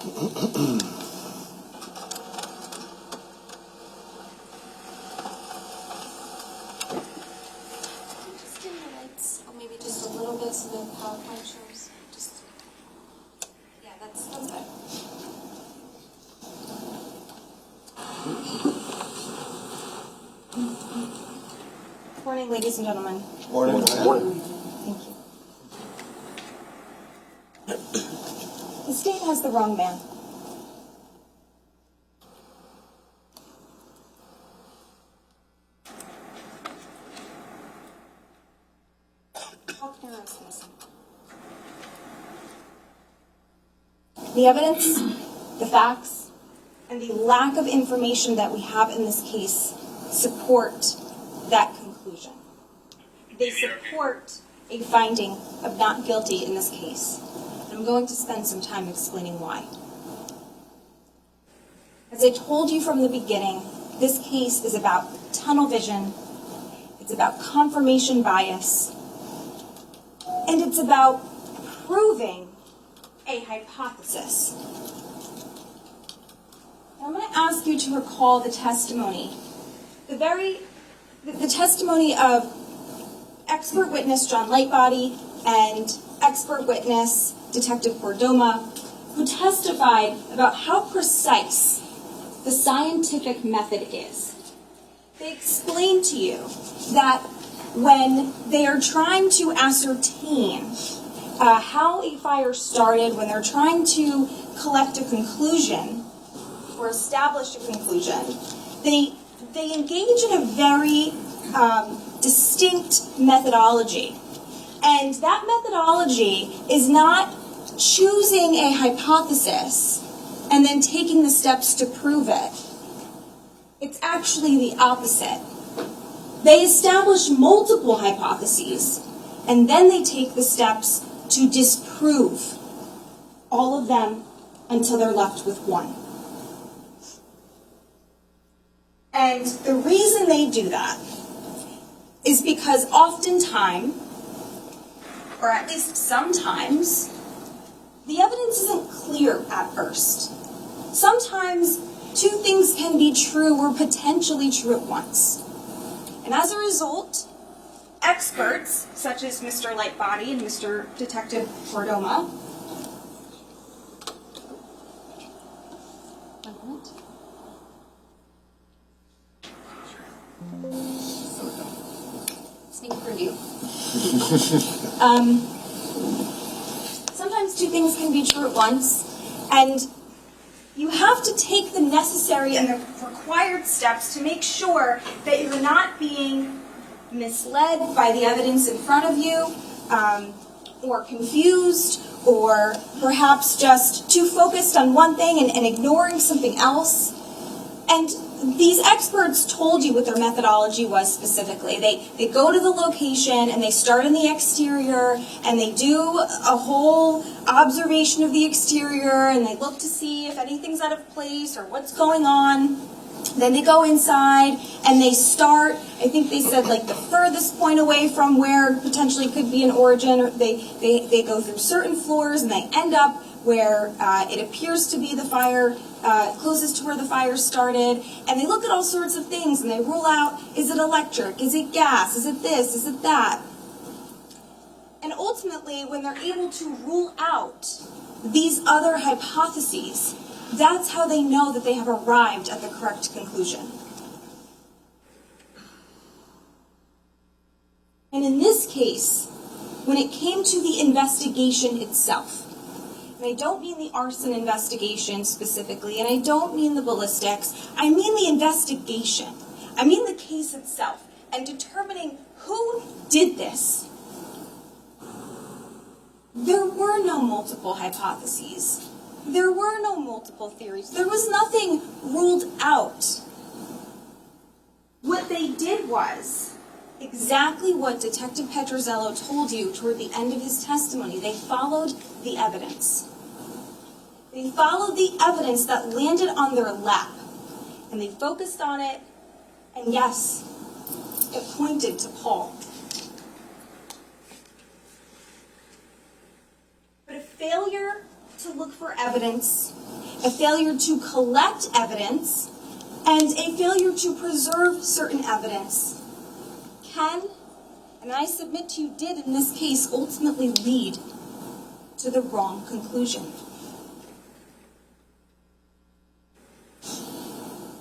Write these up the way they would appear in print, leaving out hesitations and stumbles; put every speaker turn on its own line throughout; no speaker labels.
dim the lights, or maybe just a little bit so the PowerPoint shows. Yeah, that's good. Good morning, ladies and gentlemen.
Morning.
Thank you. The state has the wrong man. The evidence, the facts, and the lack of information that we have in this case support that conclusion. They support a finding of not guilty in this case. And I'm going to spend some time explaining why. As I told you from the beginning, this case is about tunnel vision, it's about confirmation bias, and it's about proving a hypothesis. I'm going to ask you to recall the testimony, the testimony of expert witness John Lightbody and expert witness Detective Cordoma, who testified about how precise the scientific method is. They explained to you that when they are trying to ascertain how a fire started, when they're trying to collect a conclusion or establish a conclusion, they engage in a very distinct methodology. And that methodology is not choosing a hypothesis and then taking the steps to prove it. It's actually the opposite. They establish multiple hypotheses, and then they take the steps to disprove all of them until they're left with one. And the reason they do that is because oftentimes, or at least sometimes, the evidence isn't clear at first. Sometimes two things can be true or potentially true at once. And as a result, experts, such as Mr. Lightbody and Mr. Detective Cordoma, sneak preview. Sometimes two things can be true at once, and you have to take the necessary and the required steps to make sure that you're not being misled by the evidence in front of you, or confused, or perhaps just too focused on one thing and ignoring something else. And these experts told you what their methodology was specifically. They go to the location and they start in the exterior and they do a whole observation of the exterior and they look to see if anything's out of place or what's going on. Then they go inside and they start, I think they said like the furthest point away from where potentially could be an origin. Or they go through certain floors and they end up where it appears to be the fire, closest to where the fire started. And they look at all sorts of things and they rule out, is it electric? Is it gas? Is it this? Is it that? And ultimately, when they're able to rule out these other hypotheses, that's how they know that they have arrived at the correct conclusion. And in this case, when it came to the investigation itself, and I don't mean the arson investigation specifically, and I don't mean the ballistics, I mean the investigation. I mean the case itself, and determining who did this. There were no multiple hypotheses. There were no multiple theories. There was nothing ruled out. What they did was exactly what Detective Petrozello told you toward the end of his testimony. They followed the evidence. They followed the evidence that landed on their lap. And they focused on it. And yes, it pointed to Paul. But a failure to look for evidence a failure to collect evidence, and a failure to preserve certain evidence can, and I submit to you did in this case, ultimately lead to the wrong conclusion.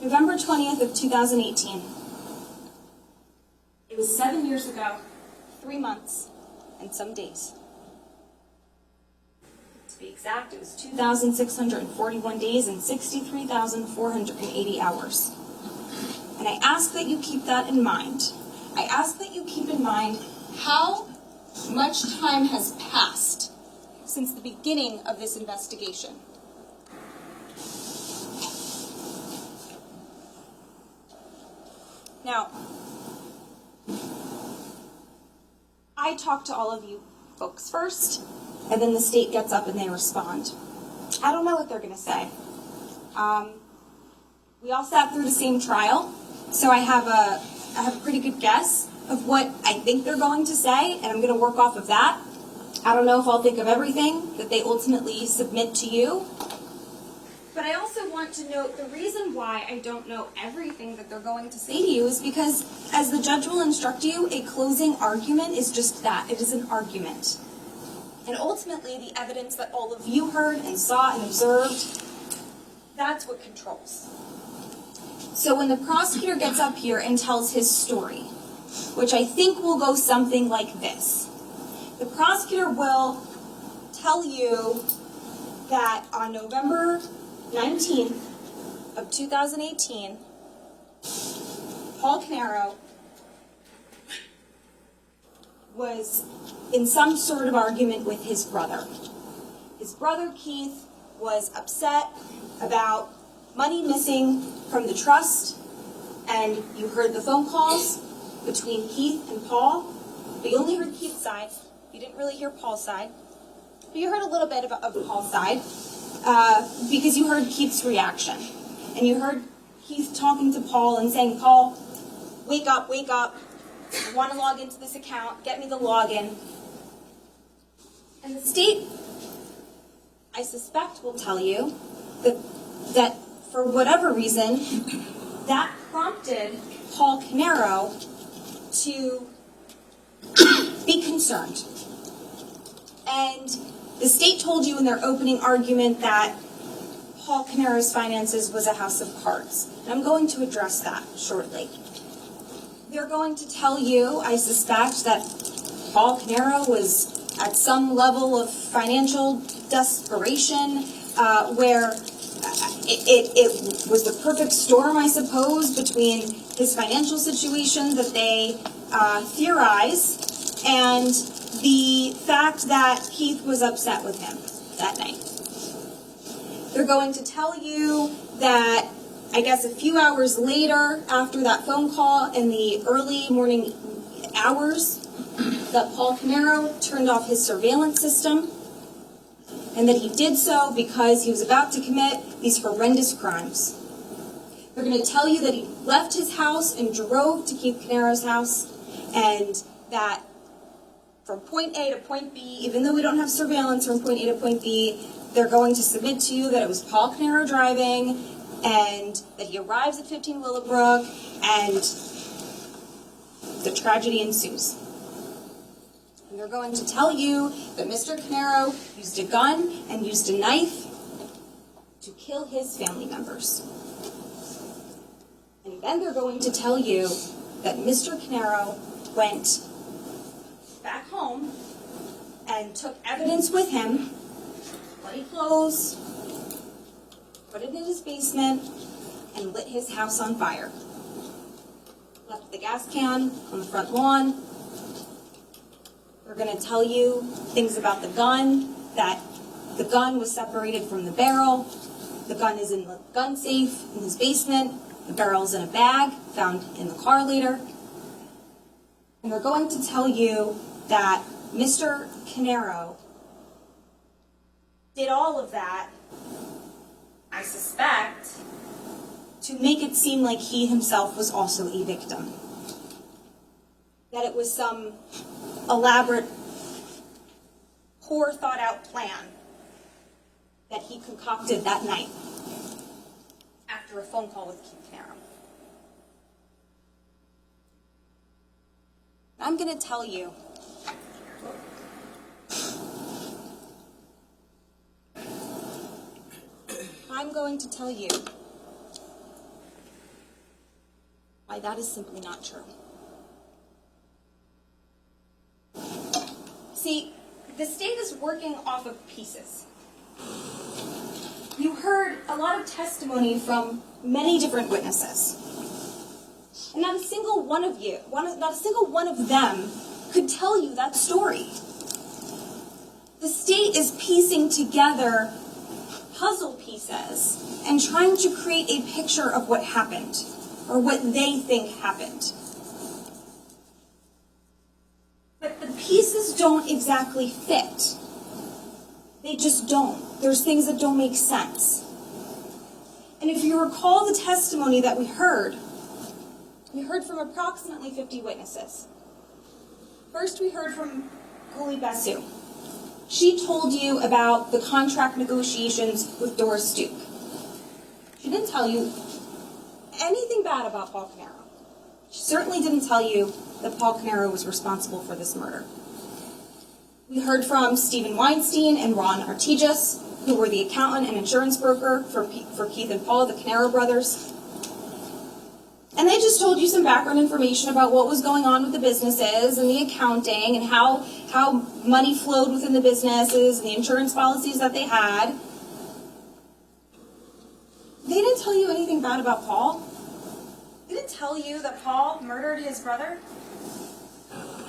November 20th of 2018. It was 7 years ago, 3 months, and some days. To be exact, it was 2,641 days and 63,480 hours. And I ask that you keep that in mind. I ask that you keep in mind how much time has passed since the beginning of this investigation. Now, I talk to all of you folks first, and then the state gets up and they respond. I don't know what they're going to say. We all sat through the same trial, so I have a pretty good guess of what I think they're going to say, and I'm going to work off of that. I don't know if I'll think of everything that they ultimately submit to you. But I also want to note the reason why I don't know everything that they're going to say to you is because, as the judge will instruct you, a closing argument is just that. It is an argument. And ultimately, the evidence that all of you heard and saw and observed, that's what controls. So when the prosecutor gets up here and tells his story, which I think will go something like this, the prosecutor will tell you that on November 19th of 2018, Paul Caneiro was in some sort of argument with his brother. His brother, Keith, was upset about money missing from the trust, and you heard the phone calls between Keith and Paul, but you only heard Keith's side. You didn't really hear Paul's side, but you heard a little bit of Paul's side. Because you heard Keith's reaction. And you heard Keith talking to Paul and saying, Paul, wake up, I want to log into this account, get me the login. And the state, I suspect, will tell you that for whatever reason, that prompted Paul Caneiro to be concerned. And the state told you in their opening argument that Paul Caneiro's finances was a house of cards. And I'm going to address that shortly. They're going to tell you, I suspect, that Paul Caneiro was at some level of financial desperation, where it was the perfect storm, I suppose, between his financial situation that they theorize and the fact that Keith was upset with him that night. They're going to tell you that, I guess a few hours later, after that phone call in the early morning hours, that Paul Caneiro turned off his surveillance system, and that he did so because he was about to commit these horrendous crimes. They're going to tell you that he left his house and drove to Keith Caneiro's house, and that from point A to point B, even though we don't have surveillance from point A to point B, they're going to submit to you that it was Paul Caneiro driving, and that he arrives at 15 Willowbrook, and the tragedy ensues. And they're going to tell you that Mr. Caneiro used a gun and used a knife to kill his family members. And then they're going to tell you that Mr. Caneiro went back home and took evidence with him, bloody clothes, put it in his basement, and lit his house on fire. Left the gas can on the front lawn. They're going to tell you things about the gun, that the gun was separated from the barrel, the gun is in the gun safe in his basement, the barrel's in a bag found in the car later. And they're going to tell you that Mr. Caneiro did all of that, I suspect, to make it seem like he himself was also a victim. That it was some elaborate, poor thought out plan that he concocted that night. after a phone call with Keith Caneiro. I'm going to tell you why that is simply not true. See, the state is working off of pieces. You heard a lot of testimony from many different witnesses. And not a single one of them could tell you that story. The state is piecing together puzzle pieces and trying to create a picture of what happened, or what they think happened. But the pieces don't exactly fit. They just don't. There's things that don't make sense. And if you recall the testimony that we heard from approximately 50 witnesses. First, we heard from Guli Basu. She told you about the contract negotiations with Doris Duke. She didn't tell you anything bad about Paul Caneiro. She certainly didn't tell you that Paul Caneiro was responsible for this murder. We heard from Stephen Weinstein and Ron Artigas, who were the accountant and insurance broker for Keith and Paul, the Caneiro brothers. And they just told you some background information about what was going on with the businesses and the accounting and how money flowed within the businesses and the insurance policies that they had. They didn't tell you anything bad about Paul. They didn't tell you that Paul murdered his brother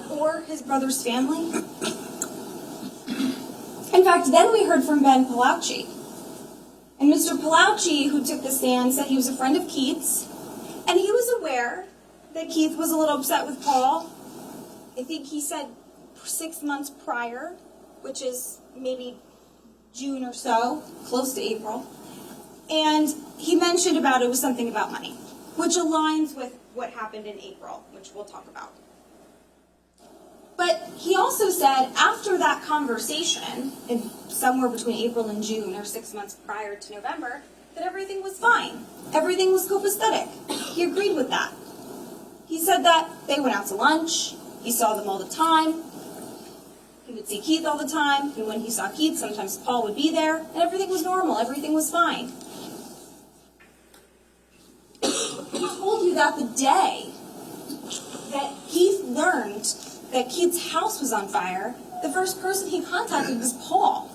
or his brother's family. In fact, then we heard from Ben Palaucci. And Mr. Palaucci, who took the stand, said he was a friend of Keith's, and he was aware that Keith was a little upset with Paul. I think he said 6 months prior, which is maybe June or so, close to April. And he mentioned it was something about money, which aligns with what happened in April, which we'll talk about. But he also said after that conversation, somewhere between April and June, or 6 months prior to November, that everything was fine. Everything was copacetic. He agreed with that. He said that they went out to lunch. He saw them all the time. He would see Keith all the time. And when he saw Keith, sometimes Paul would be there. And everything was normal. Everything was fine. He told you that the day that Keith learned that Keith's house was on fire, the first person he contacted was Paul.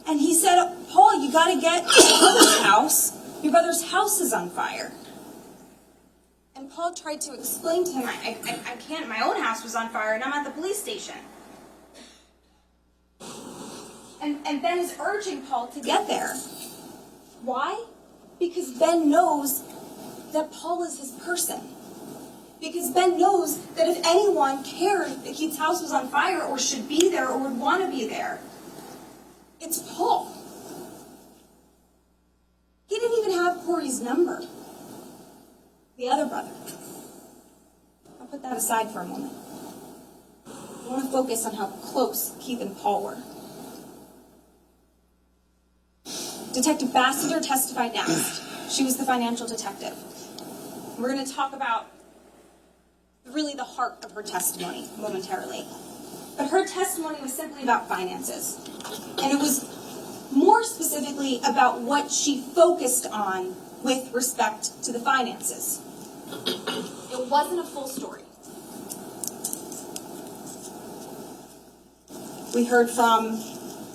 And he said, Paul, you got to get to your brother's house. Your brother's house is on fire. And Paul tried to explain to him, I can't, my own house was on fire and I'm at the police station. And Ben is urging Paul to get there. Why? Because Ben knows that Paul is his person. Because Ben knows that if anyone cared that Keith's house was on fire or should be there or would want to be there, it's Paul. He didn't even have Corey's number. The other brother. I'll put that aside for a moment. I want to focus on how close Keith and Paul were. Detective Bassender testified next. She was the financial detective. We're going to talk about really the heart of her testimony momentarily. But her testimony was simply about finances. And it was more specifically about what she focused on with respect to the finances. It wasn't a full story. We heard from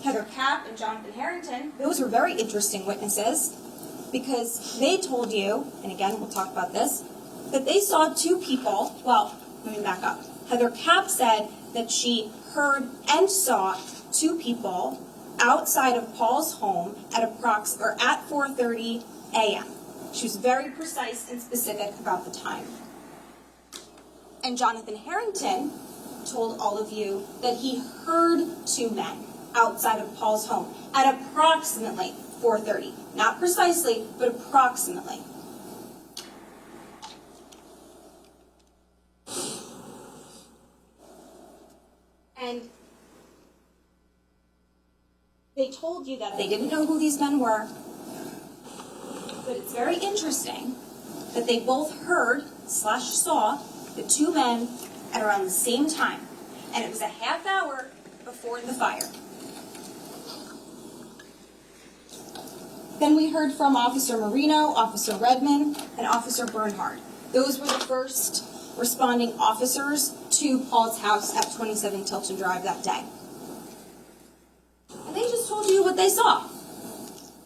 Heather Kapp and Jonathan Harrington. Those were very interesting witnesses because they told you, and again we'll talk about this, that they saw two people. Well, let me back up. Heather Kapp said that she heard and saw two people outside of Paul's home at 4:30 a.m. She was very precise and specific about the time. And Jonathan Harrington told all of you that he heard two men outside of Paul's home at approximately 4:30. Not precisely, but approximately. And they told you that they didn't know who these men were. But it's very interesting that they both heard / saw the two men at around the same time. And it was a half hour before the fire. Then we heard from Officer Marino, Officer Redman, and Officer Bernhard. Those were the first responding officers to Paul's house at 27 Tilton Drive that day. And they just told you what they saw.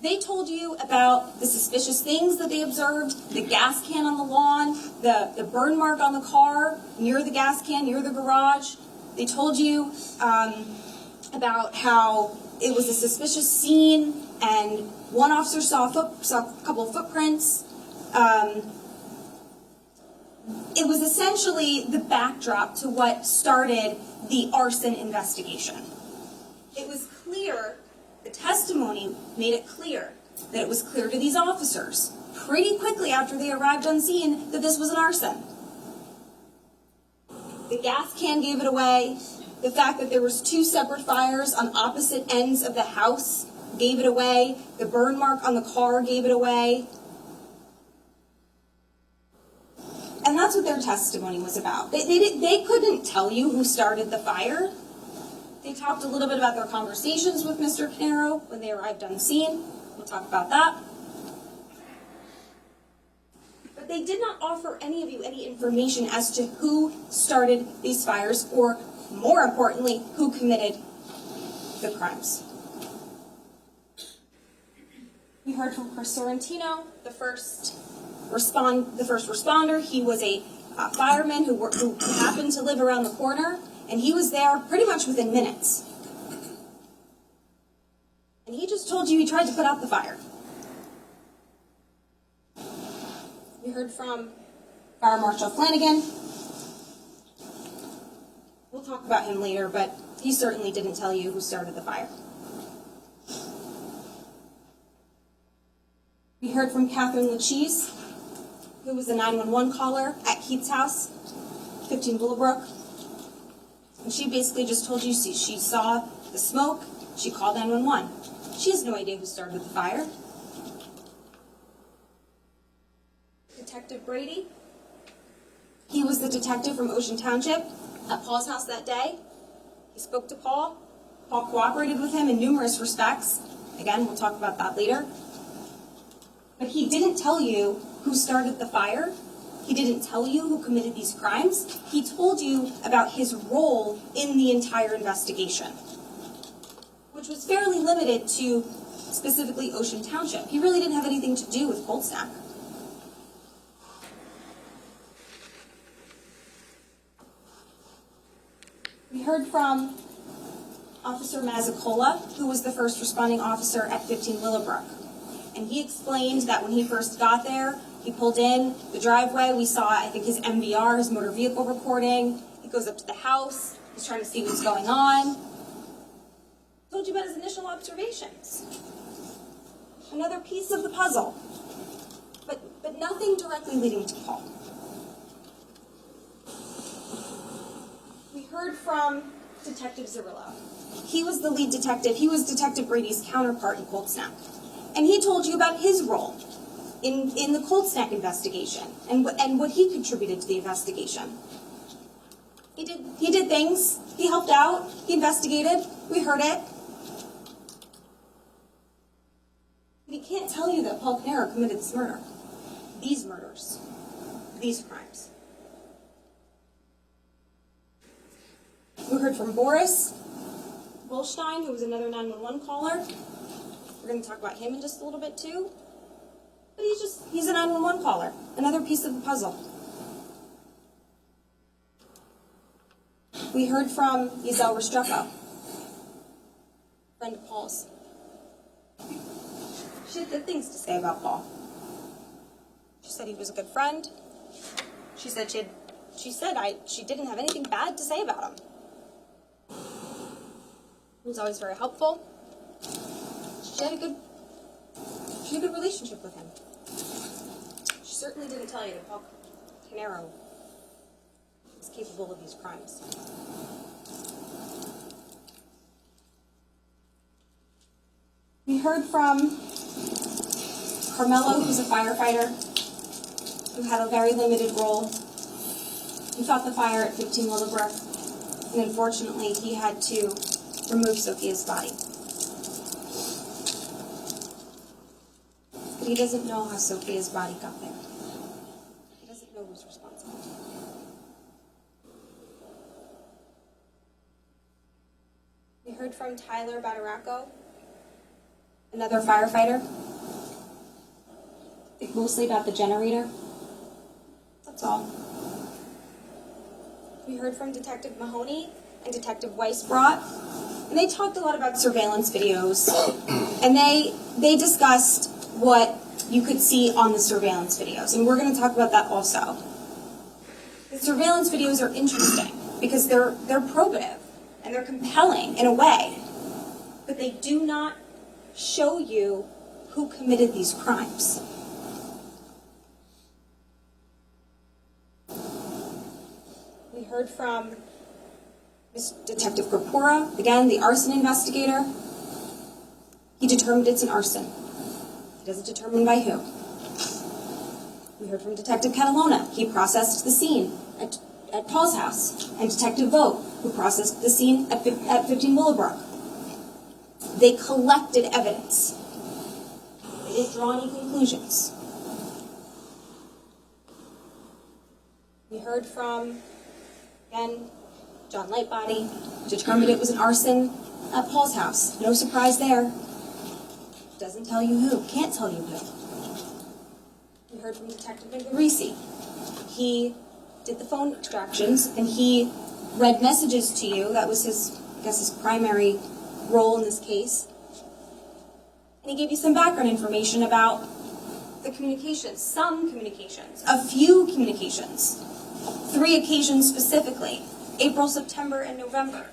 They told you about the suspicious things that they observed, the gas can on the lawn, the burn mark on the car, near the gas can, near the garage. They told you about how it was a suspicious scene, and one officer saw a couple of footprints. It was essentially the backdrop to what started the arson investigation. It was clear, the testimony made it clear, that it was clear to these officers pretty quickly after they arrived on scene that this was an arson. The gas can gave it away. The fact that there was two separate fires on opposite ends of the house gave it away. The burn mark on the car gave it away. And that's what their testimony was about. They couldn't tell you who started the fire. They talked a little bit about their conversations with Mr. Caneiro when they arrived on the scene. We'll talk about that. But they did not offer any of you any information as to who started these fires, or more importantly, who committed the crimes. We heard from Chris Sorrentino, the first responder. He was a fireman who happened to live around the corner, and he was there pretty much within minutes. And he just told you he tried to put out the fire. We heard from Fire Marshal Flanagan. We'll talk about him later, but he certainly didn't tell you who started the fire. We heard from Catherine Lachise, who was a 911 caller at Keith's house, 15 Willowbrook. And she basically just told you she saw the smoke, she called 911. She has no idea who started the fire. Detective Brady, he was the detective from Ocean Township at Paul's house that day. He spoke to Paul. Paul cooperated with him in numerous respects. Again, we'll talk about that later. But he didn't tell you who started the fire. He didn't tell you who committed these crimes. He told you about his role in the entire investigation, which was fairly limited to specifically Ocean Township. He really didn't have anything to do with Cold Snap. We heard from Officer Mazzicola, who was the first responding officer at 15 Willowbrook. And he explained that when he first got there, he pulled in the driveway. We saw, I think, his MVR, his motor vehicle recording. He goes up to the house. He's trying to see what's going on. Told you about his initial observations. Another piece of the puzzle. But nothing directly leading to Paul. We heard from Detective Zerillo. He was the lead detective. He was Detective Brady's counterpart in Cold Snap. And he told you about his role in the Cold Snap investigation and what he contributed to the investigation. He did things. He helped out. He investigated. We heard it. But he can't tell you that Paul Caneiro committed this murder. These murders. These crimes. We heard from Boris Wolstein, who was another 911 caller. We're going to talk about him in just a little bit too. But he's a 911 caller. Another piece of the puzzle. We heard from Giselle Restrepo, friend of Paul's. She had good things to say about Paul. She said he was a good friend. She said she didn't have anything bad to say about him. He was always very helpful. She had a good relationship with him. She certainly didn't tell you that Paul Caneiro is capable of these crimes. We heard from Carmelo, who's a firefighter, who had a very limited role. He fought the fire at 15 Willowbrook, and unfortunately he had to remove Sophia's body. But he doesn't know how Sophia's body got there. He doesn't know who's responsible. We heard from Tyler Badaracco, another firefighter. I think mostly about the generator. That's all. We heard from Detective Mahoney and Detective Weisbrot, and they talked a lot about surveillance videos, and they discussed what you could see on the surveillance videos, and we're going to talk about that also. The surveillance videos are interesting because they're probative and they're compelling in a way, but they do not show you who committed these crimes. We heard from Detective Corpora, again, the arson investigator. He determined it's an arson. He doesn't determine by who. We heard from Detective Catalona. He processed the scene at Paul's house. And Detective Vogt, who processed the scene at 15 Willowbrook. They collected evidence. They didn't draw any conclusions. We heard from, again, John Lightbody, determined it was an arson at Paul's house. No surprise there. Doesn't tell you who, can't tell you who. We heard from Detective Inglorisi. He did the phone extractions and he read messages to you. That was his primary role in this case. And he gave you some background information about the communications, some communications, a few communications, 3 occasions specifically, April, September, and November,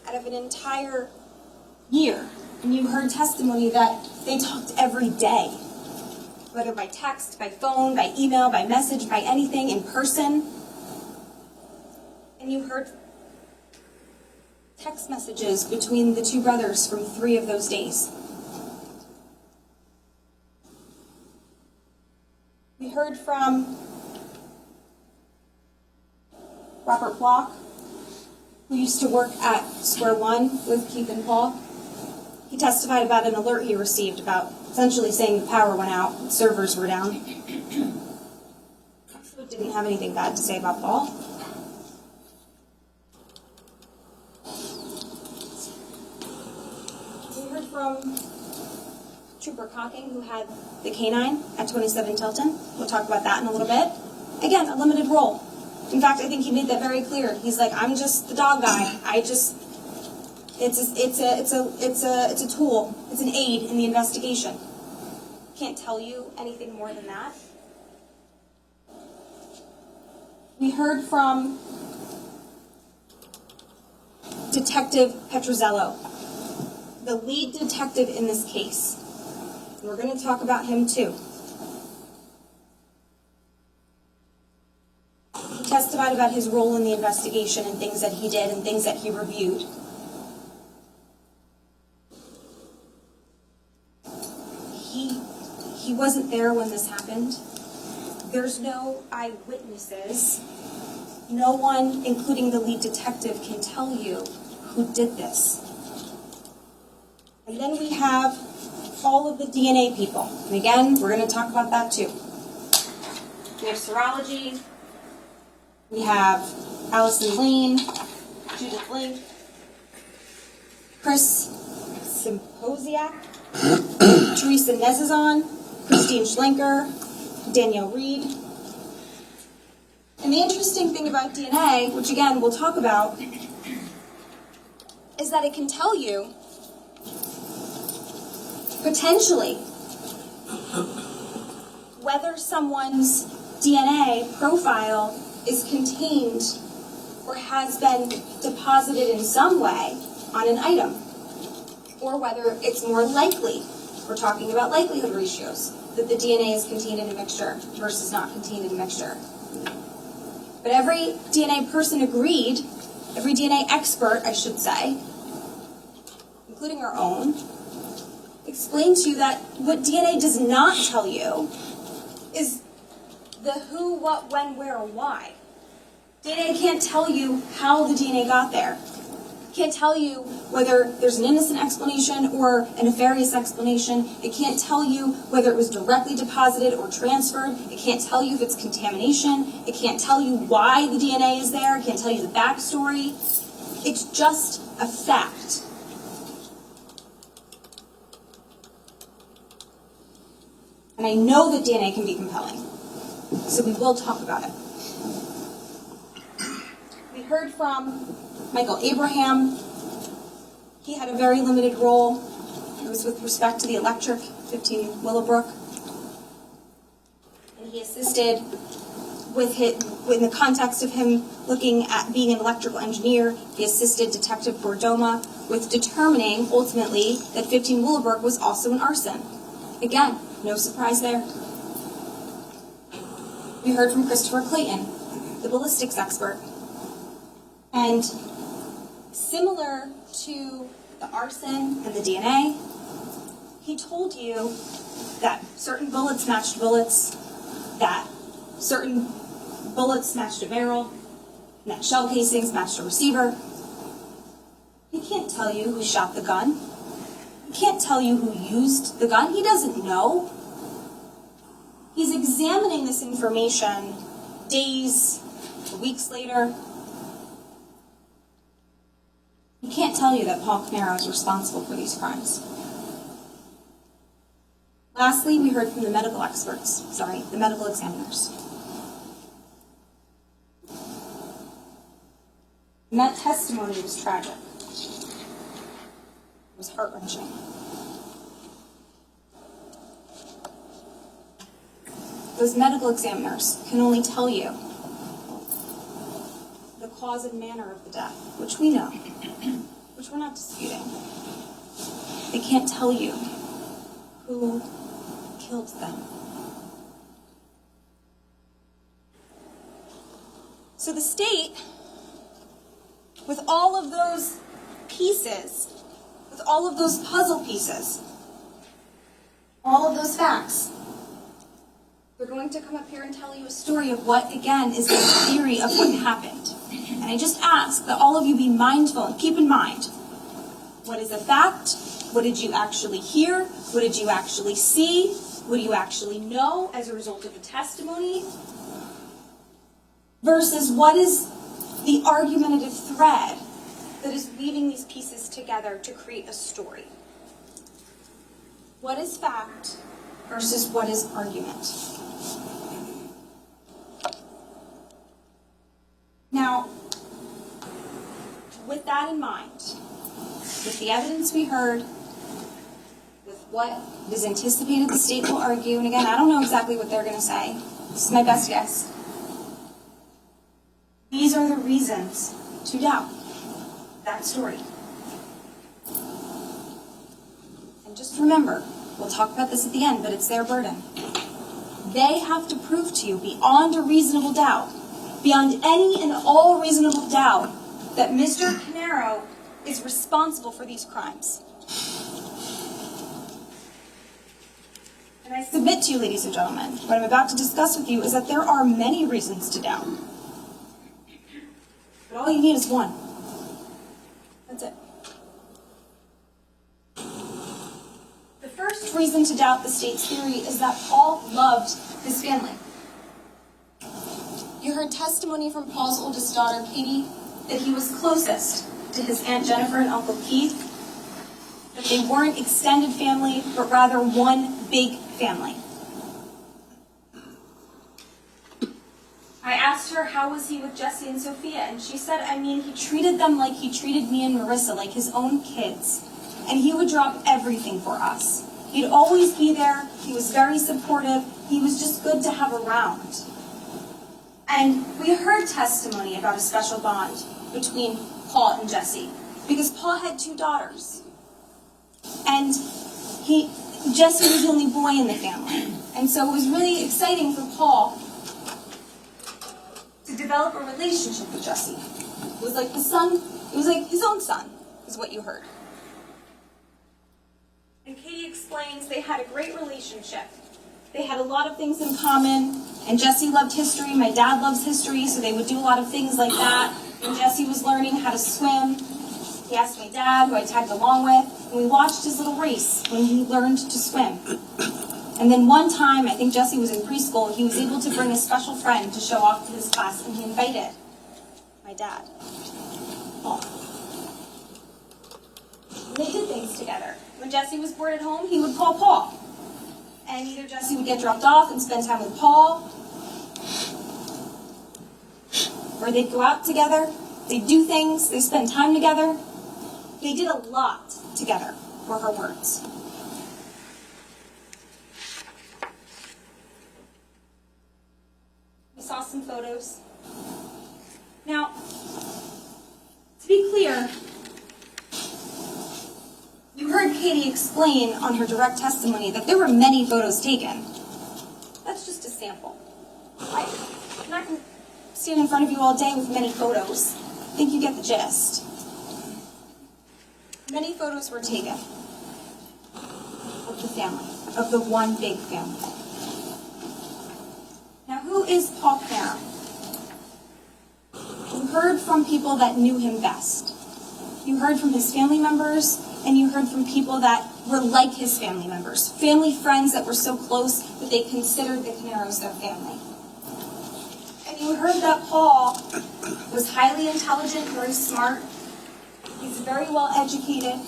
out of an entire year. And you heard testimony that they talked every day, whether by text, by phone, by email, by message, by anything, in person. And you heard text messages between the 2 brothers from 3 of those days. We heard from Robert Block, who used to work at Square One with Keith and Paul. He testified about an alert he received about essentially saying the power went out, servers were down. So didn't have anything bad to say about Paul. We heard from Trooper Cocking, who had the canine at 27 Tilton. We'll talk about that in a little bit. Again, a limited role. In fact, I think he made that very clear. He's like, I'm just the dog guy. It's a tool. It's an aid in the investigation. Can't tell you anything more than that. We heard from Detective Petrozello, the lead detective in this case. And we're going to talk about him too. He testified about his role in the investigation and things that he did and things that he reviewed. He wasn't there when this happened. There's no eyewitnesses. No one, including the lead detective, can tell you who did this. And then we have all of the DNA people. And again, we're going to talk about that too. We have serology. We have Allison Lane, Judith Link, Chris Symposiak, Teresa Nezazon, Christine Schlenker, Danielle Reed. And the interesting thing about DNA, which again we'll talk about, is that it can tell you, potentially, whether someone's DNA profile is contained or has been deposited in some way on an item, or whether it's more likely, we're talking about likelihood ratios, that the DNA is contained in a mixture versus not contained in a mixture. But every DNA person agreed, every DNA expert, I should say, including our own, explain to you that what DNA does not tell you is the who, what, when, where, or why. DNA can't tell you how the DNA got there. It can't tell you whether there's an innocent explanation or a nefarious explanation. It can't tell you whether it was directly deposited or transferred. It can't tell you if it's contamination. It can't tell you why the DNA is there. It can't tell you the backstory. It's just a fact. And I know that DNA can be compelling, so we will talk about it. We heard from Michael Abraham. He had a very limited role. It was with respect to the electric, 15 Willowbrook. And he assisted in the context of him looking at being an electrical engineer. He assisted Detective Bordoma with determining, ultimately, that 15 Willowbrook was also an arson. Again, no surprise there. We heard from Christopher Clayton, the ballistics expert. And similar to the arson and the DNA, he told you that certain bullets matched bullets, that certain bullets matched a barrel, and that shell casings matched a receiver. He can't tell you who shot the gun. He can't tell you who used the gun. He doesn't know. He's examining this information days or weeks later. He can't tell you that Paul Caneiro is responsible for these crimes. Lastly, we heard from the medical examiners. And that testimony was tragic. It was heart-wrenching. Those medical examiners can only tell you the cause and manner of the death, which we know, which we're not disputing. They can't tell you who killed them. So the state, with all of those pieces, with all of those puzzle pieces, all of those facts, they're going to come up here and tell you a story of what, again, is the theory of what happened. And I just ask that all of you be mindful and keep in mind, what is a fact? What did you actually hear? What did you actually see? What do you actually know as a result of the testimony? Versus what is the argumentative thread that is weaving these pieces together to create a story? What is fact versus what is argument? Now, with that in mind, with the evidence we heard, with what is anticipated the state will argue, and again, I don't know exactly what they're going to say. This is my best guess. These are the reasons to doubt that story. And just remember, we'll talk about this at the end, but it's their burden. They have to prove to you beyond a reasonable doubt, beyond any and all reasonable doubt, that Mr. Caneiro is responsible for these crimes. And I submit to you, ladies and gentlemen, what I'm about to discuss with you is that there are many reasons to doubt. But all you need is one. That's it. The first reason to doubt the state's theory is that Paul loved his family. You heard testimony from Paul's oldest daughter, Katie, that he was closest to his Aunt Jennifer and Uncle Keith, that they weren't extended family, but rather one big family. I asked her, how was he with Jesse and Sophia? And she said, he treated them like he treated me and Marissa, like his own kids. And he would drop everything for us. He'd always be there. He was very supportive. He was just good to have around. And we heard testimony about a special bond between Paul and Jesse, because Paul had 2 daughters. And Jesse was the only boy in the family. And so it was really exciting for Paul to develop a relationship with Jesse. It was like his son, it was like his own son, is what you heard. And Katie explains they had a great relationship. They had a lot of things in common, and Jesse loved history. My dad loves history, so they would do a lot of things like that. When Jesse was learning how to swim, he asked my dad, who I tagged along with, and we watched his little race when he learned to swim. And then one time, I think Jesse was in preschool, he was able to bring a special friend to show off to his class, and he invited my dad, Paul. And they did things together. When Jesse was bored at home, he would call Paul. And either Jesse would get dropped off and spend time with Paul, or they'd go out together, they'd do things, they'd spend time together. They did a lot together, were her words. We saw some photos. Now, to be clear, you heard Katie explain on her direct testimony that there were many photos taken. That's just a sample. I'm not going to stand in front of you all day with many photos. I think you get the gist. Many photos were taken of the family, of the one big family. Now, who is Paul Caneiro? You heard from people that knew him best. You heard from his family members, and you heard from people that were like his family members, family friends that were so close that they considered the Caneiros their family. And you heard that Paul was highly intelligent, very smart. He's very well educated.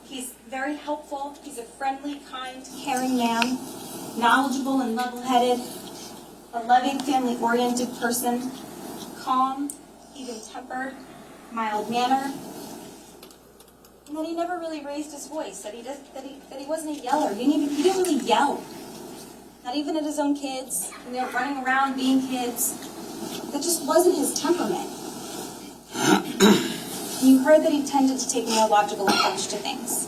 He's very helpful. He's a friendly, kind, caring man, knowledgeable and level-headed, a loving, family-oriented person, calm, even-tempered, mild-mannered. And that he never really raised his voice, that he wasn't a yeller. He didn't really yell. Not even at his own kids, when they were running around being kids. That just wasn't his temperament. You heard that he tended to take a more logical approach to things.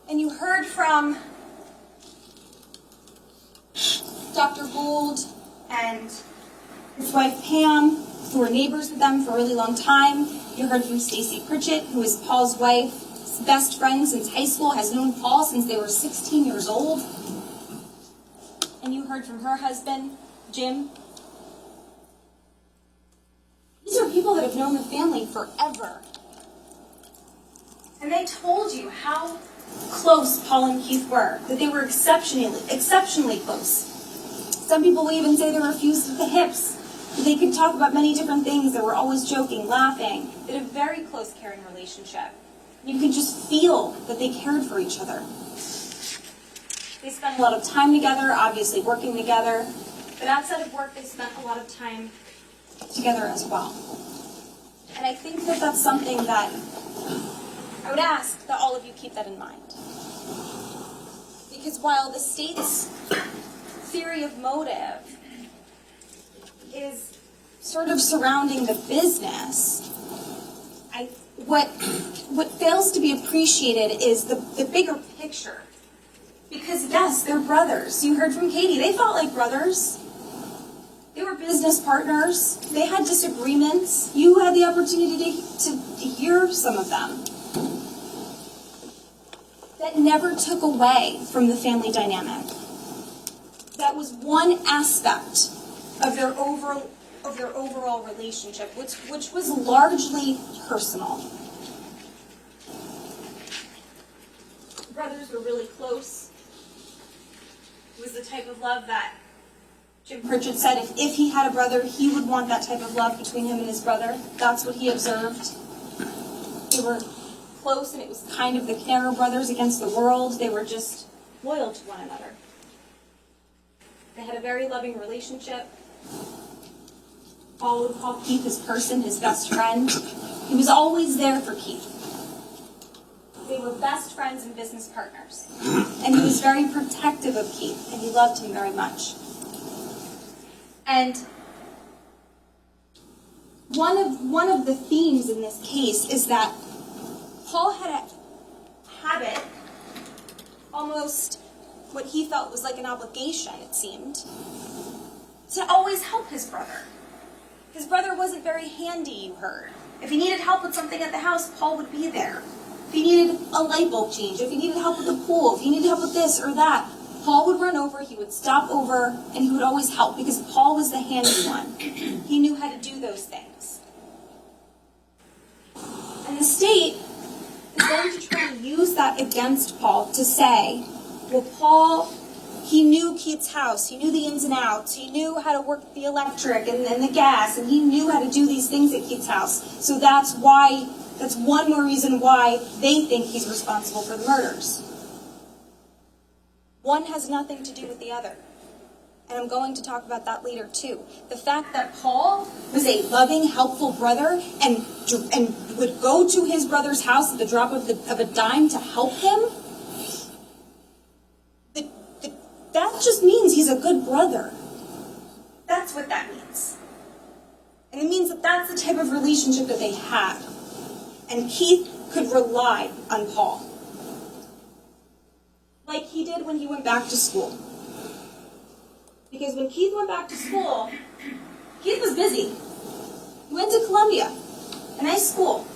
And you heard from Dr. Gould and his wife Pam, who were neighbors with them for a really long time. You heard from Stacy Pritchett, who is Paul's wife, his best friend since high school, has known Paul since they were 16 years old. And you heard from her husband, Jim. These are people that have known the family forever. And they told you how close Paul and Keith were, that they were exceptionally close. Some people will even say they were fused at the hips. They could talk about many different things. They were always joking, laughing. They had a very close, caring relationship. You could just feel that they cared for each other. They spent a lot of time together, obviously working together. But outside of work, they spent a lot of time together as well. And I think that that's something that I would ask that all of you keep that in mind. Because while the state's theory of motive is sort of surrounding the business, what fails to be appreciated is the bigger picture. Because yes, they're brothers. You heard from Katie, they felt like brothers. They were business partners. They had disagreements. You had the opportunity to hear some of them. That never took away from the family dynamic. That was one aspect of their overall relationship, which was largely personal. Brothers were really close. It was the type of love that Jim Pritchett said if he had a brother, he would want that type of love between him and his brother. That's what he observed. They were close, and it was kind of the Caneiro brothers against the world. They were just loyal to one another. They had a very loving relationship. Paul would call Keith his person, his best friend. He was always there for Keith. They were best friends and business partners. And he was very protective of Keith, and he loved him very much. And one of the themes in this case is that Paul had a habit, almost what he felt was like an obligation, it seemed, to always help his brother. His brother wasn't very handy, you heard. If he needed help with something at the house, Paul would be there. If he needed a light bulb change, if he needed help with the pool, if he needed help with this or that, Paul would run over, he would stop over, and he would always help because Paul was the handy one. He knew how to do those things. And the state is going to try to use that against Paul to say, well, Paul, he knew Keith's house, he knew the ins and outs, he knew how to work the electric and the gas, and he knew how to do these things at Keith's house. So that's one more reason why they think he's responsible for the murders. One has nothing to do with the other. And I'm going to talk about that later too. The fact that Paul was a loving, helpful brother and would go to his brother's house at the drop of a dime to help him, that just means he's a good brother. That's what that means. And it means that that's the type of relationship that they had. And Keith could rely on Paul. Like he did when he went back to school. Because when Keith went back to school, Keith was busy. He went to Columbia, a nice school.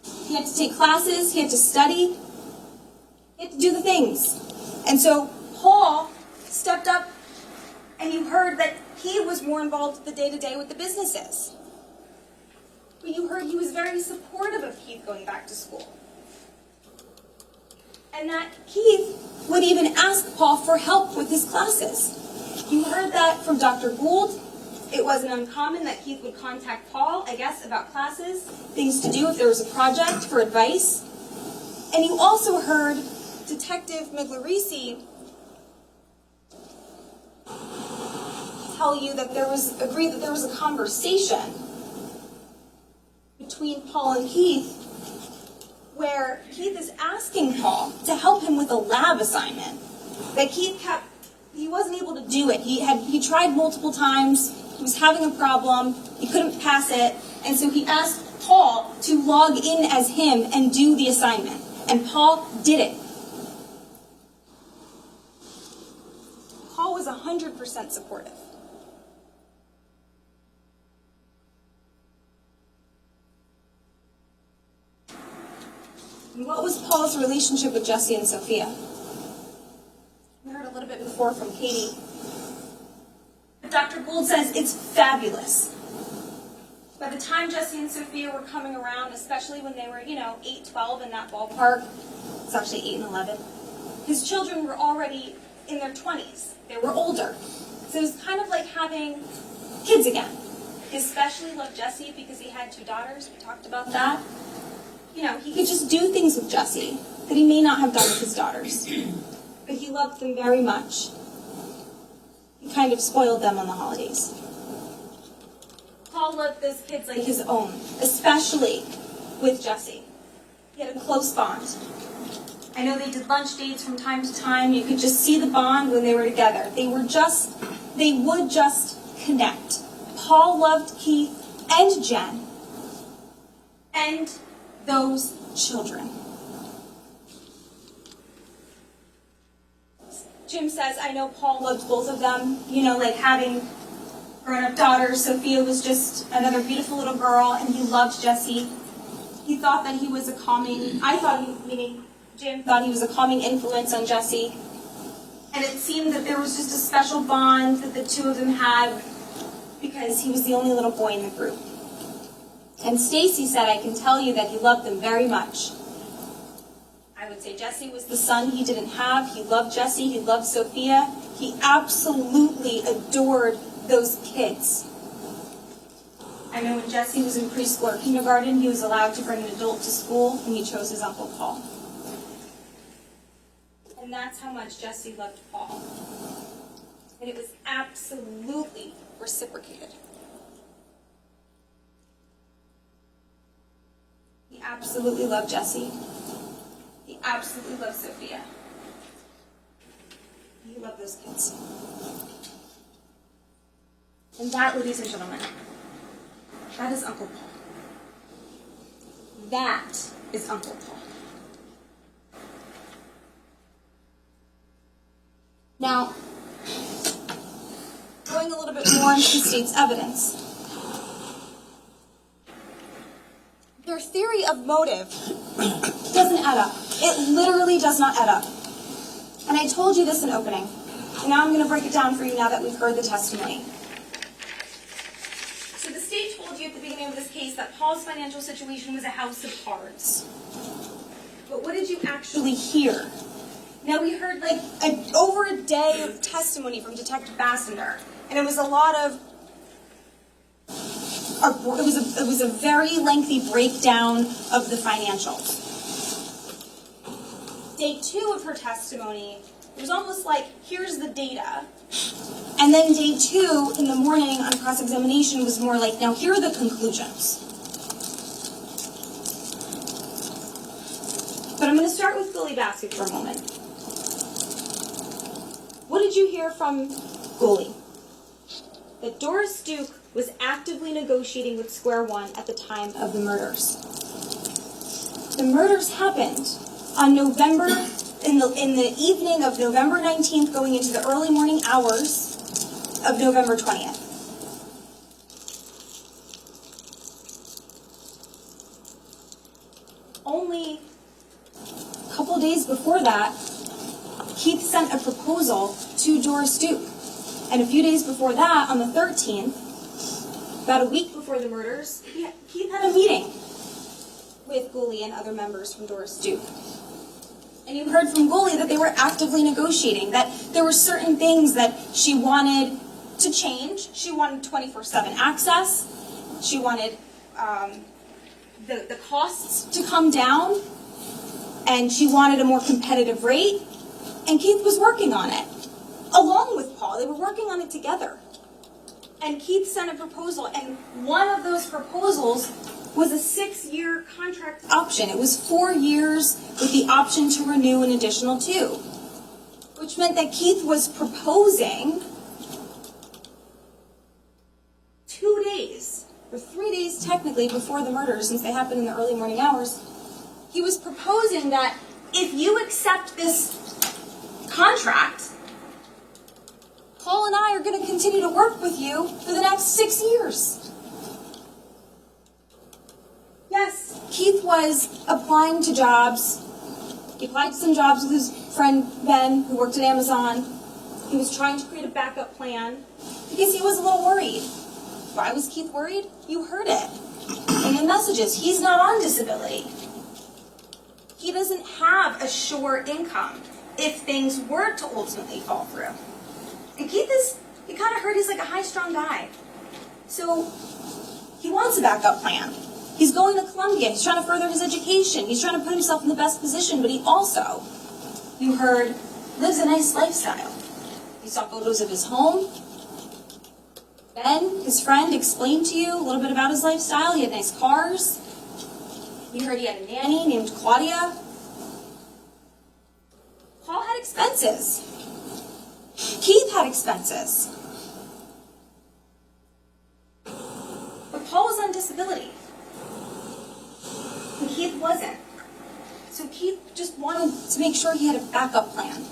He had to take classes, he had to study, he had to do the things. And so Paul stepped up, and you heard that he was more involved with the day-to-day with the businesses. But you heard he was very supportive of Keith going back to school. And that Keith would even ask Paul for help with his classes. You heard that from Dr. Gould. It wasn't uncommon that Keith would contact Paul, I guess, about classes, things to do if there was a project, for advice. And you also heard Detective Miglorisi tell you that agree that there was a conversation between Paul and Keith where Keith is asking Paul to help him with a lab assignment that he wasn't able to do it. He tried multiple times, he was having a problem, he couldn't pass it, and so he asked Paul to log in as him and do the assignment. And Paul did it. Paul was 100% supportive. And what was Paul's relationship with Jesse and Sophia? We heard a little bit before from Katie. But Dr. Gould says it's fabulous. By the time Jesse and Sophia were coming around, especially when they were, 8, 12 in that ballpark, it's actually 8 and 11, his children were already in their 20s. They were older. So it was kind of like having kids again. He especially loved Jesse because he had 2 daughters. We talked about that. He could just do things with Jesse that he may not have done with his daughters. But he loved them very much. He kind of spoiled them on the holidays. Paul loved those kids like his own, especially with Jesse. He had a close bond. I know they did lunch dates from time to time. You could just see the bond when they were together. They would just connect. Paul loved Keith and Jen and those children. Jim says, I know Paul loved both of them, like having grown-up daughters. Sophia was just another beautiful little girl, and he loved Jesse. He thought that he was Jim thought he was a calming influence on Jesse. And it seemed that there was just a special bond that the two of them had because he was the only little boy in the group. And Stacy said, I can tell you that he loved them very much. I would say Jesse was the son he didn't have. He loved Jesse. He loved Sophia. He absolutely adored those kids. I know when Jesse was in preschool or kindergarten, he was allowed to bring an adult to school, and he chose his Uncle Paul. And that's how much Jesse loved Paul. And it was absolutely reciprocated. He absolutely loved Jesse. He absolutely loved Sophia. He loved those kids. And that, ladies and gentlemen, that is Uncle Paul. That is Uncle Paul. Now, going a little bit more into the state's evidence. theory of motive doesn't add up. It literally does not add up. And I told you this in opening. And now I'm going to break it down for you now that we've heard the testimony. So the state told you at the beginning of this case that Paul's financial situation was a house of cards. But what did you actually hear? Now we heard like over a day of testimony from Detective Bassender. And it was a lot of it was a very lengthy breakdown of the financials. Day 2 of her testimony, it was almost like, here's the data. And then day 2 in the morning on cross-examination was more like, now here are the conclusions. But I'm going to start with Gully Bassett for a moment. What did you hear from Gully? That Doris Duke was actively negotiating with Square One at the time of the murders. The murders happened on in the evening of November 19th, going into the early morning hours of November 20th. Only a couple days before that, Keith sent a proposal to Doris Duke. And a few days before that, on the 13th, about a week before the murders, Keith had a meeting with Gully and other members from Doris Duke. And you heard from Gully that they were actively negotiating, that there were certain things that she wanted to change. She wanted 24/7 access. She wanted the costs to come down. And she wanted a more competitive rate. And Keith was working on it, along with Paul. They were working on it together. And Keith sent a proposal, and one of those proposals was a 6-year contract option. It was 4 years with the option to renew an additional 2, which meant that Keith was proposing 2 days, or 3 days technically before the murders, since they happened in the early morning hours. He was proposing that if you accept this contract, Paul and I are going to continue to work with you for the next 6 years. Yes, Keith was applying to jobs. He applied to some jobs with his friend Ben, who worked at Amazon. He was trying to create a backup plan because he was a little worried. Why was Keith worried? You heard it in the messages. He's not on disability. He doesn't have a sure income if things were to ultimately fall through. And Keith you kind of heard he's like a high-strung guy. So he wants a backup plan. He's going to Columbia. He's trying to further his education. He's trying to put himself in the best position, but he also, you heard, lives a nice lifestyle. You saw photos of his home. Ben, his friend, explained to you a little bit about his lifestyle. He had nice cars. You heard he had a nanny named Claudia. Paul had expenses. Keith had expenses. But Paul was on disability. And Keith wasn't. So Keith just wanted to make sure he had a backup plan.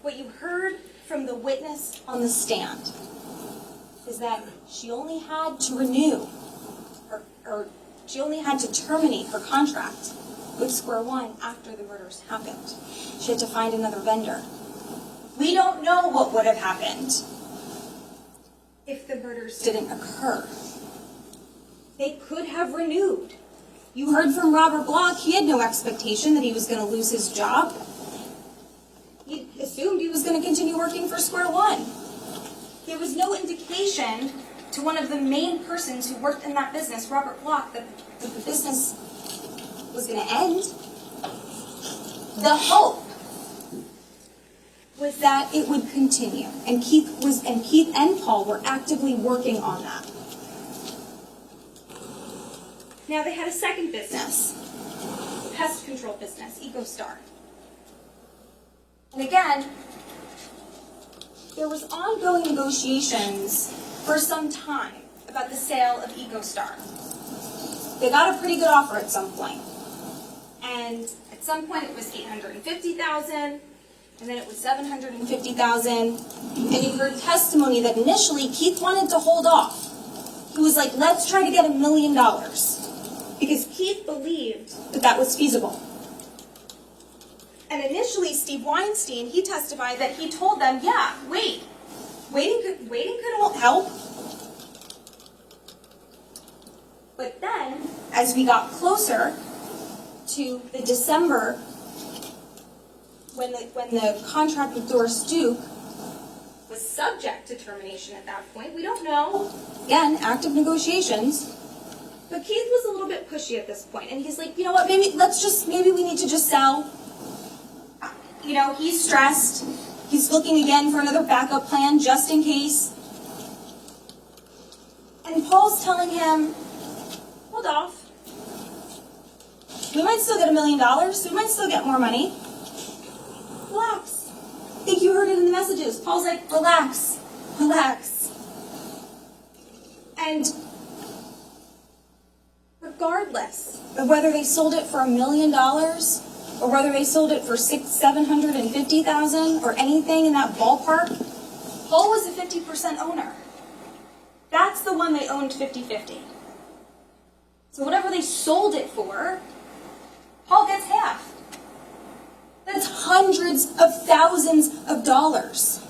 What you heard from the witness on the stand is that she only had to renew, or she only had to terminate her contract with Square One after the murders happened. She had to find another vendor. We don't know what would have happened if the murders didn't occur. They could have renewed. You heard from Robert Block, he had no expectation that he was going to lose his job. He assumed he was going to continue working for Square One. There was no indication to one of the main persons who worked in that business, Robert Block, that the business was going to end. The hope was that it would continue, and Keith and Paul were actively working on that. Now they had a second business, a pest control business, EcoStar. And again, there was ongoing negotiations for some time about the sale of EcoStar. They got a pretty good offer at some point. And at some point it was $850,000, and then it was $750,000. And you heard testimony that initially Keith wanted to hold off. he was like, let's try to get $1 million. Because Keith believed that that was feasible. And initially, Steve Weinstein, he testified that he told them, yeah, waiting could help. But then, as we got closer to the December, when the contract with Doris Duke was subject to termination at that point, we don't know. Again, active negotiations. But Keith was a little bit pushy at this point, and he's like, you know what, maybe we need to just sell. You know, he's stressed. He's looking again for another backup plan just in case. And Paul's telling him, hold off. We might still get $1 million. We might still get more money. Relax. I think you heard it in the messages. Paul's like, relax, relax. And regardless of whether they sold it for $1 million or whether they sold it for $750,000 or anything in that ballpark, Paul was a 50% owner. That's the one they owned 50-50. So whatever they sold it for, Paul gets half. That's hundreds of thousands of dollars.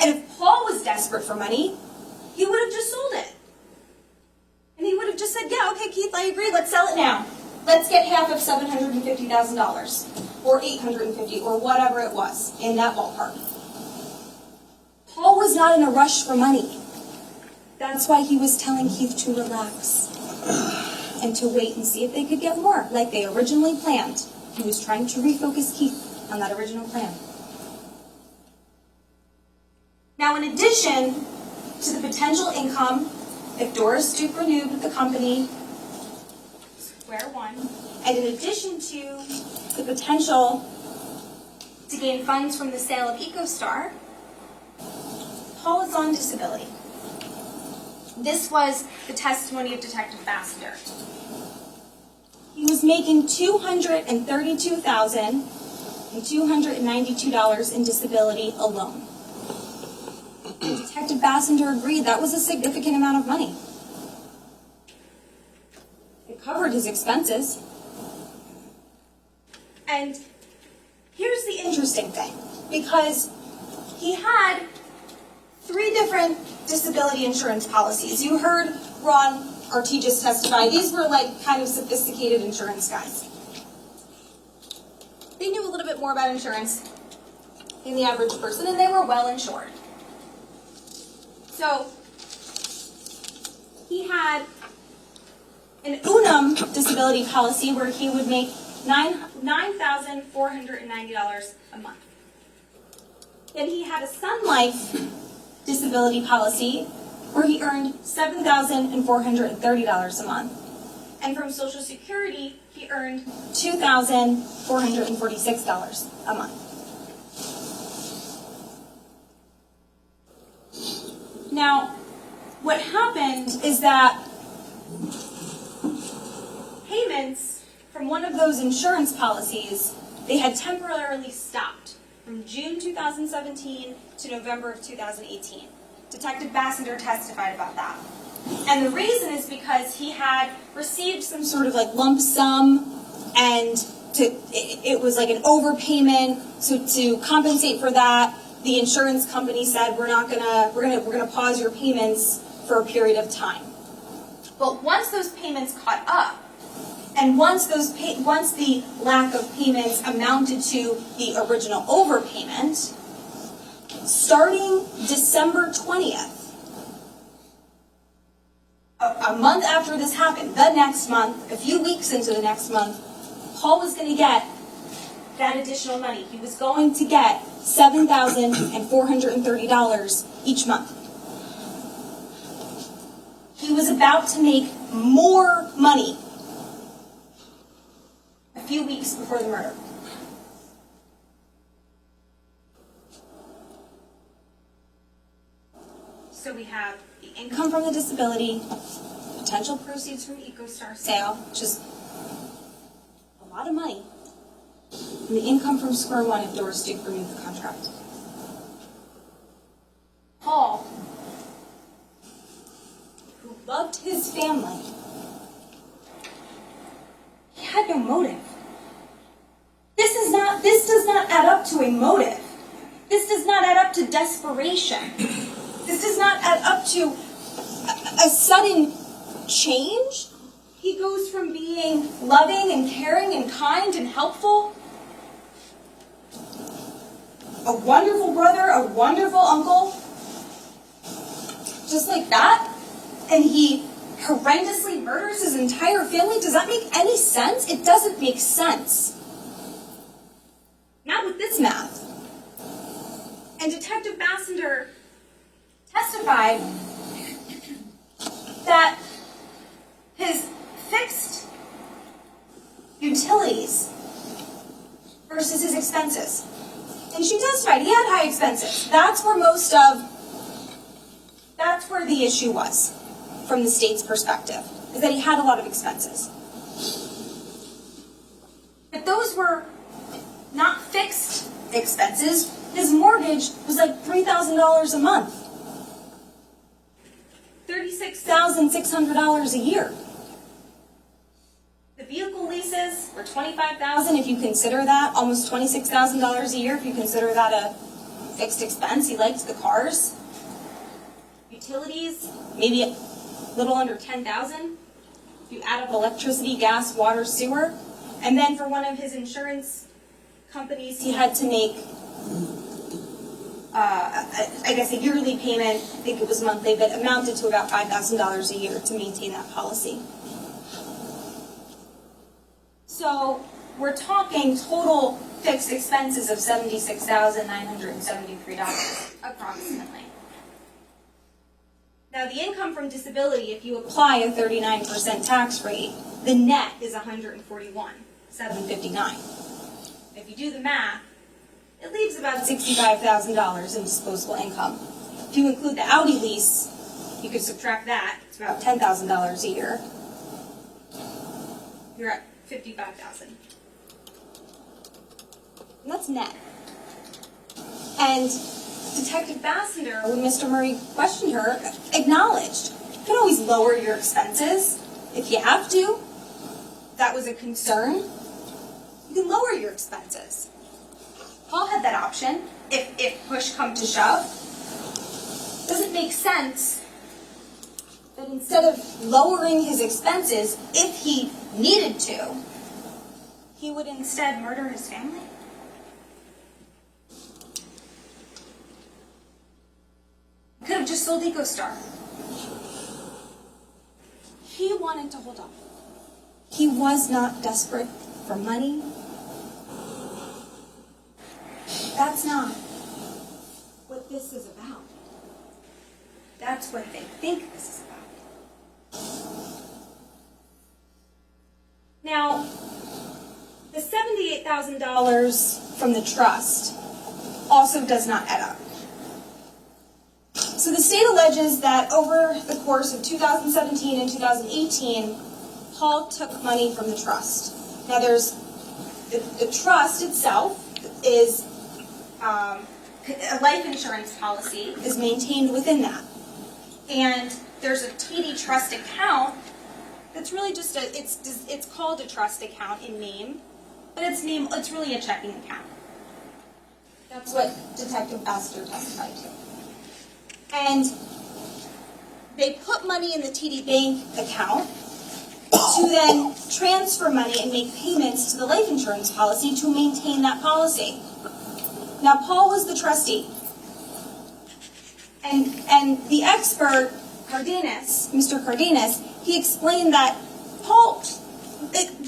And if Paul was desperate for money, he would have just sold it. And he would have just said, yeah, okay, Keith, I agree, let's sell it now. Let's get half of $750,000 or $850,000 or whatever it was in that ballpark. Paul was not in a rush for money. That's why he was telling Keith to relax and to wait and see if they could get more, like they originally planned. He was trying to refocus Keith on that original plan. Now, in addition to the potential income, if Doris Duke renewed with the company, square one, and in addition to the potential to gain funds from the sale of EcoStar, Paul is on disability. This was the testimony of Detective Bassender. He was making $232,292 in disability alone. And Detective Bassender agreed that was a significant amount of money. It covered his expenses. And here's the interesting thing, because he had 3 different disability insurance policies. You heard Ron Artigas testify. These were like kind of sophisticated insurance guys. They knew a little bit more about insurance than the average person, and they were well insured. So he had an Unum disability policy where he would make $9,490 a month. Then he had a Sun Life disability policy where he earned $7,430 a month. And from Social Security, he earned $2,446 a month. Now, what happened is that payments from one of those insurance policies, they had temporarily stopped from June 2017 to November of 2018. Detective Bassender testified about that. And the reason is because he had received some sort of like lump sum, and it was like an overpayment. So to compensate for that, the insurance company said, we're gonna pause your payments for a period of time. But once those payments caught up, and once the lack of payments amounted to the original overpayment, starting December 20th, a month after this happened, the next month, a few weeks into the next month, Paul was going to get that additional money. He was going to get $7,430 each month. He was about to make more money a few weeks before the murder. So we have the income from the disability, potential proceeds from the EcoStar sale, which is a lot of money, and the income from square one if Doris Duke renewed the contract. Paul, who loved family. He had no motive. This does not add up to a motive. This does not add up to desperation. This does not add up to a sudden change. He goes from being loving and caring and kind and helpful, a wonderful brother, a wonderful uncle, just like that, and he horrendously murders his entire family. Does that make any sense? It doesn't make sense. Not with this math. And Detective Bassender testified that his fixed utilities versus his expenses. And she testified he had high expenses. That's where the issue was from the state's perspective, is that he had a lot of expenses. But those were not fixed expenses. His mortgage was like $3,000 a month. $36,600 a year. The vehicle leases were $25,000 if you consider that, almost $26,000 a year if you consider that a fixed expense. He liked the cars. Utilities, maybe a little under $10,000 if you add up electricity, gas, water, sewer. And then for one of his insurance companies, he had to make I guess a yearly payment, I think it was monthly, but amounted to about $5,000 a year to maintain that policy. So we're talking total fixed expenses of $76,973 approximately. Now the income from disability, if you apply a 39% tax rate, the net is $141,759. If you do the math, it leaves about $65,000 in disposable income. If you include the Audi lease, you could subtract that. It's about $10,000 a year. You're at $55,000. And that's net. And Detective Bassender, when Mr. Murray questioned her, acknowledged you can always lower your expenses if you have to. That was a concern. You can lower your expenses. Paul had that option if push come to shove. Doesn't make sense that instead of lowering his expenses, if he needed to, he would instead murder his family. He could have just sold EcoStar. He wanted to hold on. He was not desperate for money. That's not what this is about. That's what they think this is about. Now, the $78,000 from the trust also does not add up. So the state alleges that over the course of 2017 and 2018, Paul took money from the trust. Now there's, the trust itself is, a life insurance policy is maintained within that. And there's a TD trust account that's really just it's called a trust account in name, but it's really a checking account. That's what Detective Bassender testified to. And they put money in the TD Bank account to then transfer money and make payments to the life insurance policy to maintain that policy. Now, Paul was the trustee. And the expert, Mr. Cardenas, he explained that Paul,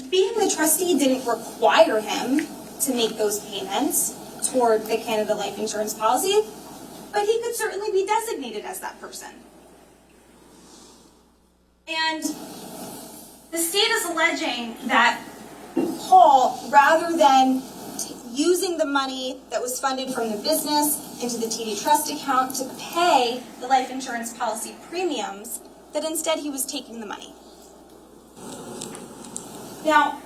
being the trustee didn't require him to make those payments toward the Canada life insurance policy, but he could certainly be designated as that person. And the state is alleging that Paul, rather than using the money that was funded from the business into the TD Trust account to pay the life insurance policy premiums, that instead he was taking the money. Now,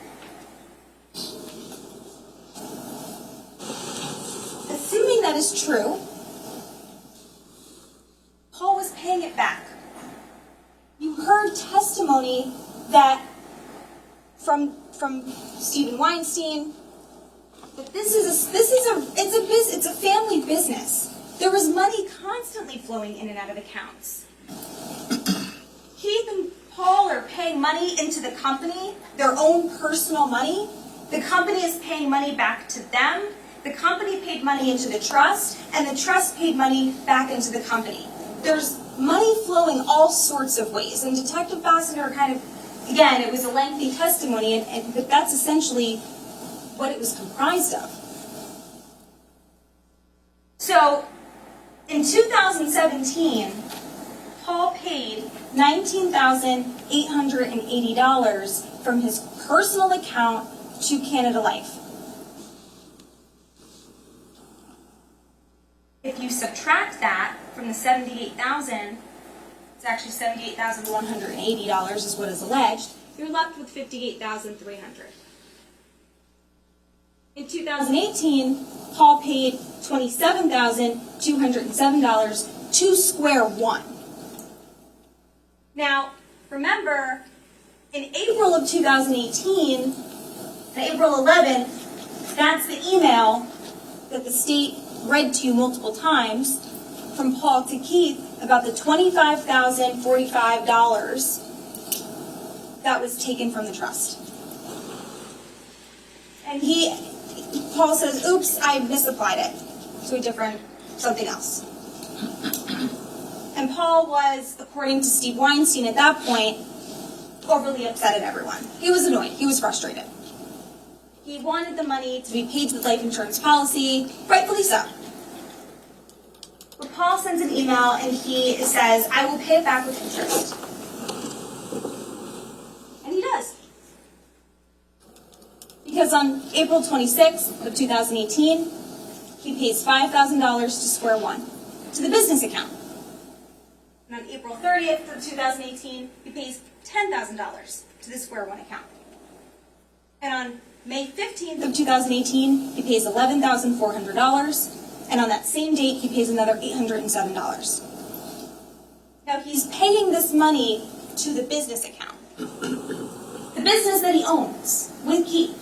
assuming that is true, Paul was paying it back. You heard testimony testimony that from Stephen Weinstein that it's a family business. There was money constantly flowing in and out of accounts. Keith and Paul are paying money into the company, their own personal money. The company is paying money back to them. The company paid money into the trust, and the trust paid money back into the company. There's money flowing all sorts of ways. And Detective Bassiter again, it was a lengthy testimony, but that's essentially what it was comprised of. So, in 2017, Paul paid $19,880 from his personal account to Canada Life. If you subtract that from the $78,000, it's actually $78,180 is what is alleged, you're left with $58,300. In 2018, Paul paid $27,207 to Square One. Now, remember, in April of 2018, April 11th, that's the email that the state read to you multiple times from Paul to Keith about the $25,045 that was taken from the trust. And Paul says, oops, I misapplied it to something else. And Paul was, according to Steve Weinstein at that point, overly upset at everyone. He was annoyed. He was frustrated. He wanted the money to be paid to the life insurance policy, rightfully so. But Paul sends an email and he says, I will pay it back with interest. And he does. Because on April 26th of 2018, he pays $5,000 to Square One, to the business account. And on April 30th of 2018, he pays $10,000 to the Square One account. And on May 15th of 2018, he pays $11,400. And on that same date, he pays another $807. Now, he's paying this money to the business account. The business that he owns, with Keith.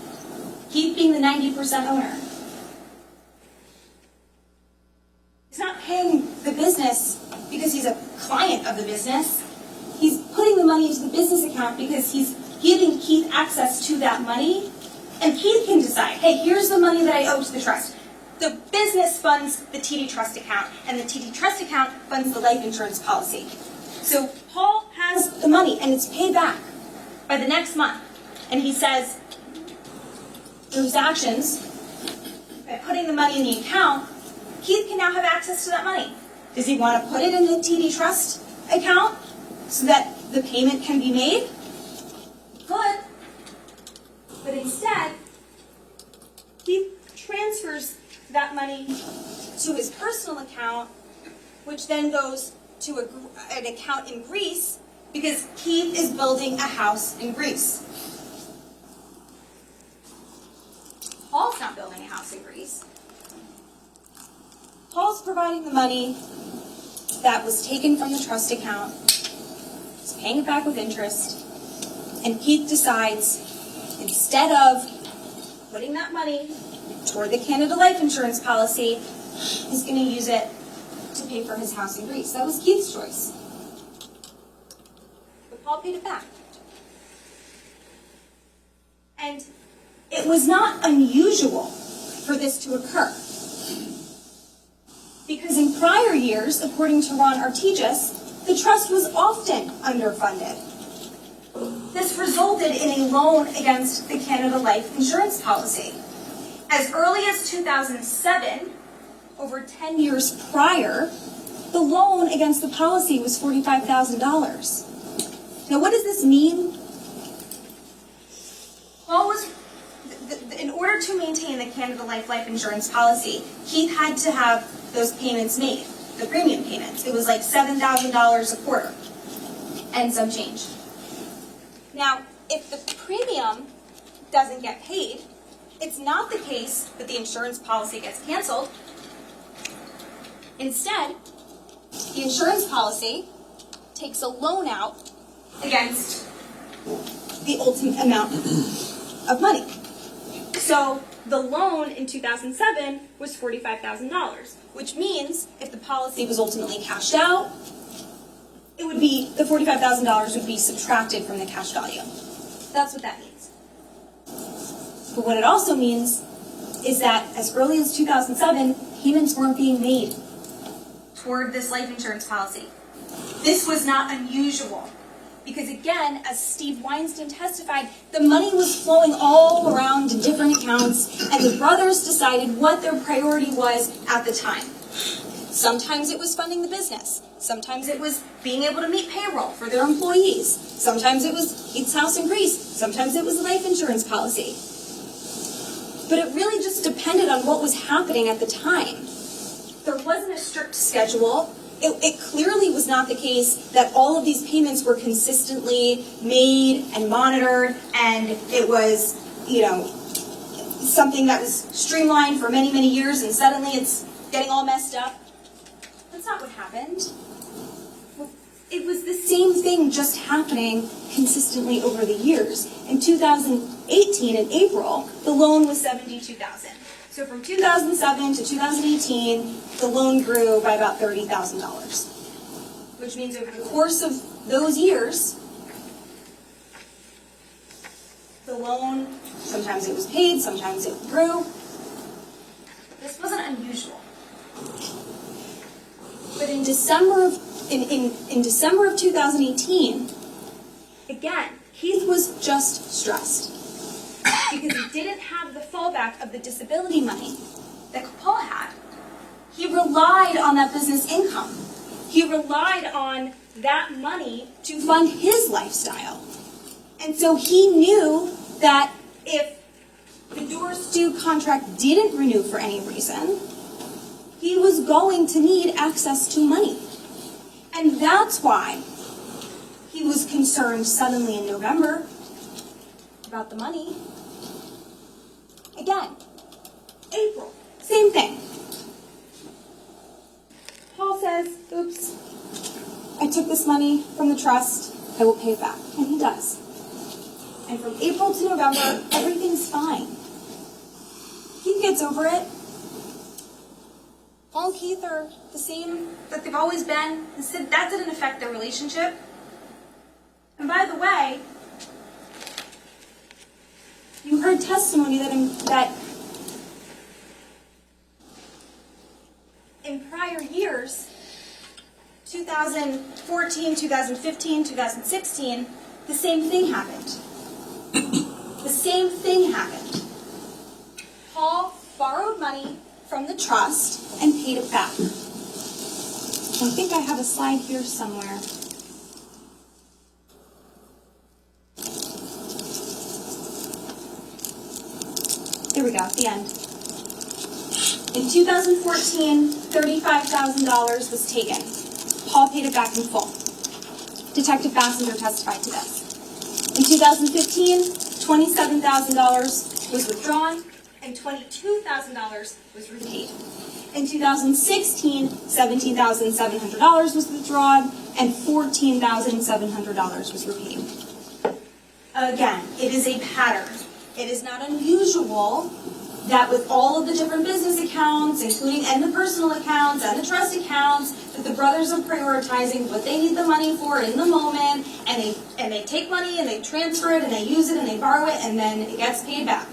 Keith being the 90% owner. He's not paying the business because he's a client of the business. He's putting the money into the business account because he's giving Keith access to that money. And Keith can decide, hey, here's the money that I owe to the trust. The business funds the TD Trust account, and the TD Trust account funds the life insurance policy. So Paul has the money, and it's paid back by the next month. And he says, through his actions, by putting the money in the account, Keith can now have access to that money. Does he want to put it in the TD Trust account so that the payment can be made? Good. But instead, Keith transfers that money to his personal account, which then goes to an account in Greece because Keith is building a house in Greece. Paul's not building a house in Greece. Paul's providing the money that was taken from the trust account. He's paying it back with interest. And Keith decides, instead of putting that money toward the Canada life insurance policy, he's going to use it to pay for his house in Greece. That was Keith's choice. But Paul paid it back. And it was not unusual for this to occur. Because in prior years, according to Ron Artigas, the trust was often underfunded. This resulted in a loan against the Canada life insurance policy. As early as 2007, over 10 years prior, the loan against the policy was $45,000. Now, what does this mean? In order to maintain the Canada life insurance policy, Keith had to have those payments made, the premium payments. It was like $7,000 a quarter and some change. Now, if the premium doesn't get paid, it's not the case that the insurance policy gets canceled. Instead, the insurance policy takes a loan out against the ultimate amount of money. So the loan in 2007 was $45,000, which means if the policy was ultimately cashed out, it would be, the $45,000 would be subtracted from the cash value. That's what that means. But what it also means is that as early as 2007, payments weren't being made toward this life insurance policy. This was not unusual because, again, as Steve Weinstein testified, the money was flowing all around to different accounts, and the brothers decided what their priority was at the time. Sometimes it was funding the business. Sometimes it was being able to meet payroll for their employees. Sometimes it was Keith's house in Greece. Sometimes it was a life insurance policy. But it really just depended on what was happening at the time. There wasn't a strict schedule. It clearly was not the case that all of these payments were consistently made and monitored, and it was, something that was streamlined for many, many years, and suddenly it's getting all messed up. That's not what happened. It was the same thing just happening consistently over the years. In 2018, in April, the loan was $72,000. So from 2007 to 2018, the loan grew by about $30,000, which means over the course of those years, the loan, sometimes it was paid, sometimes it grew. This wasn't unusual. But in December of 2018, again, Keith was just stressed because he didn't have the fallback of the disability money that Paul had. He relied on that business income. He relied on that money to fund his lifestyle. And so he knew that if the Doors Do contract didn't renew for any reason, he was going to need access to money. And that's why he was concerned suddenly in November about the money. Again, April, same thing. Paul says, oops, I took this money from the trust, I will pay it back. And he does. And from April to November, everything's fine. He gets over it. Paul and Keith are the same that they've always been. That didn't affect their relationship. And by the way, you heard testimony that in prior years, 2014, 2015, 2016, the same thing happened. The same thing happened. Paul borrowed money from the trust and paid it back. I think I have a slide here somewhere. Here we go, at the end. In 2014, $35,000 was taken. Paul paid it back in full. Detective Bassinger testified to this. In 2015, $27,000 was withdrawn, and $22,000 was repaid. In 2016, $17,700 was withdrawn, and $14,700 was repaid. Again, it is a pattern. It is not unusual that with all of the different business accounts, and the personal accounts and the trust accounts, that the brothers are prioritizing what they need the money for in the moment, and they take money and they transfer it and they use it and they borrow it, and then it gets paid back.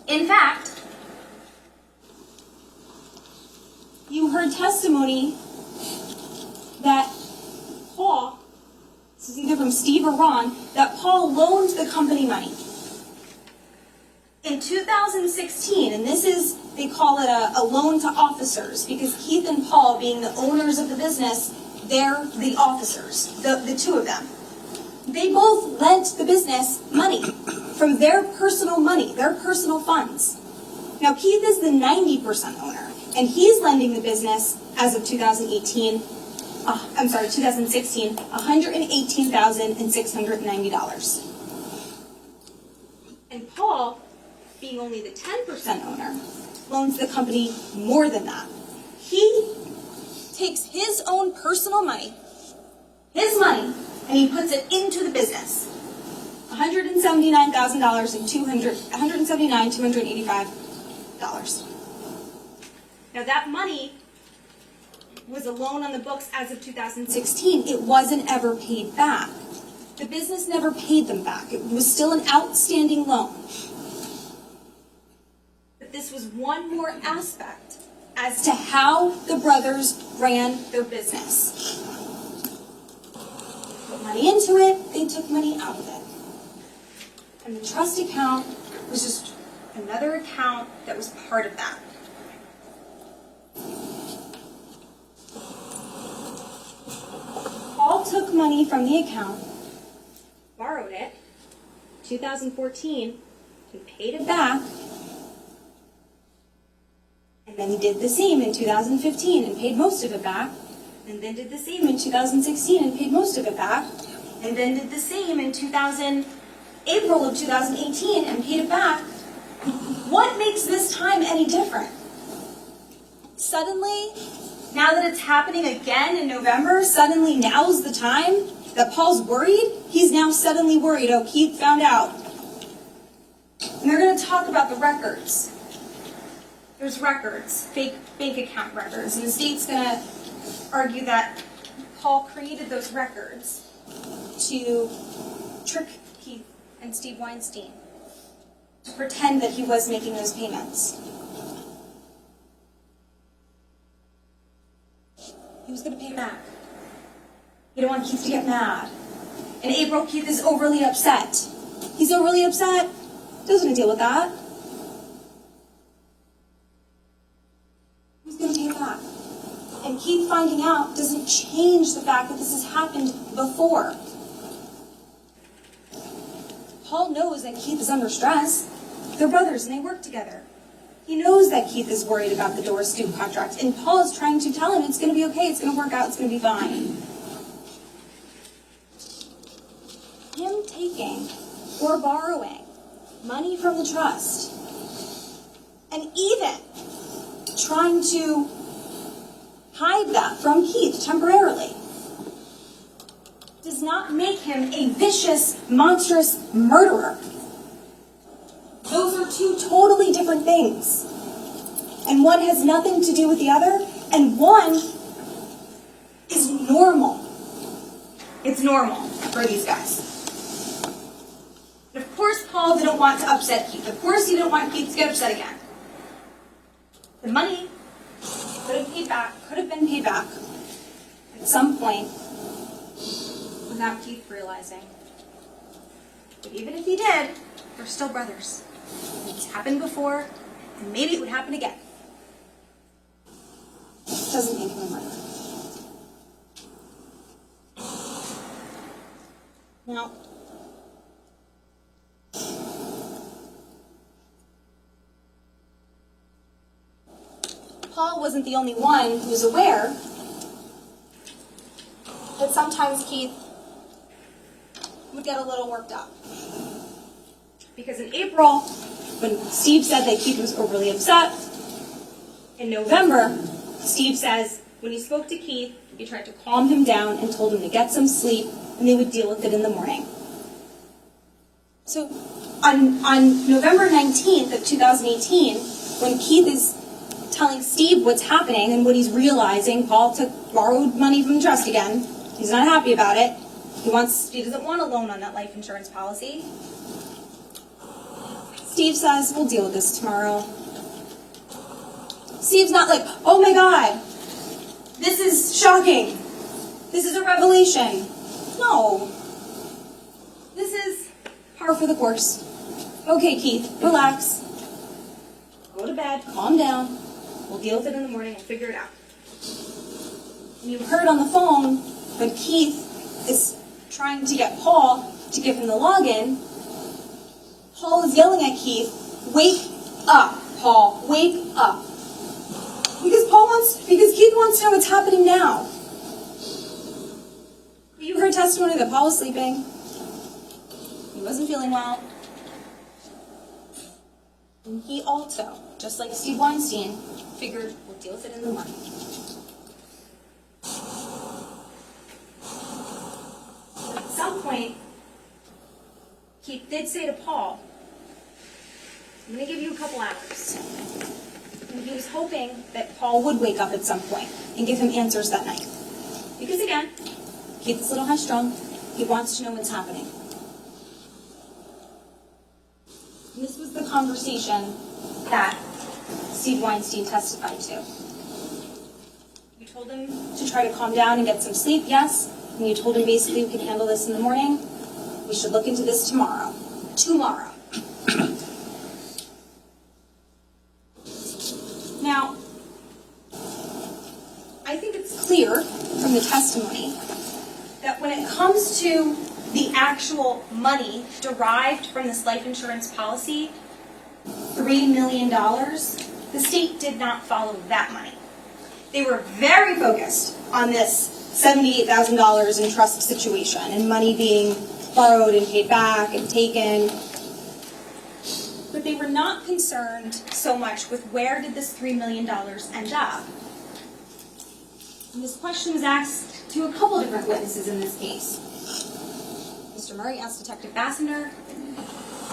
In fact, you heard testimony that Paul, this is either from Steve or Ron, that Paul loaned the company money. In 2016, and this is, they call it a loan to officers, because Keith and Paul, being the owners of the business, they're the officers, the two of them. They both lent the business money from their personal money, their personal funds. Now, Keith is the 90% owner, and he's lending the business, as of 2016, $118,690. And Paul, being only the 10% owner, loans the company more than that. He takes his own personal money, his money, and he puts it into the business. $179,000 and $285. Now that money was a loan on the books as of 2016. It wasn't ever paid back. The business never paid them back. It was still an outstanding loan. But this was one more aspect as to how the brothers ran their business. Put money into it, they took money out of it. And the trust account was just another account that was part of that. Paul took money from the account, borrowed it, 2014, and paid it back. And then he did the same in 2015 and paid most of it back. And then did the same in 2016 and paid most of it back. And then did the same in April of 2018 and paid it back. What makes this time any different? Suddenly, now that it's happening again in November, suddenly now's the time that Paul's worried? He's now suddenly worried. Oh, Keith found out. And they're going to talk about the records. There's records, fake bank account records, and the state's going to argue that Paul created those records to trick Keith and Steve Weinstein to pretend that he was making those payments. He was going to pay back. You don't want Keith to get mad. In April, Keith is overly upset. He's overly upset. Doesn't want to deal with that. He's going to pay it back. And Keith finding out doesn't change the fact that this has happened before. Paul knows that Keith is under stress. They're brothers and they work together. He knows that Keith is worried about the Doris Duke contract, and Paul is trying to tell him it's going to be okay, it's going to work out, it's going to be fine. Him taking or borrowing money from the trust, and even trying to hide that from Keith temporarily, does not make him a vicious, monstrous murderer. Those are two totally different things. And one has nothing to do with the other, and one is normal. It's normal for these guys. And of course, Paul didn't want to upset Keith. Of course, he didn't want Keith to get upset again. The money could have been paid back at some point without Keith realizing. But even if he did, they're still brothers. It's happened before, and maybe it would happen again. Doesn't make him a murderer. Now, Paul wasn't the only one who was aware that sometimes Keith would get a little worked up. Because in April, when Steve said that Keith was overly upset, in November, Steve says when he spoke to Keith, he tried to calm him down and told him to get some sleep, and they would deal with it in the morning. So on November 19th of 2018, when Keith is telling Steve what's happening and what he's realizing, Paul borrowed money from the trust again. He's not happy about it. He doesn't want a loan on that life insurance policy. Steve says, we'll deal with this tomorrow. Steve's not like, oh my God, this is shocking. This is a revelation. No. This is par for the course. Okay, Keith, relax. Go to bed, calm down. We'll deal with it in the morning, we'll figure it out. And you heard on the phone when Keith is trying to get Paul to give him the login, Paul is yelling at Keith, wake up, Paul, wake up. Because Keith wants to know what's happening now. You heard testimony that Paul was sleeping. He wasn't feeling well. And he also, just like Steve Weinstein, figured we'll deal with it in the morning. But at some point, Keith Keith did say to Paul, I'm going to give you a couple hours. And he was hoping that Paul would wake up at some point and give him answers that night. Because again, Keith is a little high-strung. He wants to know what's happening. And this was the conversation that Steve Weinstein testified to. You told him to try to calm down and get some sleep, yes. And you told him basically we can handle this in the morning. We should look into this tomorrow. Tomorrow. Now, I think it's clear from the testimony that when it comes to the actual money derived from this life insurance policy, $3 million, the state did not follow that money. They were very focused on this $78,000 in trust situation and money being borrowed and paid back and taken. But they were not concerned so much with where did this $3 million end up. And this question was asked to a couple different witnesses in this case. Mr. Murray asked Detective Bassender.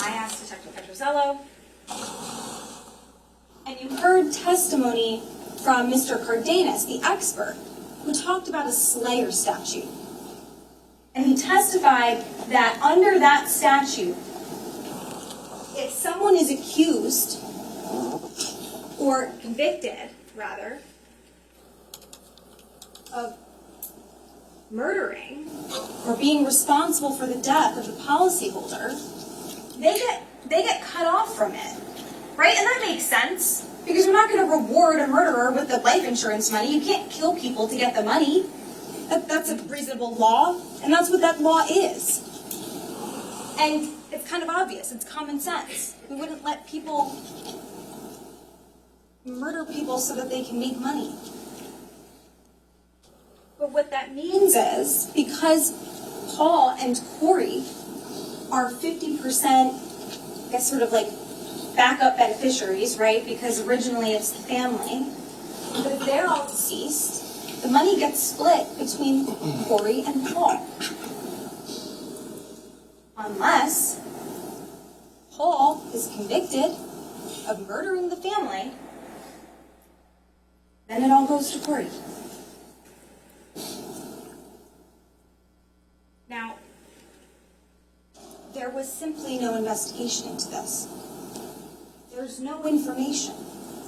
I asked Detective Petrozello. And you heard testimony from Mr. Cardenas, the expert, who talked about a slayer statute. And he testified that under that statute, if someone is accused, or convicted, rather, of murdering or being responsible for the death of the policyholder, they get cut off from it, right? And that makes sense, because you're not going to reward a murderer with the life insurance money. You can't kill people to get the money. That's a reasonable law, and that's what that law is. And it's kind of obvious. It's common sense. We wouldn't let people murder people so that they can make money. But what that means is, because Paul and Corey are 50%, I guess, sort of like backup beneficiaries, right? Because originally it's the family. But if they're all deceased, the money gets split between Corey and Paul. Unless Paul is convicted of murdering the family, then it all goes to Corey. Now, there was simply no investigation into this. There's no information.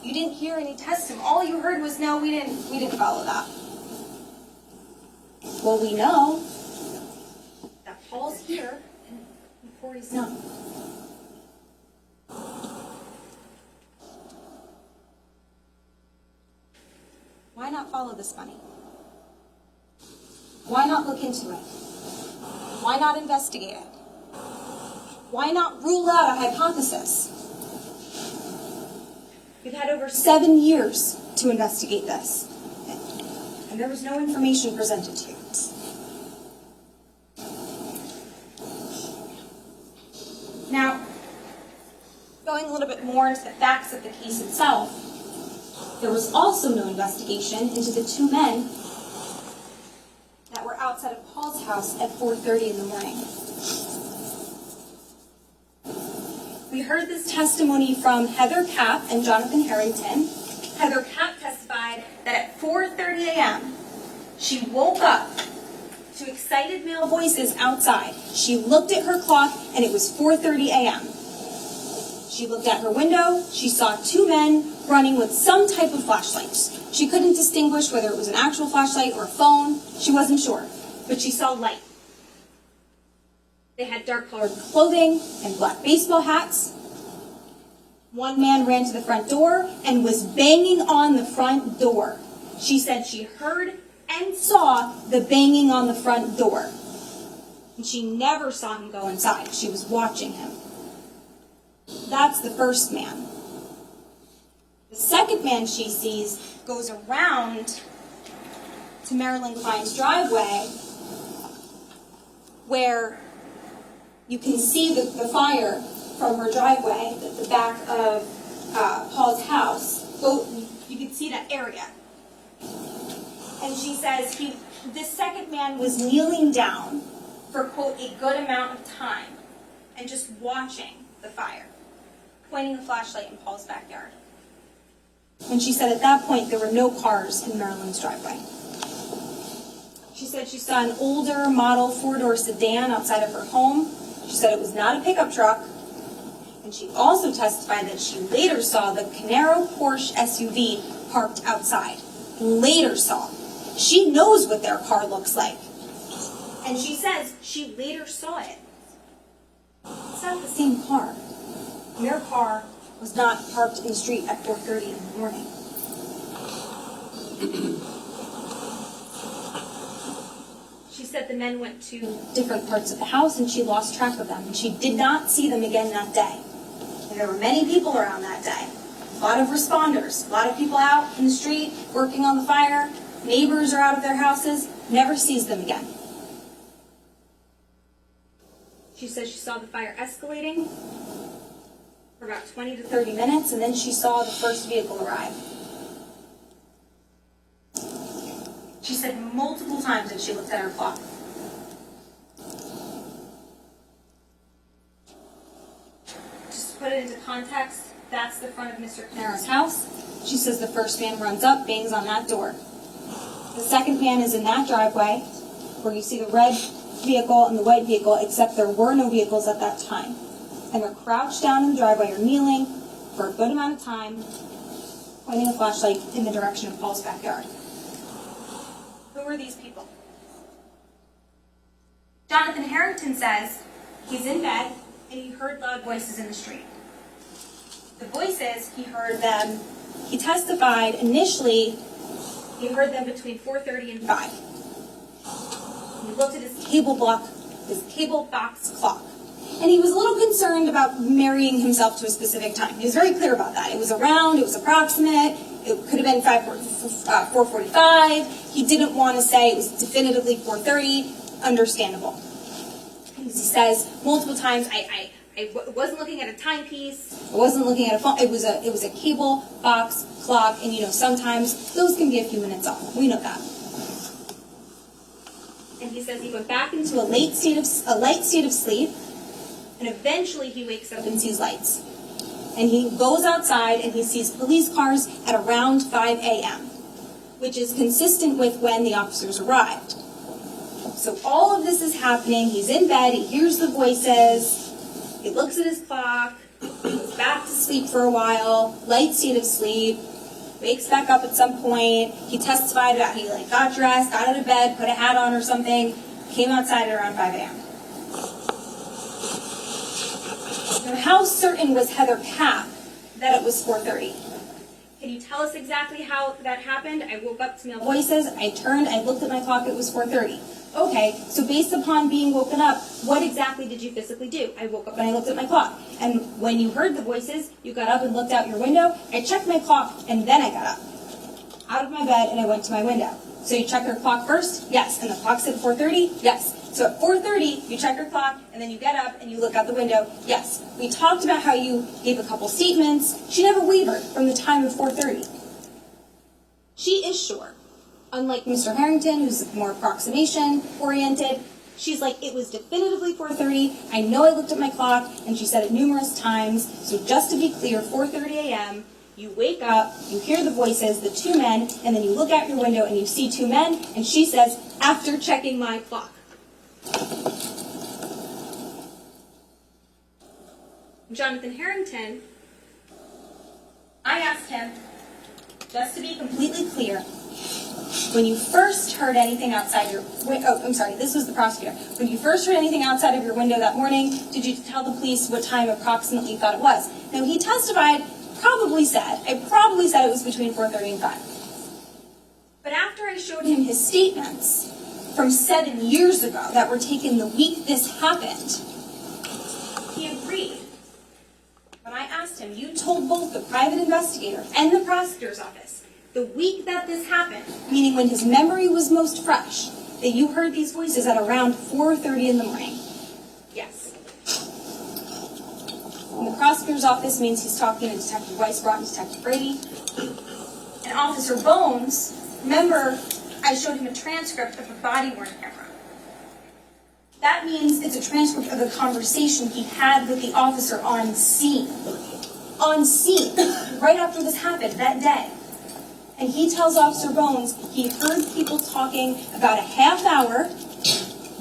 You didn't hear any testimony. All you heard was, no, we didn't follow that. Well, we know that Paul's here and Corey's not. Why not follow this money? Why not look into it? Why not investigate it? Why not rule out a hypothesis? You've had over 7 years to investigate this, and there was no information presented to you. Now, going a little bit more into the facts of the case itself, there was also no investigation into the 2 men that were outside of Paul's house at 4:30 in the morning. We heard this testimony from Heather Kapp and Jonathan Harrington. Heather Kapp testified that at 4:30 a.m., she woke up to excited male voices outside. She looked at her clock, and it was 4:30 a.m. She looked at her window. She saw 2 men running with some type of flashlights. She couldn't distinguish whether it was an actual flashlight or a phone. She wasn't sure, but she saw light. They had dark-colored clothing and black baseball hats. One man ran to the front door and was banging on the front door. She said she heard and saw the banging on the front door. And she never saw him go inside. She was watching him. That's the first man. The second man she sees goes around to Marilyn Klein's driveway, where you can see the fire from her driveway, the back of Paul's house. You can see that area. And she says this second man was kneeling down for, quote, a good amount of time. and just watching the fire, pointing a flashlight in Paul's backyard. And she said at that point there were no cars in Marilyn's driveway. She said she saw an older model four-door sedan outside of her home. She said it was not a pickup truck. And she also testified that she later saw the Caneiro Porsche SUV parked outside. Later saw. She knows what their car looks like. And she says she later saw it. It's not the same car. Their car was not parked in the street at 4:30 in the morning. She said the men went to different parts of the house and she lost track of them. And she did not see them again that day. And there were many people around that day. A lot of responders, a lot of people out in the street working on the fire. Neighbors are out of their houses. Never sees them again. She says she saw the fire escalating for about 20 to 30 minutes, and then she saw the first vehicle arrive. She said multiple times that she looked at her clock. Just to put it into context, that's the front of Mr. Caneiro's house. She says the first van runs up, bangs on that door. The second van is in that driveway, where you see the red vehicle and the white vehicle, except there were no vehicles at that time. And they're crouched down in the driveway or kneeling for a good amount of time, pointing a flashlight in the direction of Paul's backyard. Who are these people? Jonathan Harrington says he's in bed and he heard loud voices in the street. The voices, he heard them, he testified initially, he heard them between 4:30 and 5. He looked at his cable box clock. And he was a little concerned about marrying himself to a specific time. He was very clear about that. It was around, it was approximate, it could have been 4:45. He didn't want to say it was definitively 4:30. Understandable. He says multiple times, I wasn't looking at a timepiece, I wasn't looking at a phone, it was a cable box clock, and sometimes those can be a few minutes off. We know that. And he says he went back into a light state of sleep, and eventually he wakes up and sees lights. And he goes outside and he sees police cars at around 5 a.m., which is consistent with when the officers arrived. So all of this is happening. He's in bed, he hears the voices, he looks at his clock, he goes back to sleep for a while, light state of sleep, wakes back up at some point. He testified about he got dressed, got out of bed, put a hat on or something, came outside at around 5 a.m. Now, how certain was Heather Papp that it was 4:30? Can you tell us exactly how that happened? I woke up to male voices, I turned, I looked at my clock, it was 4:30. Okay, so based upon being woken up, what exactly did you physically do? I woke up and I looked at my clock. And when you heard the voices, you got up and looked out your window. I checked my clock and then I got up out of my bed and I went to my window. So you check your clock first? Yes. And the clock said 4:30? Yes. So at 4:30, you check your clock and then you get up and you look out the window? Yes. We talked about how you gave a couple statements. She never wavered from the time of 4:30. She is sure. Unlike Mr. Harrington, who's more approximation-oriented, she's like, it was definitively 4:30. I know I looked at my clock, and she said it numerous times. So just to be clear, 4:30 a.m., you wake up, you hear the voices, the two men, and then you look out your window and you see two men, and she says, after checking my clock. Jonathan Harrington, I asked him, just to be completely clear, when you first heard anything outside your window, this was the prosecutor. When you first heard anything outside of your window that morning, did you tell the police what time approximately you thought it was? Now, he testified, I probably said it was between 4:30 and 5. But after I showed him his statements from 7 years ago that were taken the week this happened, he agreed. When I asked him, you told both the private investigator and the prosecutor's office the week that this happened, meaning when his memory was most fresh, that you heard these voices at around 4:30 in the morning. Yes. And the prosecutor's office means he's talking to Detective Weisbrot and Detective Brady. And Officer Bones, remember, I showed him a transcript of a body-worn camera. That means it's a transcript of the conversation he had with the officer on scene. On scene, right after this happened, that day. And he tells Officer Bones he heard people talking about a half hour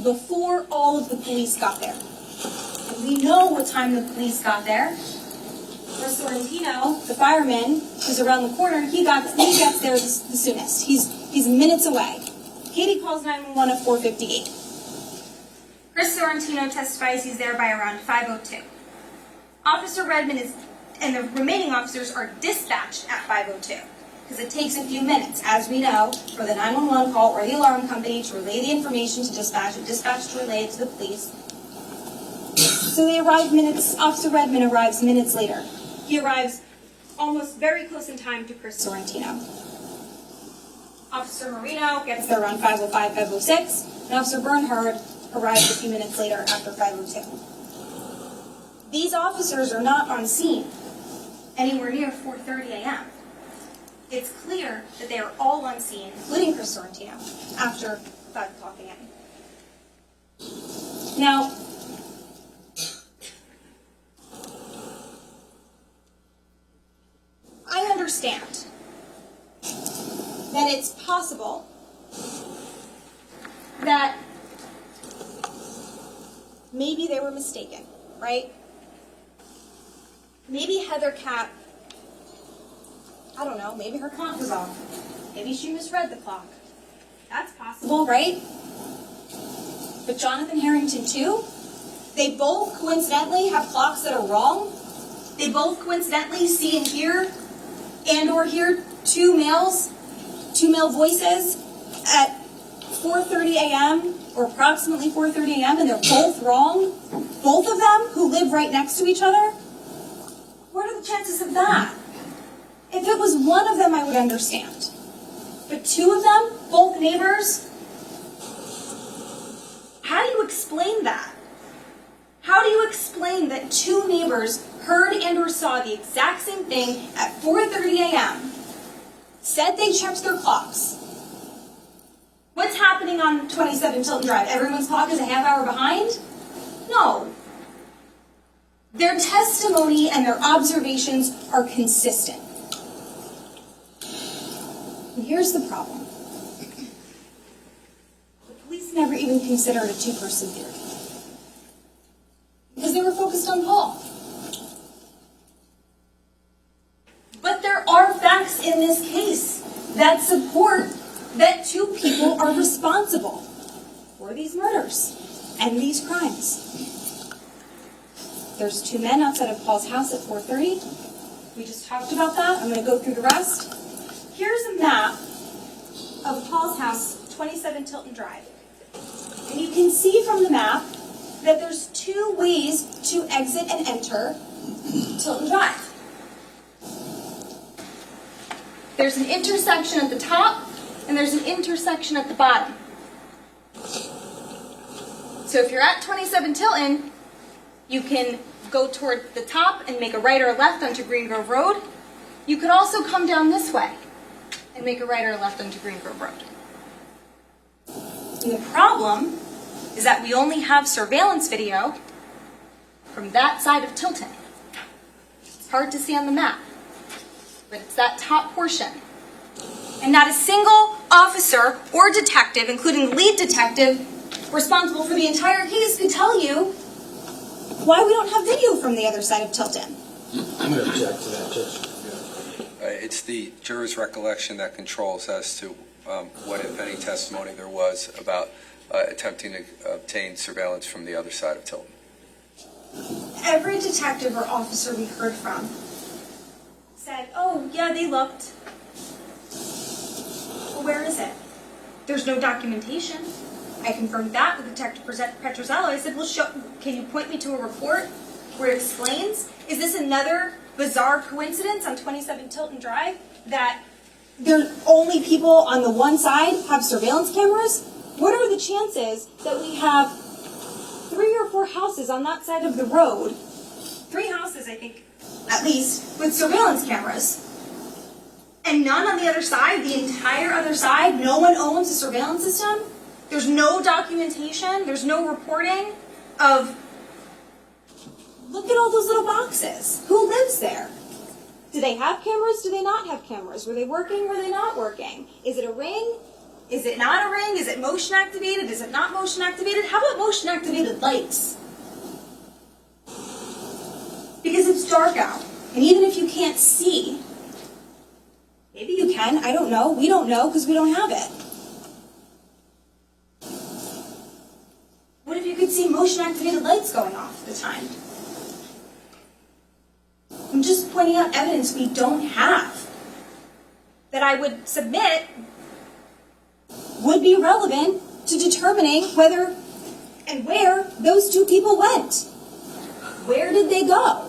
before all of the police got there. And we know what time the police got there. Chris Sorrentino, the fireman, who's around the corner, he gets there the soonest. He's minutes away. Katie calls 911 at 4:58. Chris Sorrentino testifies he's there by around 5:02. Officer Redmond and the remaining officers are dispatched at 5:02 because it takes a few minutes, as we know, for the 911 call or the alarm company to relay the information to dispatch, and dispatch to relay it to the police. So they arrive minutes. Officer Redmond arrives minutes later. He arrives almost very close in time to Chris Sorrentino. Officer Marino gets there around 5:05, 5:06, and Officer Bernhard arrives a few minutes later after 5:02. These officers are not on scene anywhere near 4:30 a.m. It's clear that they are all on scene, including Chris Sorrentino, after 5 o'clock a.m. Now, I understand that it's possible that maybe they were mistaken, right? Maybe Heather Capp, I don't know, maybe her clock was off. Maybe she misread the clock. That's possible, right? But Jonathan Harrington too? They both coincidentally have clocks that are wrong. They both coincidentally see and hear or hear two male voices at 4:30 a.m. or approximately 4:30 a.m. and they're both wrong. Both of them who live right next to each other. What are the chances of that? If it was one of them, I would understand. But two of them, both neighbors, how do you explain that? How do you explain that two neighbors heard and or saw the exact same thing at 4:30 a.m., said they checked their clocks? What's happening on 27 Tilton Drive? Everyone's clock is a half hour behind? No. Their testimony and their observations are consistent. And here's the problem. The police never even considered a two-person theory. Because they were focused on Paul. But there are facts in this case that support that two people are responsible for these murders and these crimes. There's two men outside of Paul's house at 4:30. We just talked about that. I'm going to go through the rest. Here's a map of Paul's house, 27 Tilton Drive. And you can see from the map that there's two ways to exit and enter Tilton Drive. There's an intersection at the top, and there's an intersection at the bottom. So if you're at 27 Tilton, you can go toward the top and make a right or a left onto Green Grove Road. You could also come down this way and make a right or a left onto Green Grove Road. And the problem is that we only have surveillance video from that side of Tilton. It's hard to see on the map, but it's that top portion. And not a single officer or detective, including the lead detective responsible for the entire case, could tell you why we don't have video from the other side of Tilton.
I'm going to object to that, Judge.
It's the juror's recollection that controls as to what, if any, testimony there was about attempting to obtain surveillance from the other side of Tilton.
Every detective or officer we heard from said, oh, yeah, they looked. Well, where is it? There's no documentation. I confirmed that with Detective Petrozello. I said, well, can you point me to a report where it explains? Is this another bizarre coincidence on 27 Tilton Drive that the only people on the one side have surveillance cameras? What are the chances that we have 3 or 4 houses on that side of the road, 3 houses, I think, at least, with surveillance cameras, and none on the other side, the entire other side, no one owns a surveillance system? There's no documentation, there's no reporting of, look at all those little boxes. Who lives there? Do they have cameras? Do they not have cameras? Were they working? Were they not working? Is it a ring? Is it not a ring? Is it motion activated? Is it not motion activated? How about motion activated lights? Because it's dark out. And even if you can't see, maybe you can, I don't know. We don't know because we don't have it. What if you could see motion activated lights going off at the time? I'm just pointing out evidence we don't have that I would submit would be relevant to determining whether and where those two people went. Where did they go?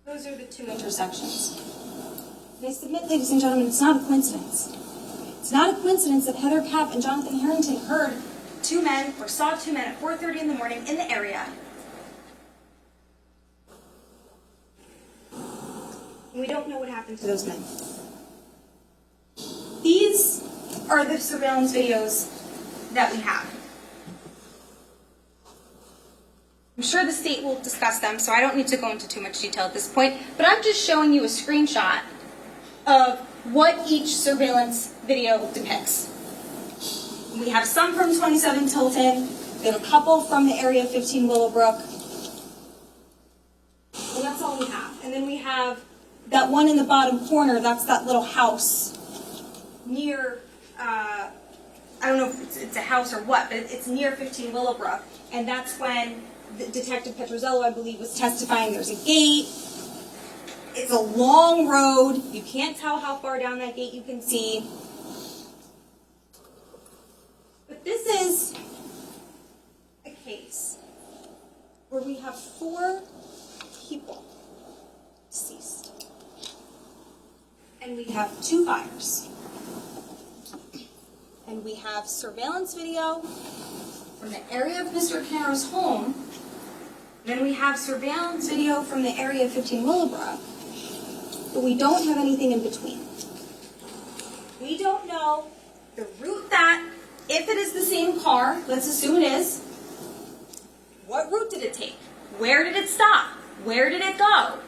Those are the two intersections. And I submit, ladies and gentlemen, it's not a coincidence. It's not a coincidence that Heather Kapp and Jonathan Harrington heard two men, or saw two men at 4:30 in the morning in the area. And we don't know what happened to those men. These are the surveillance videos that we have. I'm sure the state will discuss them, so I don't need to go into too much detail at this point, but I'm just showing you a screenshot of what each surveillance video depicts. We have some from 27 Tilton, we have a couple from the area of 15 Willowbrook, and that's all we have. And then we have that one in the bottom corner, that's that little house near, I don't know if it's a house or what, but it's near 15 Willowbrook, and that's when Detective Petrozello, I believe, was testifying. There's a gate. It's a long road. You can't tell how far down that gate you can see. But this is a case where we have 4 people deceased. And we have 2 fires. And we have surveillance video from the area of Mr. Caneiro's home. Then we have surveillance video from the area of 15 Willowbrook. But we don't have anything in between. We don't know the route that, if it is the same car, let's assume it is, what route did it take? Where did it stop? Where did it go?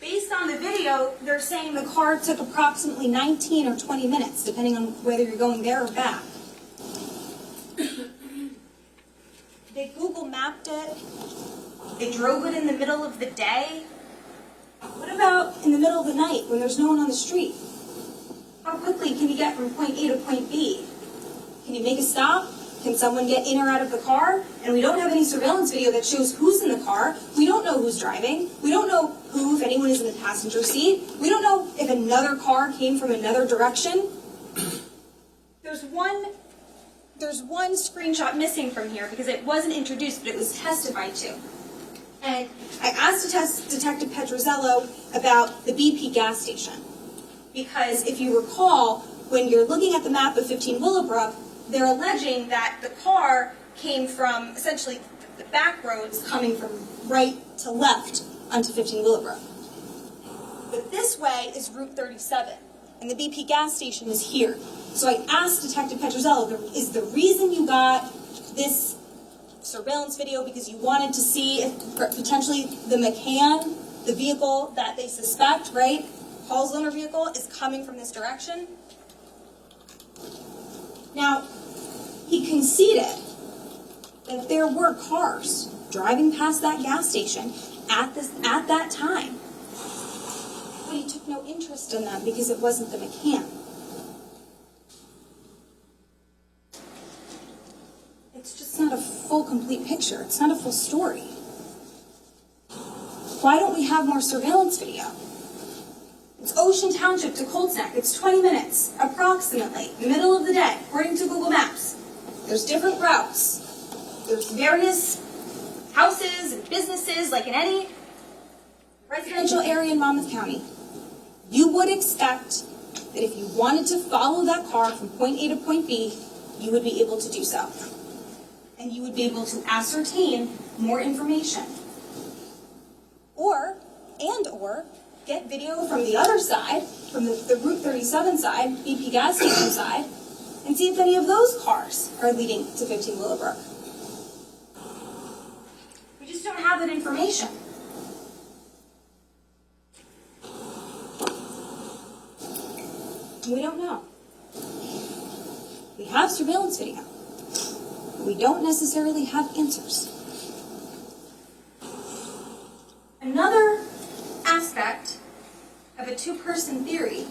Based on the video, they're saying the car took approximately 19 or 20 minutes, depending on whether you're going there or back. They Google mapped it. They drove it in the middle of the day. What about in the middle of the night when there's no one on the street? How quickly can you get from point A to point B? Can you make a stop? Can someone get in or out of the car? And we don't have any surveillance video that shows who's in the car. We don't know who's driving. We don't know who, if anyone, is in the passenger seat. We don't know if another car came from another direction. There's one screenshot missing from here because it wasn't introduced, but it was testified to. And I asked Detective Petrozello about the BP gas station. Because if you recall, when you're looking at the map of 15 Willowbrook, they're alleging that the car came from essentially the back roads coming from right to left onto 15 Willowbrook. But this way is Route 37, and the BP gas station is here. So I asked Detective Petrozello, is the reason you got this surveillance video because you wanted to see if potentially the McCann, the vehicle that they suspect, right, Paul's loaner vehicle, is coming from this direction? Now, he conceded that there were cars driving past that gas station at that time. But he took no interest in them because it wasn't the McCann. It's just not a full, complete picture. It's not a full story. Why don't we have more surveillance video? It's Ocean Township to Colts Neck. It's 20 minutes, approximately, middle of the day, according to Google Maps. There's different routes. There's various houses and businesses, like in any residential area in Monmouth County. You would expect that if you wanted to follow that car from point A to point B, you would be able to do so. and you would be able to ascertain more information. Or get video from the other side, from the Route 37 side, BP gas station side, and see if any of those cars are leading to 15 Willowbrook. We just don't have that information. We don't know. We have surveillance video. We don't necessarily have answers. Another aspect of a two-person theory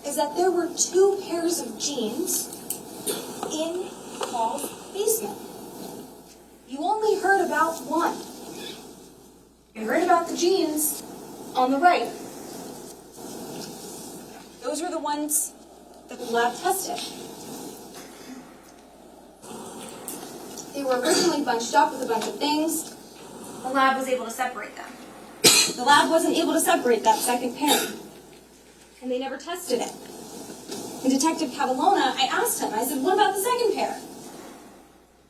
is that there were two pairs of jeans in Paul's basement. You only heard about one. You heard about the jeans on the right. Those were the ones that the lab tested. They were originally bunched up with a bunch of things. The lab was able to separate them. The lab wasn't able to separate that second pair, and they never tested it. And Detective Cavallona, I asked him, I said, what about the second pair?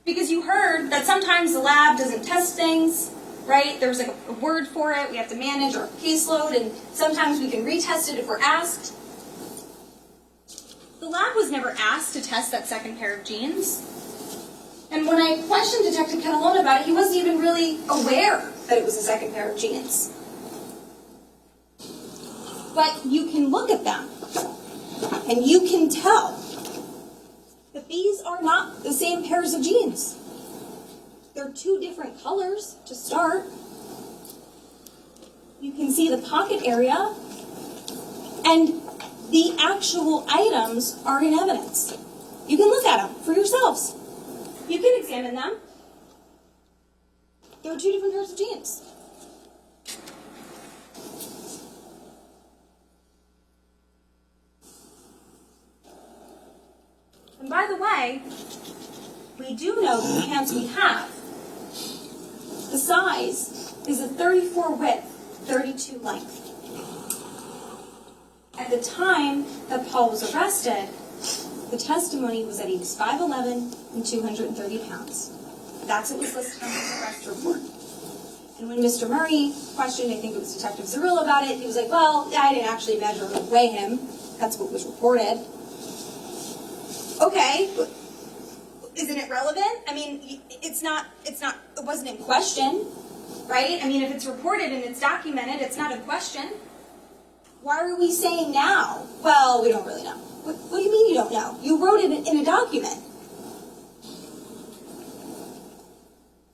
Because you heard that sometimes the lab doesn't test things, right? There's like a word for it. We have to manage our caseload, and sometimes we can retest it if we're asked. The lab was never asked to test that second pair of jeans. And when I questioned Detective Cavallona about it, he wasn't even really aware that it was a second pair of jeans. But you can look at them, and you can tell that these are not the same pairs of jeans. They're two different colors to start. You can see the pocket area, and the actual items are in evidence. You can look at them for yourselves. You can examine them. There are two different pairs of jeans. And by the way, we do know that the pants we have, the size is a 34 width, 32 length. At the time that Paul was arrested, the testimony was that he was 5'11" and 230 pounds. That's what was listed on his arrest report. And when Mr. Murray questioned, I think it was Detective Zarilla about it, he was like, well, I didn't actually measure or weigh him. That's what was reported. Okay, isn't it relevant? I mean, it wasn't in question, right? I mean, if it's reported and it's documented, it's not in question. Why are we saying now, well, we don't really know? What do you mean you don't know? You wrote it in a document.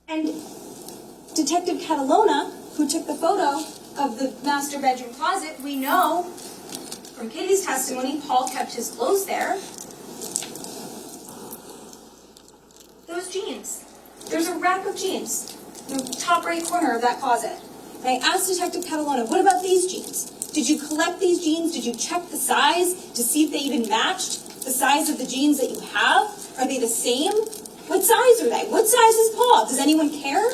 And Detective Cavallona, who took the photo of the master bedroom closet, we know from Kitty's testimony, Paul kept his clothes there. Those jeans. There's a rack of jeans in the top right corner of that closet. And I asked Detective Cavallona, what about these jeans? Did you collect these jeans? Did you check the size to see if they even matched the size of the jeans that you have? Are they the same? What size are they? What size is Paul? Does anyone care?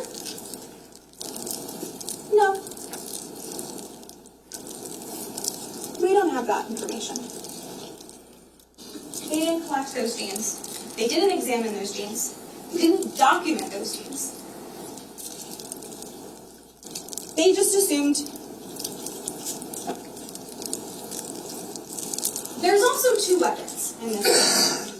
No. We don't have that information. They didn't collect those jeans. They didn't examine those jeans. They didn't document those jeans. They just assumed. There's also two weapons in this case.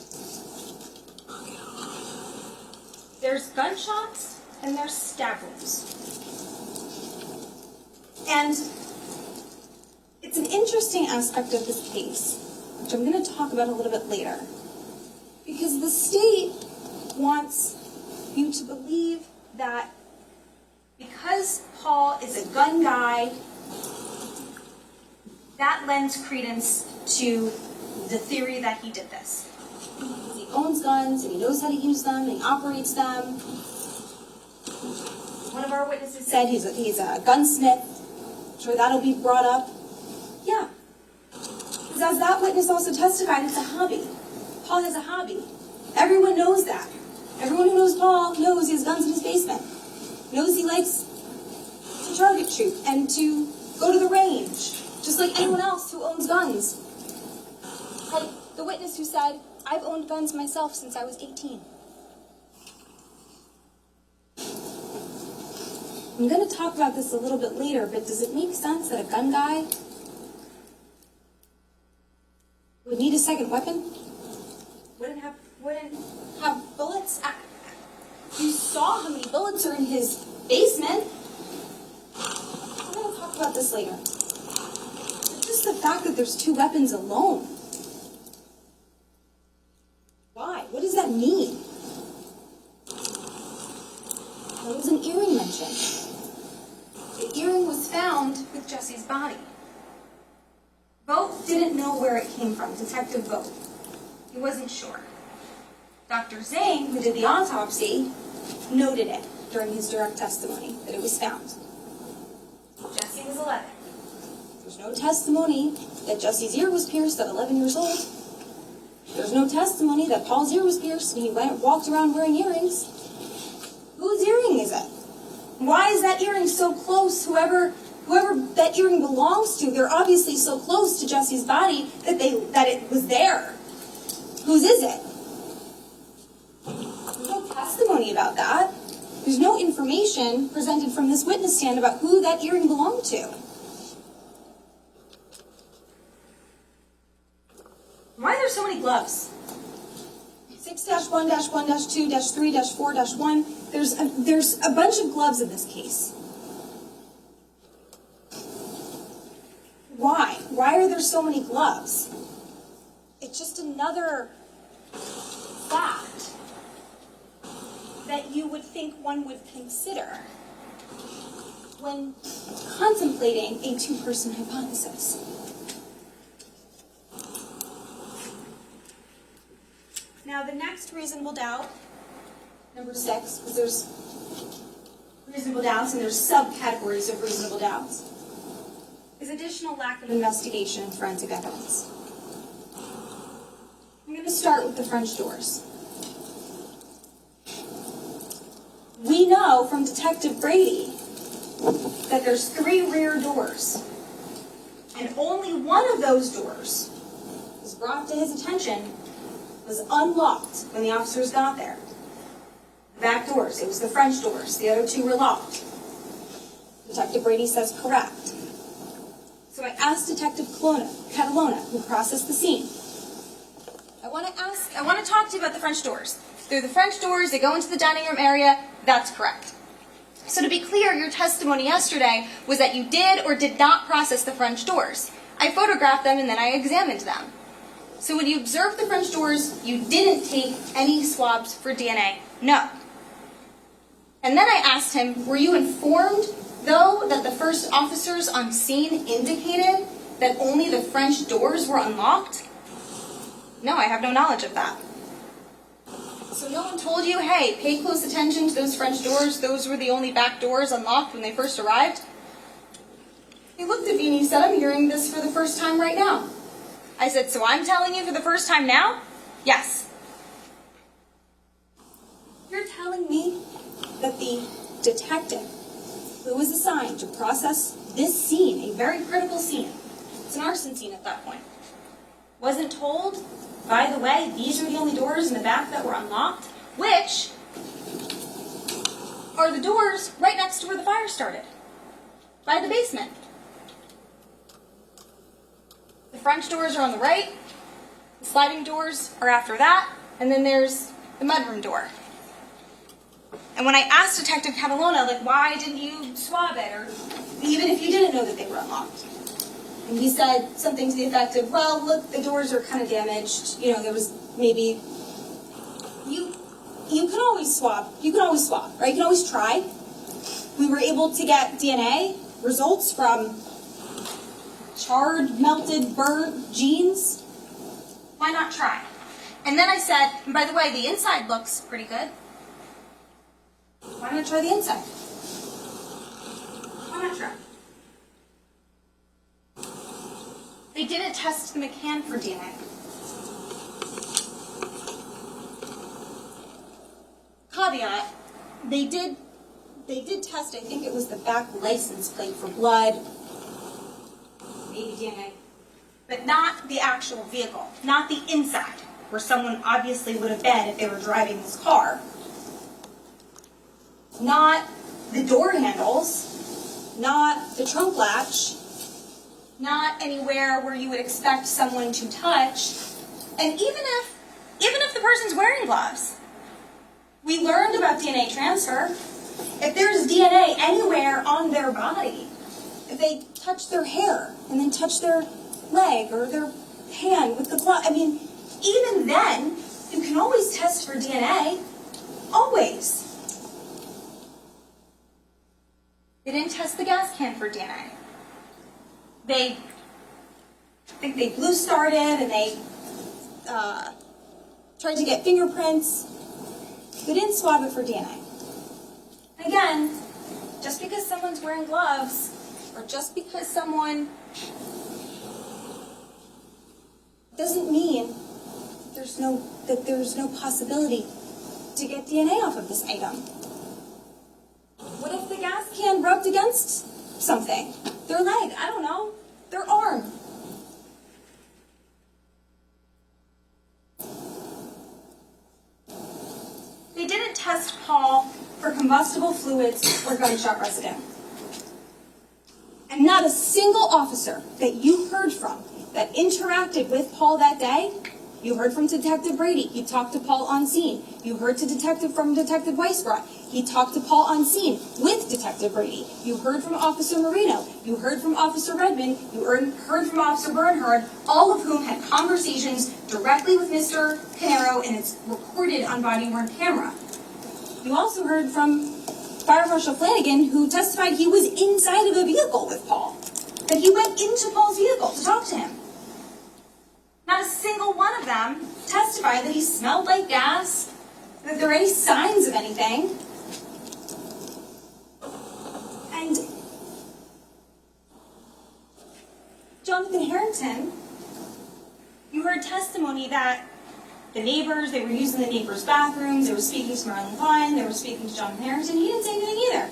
There's gunshots and there's stab wounds. And it's an interesting aspect of this case, which I'm going to talk about a little bit later. Because the state wants you to believe that because Paul is a gun guy, that lends credence to the theory that he did this. Because he owns guns, and he knows how to use them, and he operates them. One of our witnesses said he's a gunsmith. I'm sure that'll be brought up. Yeah. Because as that witness also testified, it's a hobby. Paul has a hobby. Everyone knows that. Everyone who knows Paul knows he has guns in his basement. Knows he likes to target shoot and to go to the range, just like anyone else who owns guns. Like the witness who said, I've owned guns myself since I was 18. I'm going to talk about this a little bit later, but does it make sense that a gun guy would need a second weapon? Wouldn't have bullets? You saw how many bullets are in his basement. We're going to talk about this later. But just the fact that there's 2 weapons alone. Why? What does that mean? There was an earring mentioned. The earring was found with Jesse's body. Vogt didn't know where it came from, Detective Vogt. He wasn't sure. Dr. Zhang, who did the autopsy, noted it during his direct testimony that it was found. Jesse was 11. There's no testimony that Jesse's ear was pierced at 11 years old. There's no testimony that Paul's ear was pierced and he walked around wearing earrings. Whose earring is it? Why is that earring so close? Whoever that earring belongs to, they're obviously so close to Jesse's body that it was there. Whose is it? There's no testimony about that. There's no information presented from this witness stand about who that earring belonged to. Why are there so many gloves? 6-1-1-2-3-4-1. There's a bunch of gloves in this case. Why? Why are there so many gloves? It's just another fact that you would think one would consider when contemplating a 2-person hypothesis. Now, the next reasonable doubt, number 6, because there's reasonable doubts and there's subcategories of reasonable doubts, is additional lack of investigation and forensic evidence. I'm going to start with the French doors. We know from Detective Brady that there's 3 rear doors, and only one of those doors was brought to his attention was unlocked when the officers got there. The back doors, it was the French doors. The other 2 were locked. Detective Brady says correct. So I asked Detective Catalona, who processed the scene. I want to talk to you about the French doors. They're the French doors, they go into the dining room area, that's correct. So to be clear, your testimony yesterday was that you did or did not process the French doors. I photographed them and then I examined them. So when you observed the French doors, you didn't take any swabs for DNA? No. And then I asked him, were you informed, though, that the first officers on scene indicated that only the French doors were unlocked? No, I have no knowledge of that. So no one told you, hey, pay close attention to those French doors, those were the only back doors unlocked when they first arrived? He looked at me and he said, I'm hearing this for the first time right now. I said, so I'm telling you for the first time now? Yes. You're telling me that the detective who was assigned to process this scene, a very critical scene, it's an arson scene at that point, wasn't told, by the way, these are the only doors in the back that were unlocked, which are the doors right next to where the fire started, by the basement. The French doors are on the right, the sliding doors are after that, and then there's the mudroom door. And when I asked Detective Catalona, like, why didn't you swab it, or even if you didn't know that they were unlocked? And he said something to the effect of, well, look, the doors are kind of damaged. You know, there was maybe, you can always swab. You can always swab, right? You can always try. We were able to get DNA results from charred, melted, burnt jeans. Why not try? And then I said, and by the way, the inside looks pretty good. Why not try the inside? Why not try? They didn't test the McCann for DNA. Caveat, they did test, I think it was the back license plate for blood, maybe DNA, but not the actual vehicle, not the inside, where someone obviously would have been if they were driving this car. Not the door handles, not the trunk latch, not anywhere where you would expect someone to touch, and even if the person's wearing gloves. We learned about DNA transfer. If there's DNA anywhere on their body, if they touch their hair and then touch their leg or their hand with the glove, I mean, even then, you can always test for DNA. Always. They didn't test the gas can for DNA. I think they blue started and they tried to get fingerprints. They didn't swab it for DNA. Again, just because someone's wearing gloves, or just because someone, doesn't mean that there's no possibility to get DNA off of this item. What if the gas can rubbed against something? Their leg, I don't know, their arm. They didn't test Paul for combustible fluids or gunshot residue. And not a single officer that you heard from that interacted with Paul that day, you heard from Detective Brady, he talked to Paul on scene. You heard from Detective Weisbrot, he talked to Paul on scene with Detective Brady. You heard from Officer Marino, you heard from Officer Redmond, you heard from Officer Bernhard, all of whom had conversations directly with Mr. Caneiro, and it's recorded on body-worn camera. You also heard from Fire Marshal Flanagan, who testified he was inside of a vehicle with Paul, that he went into Paul's vehicle to talk to him. Not a single one of them testified that he smelled like gas, that there were any signs of anything. And Jonathan Harrington, you heard testimony that the neighbors, they were using the neighbors' bathrooms, they were speaking to Marilyn Klein, they were speaking to Jonathan Harrington. He didn't say anything either.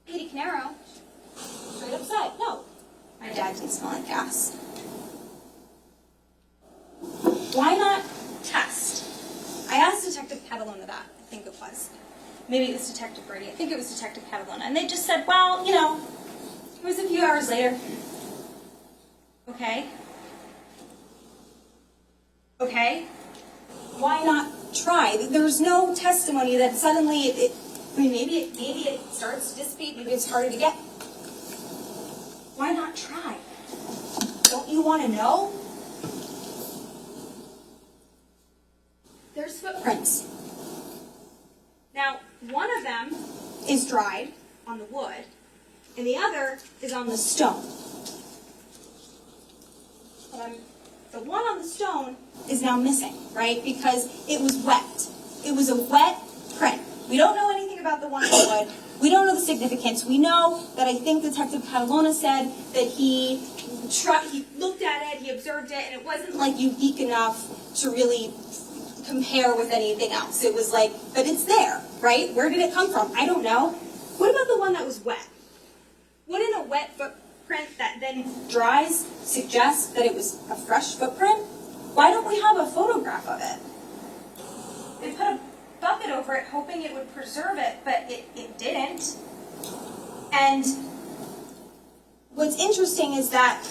Katie Caneiro, straight up said, no, my dad didn't smell like gas. Why not test? I asked Detective Catalona that, I think it was. Maybe it was Detective Brady. I think it was Detective Catalona. And they just said, well, you know, it was a few hours later. Okay. Okay. Why not try? There's no testimony that suddenly maybe it starts to dissipate, maybe it's harder to get. Why not try? Don't you want to know? There's footprints. Now, one of them is dried on the wood, and the other is on the stone. The one on the stone is now missing, right? Because it was wet. It was a wet print. We don't know anything about the one on the wood. We don't know the significance. We know that I think Detective Catalona said that he looked at it, he observed it, and it wasn't like unique enough to really compare with anything else. It was like, but it's there, right? Where did it come from? I don't know. What about the one that was wet? Wouldn't a wet footprint that then dries suggest that it was a fresh footprint? Why don't we have a photograph of it? They put a bucket over it hoping it would preserve it, but it didn't. And what's interesting is that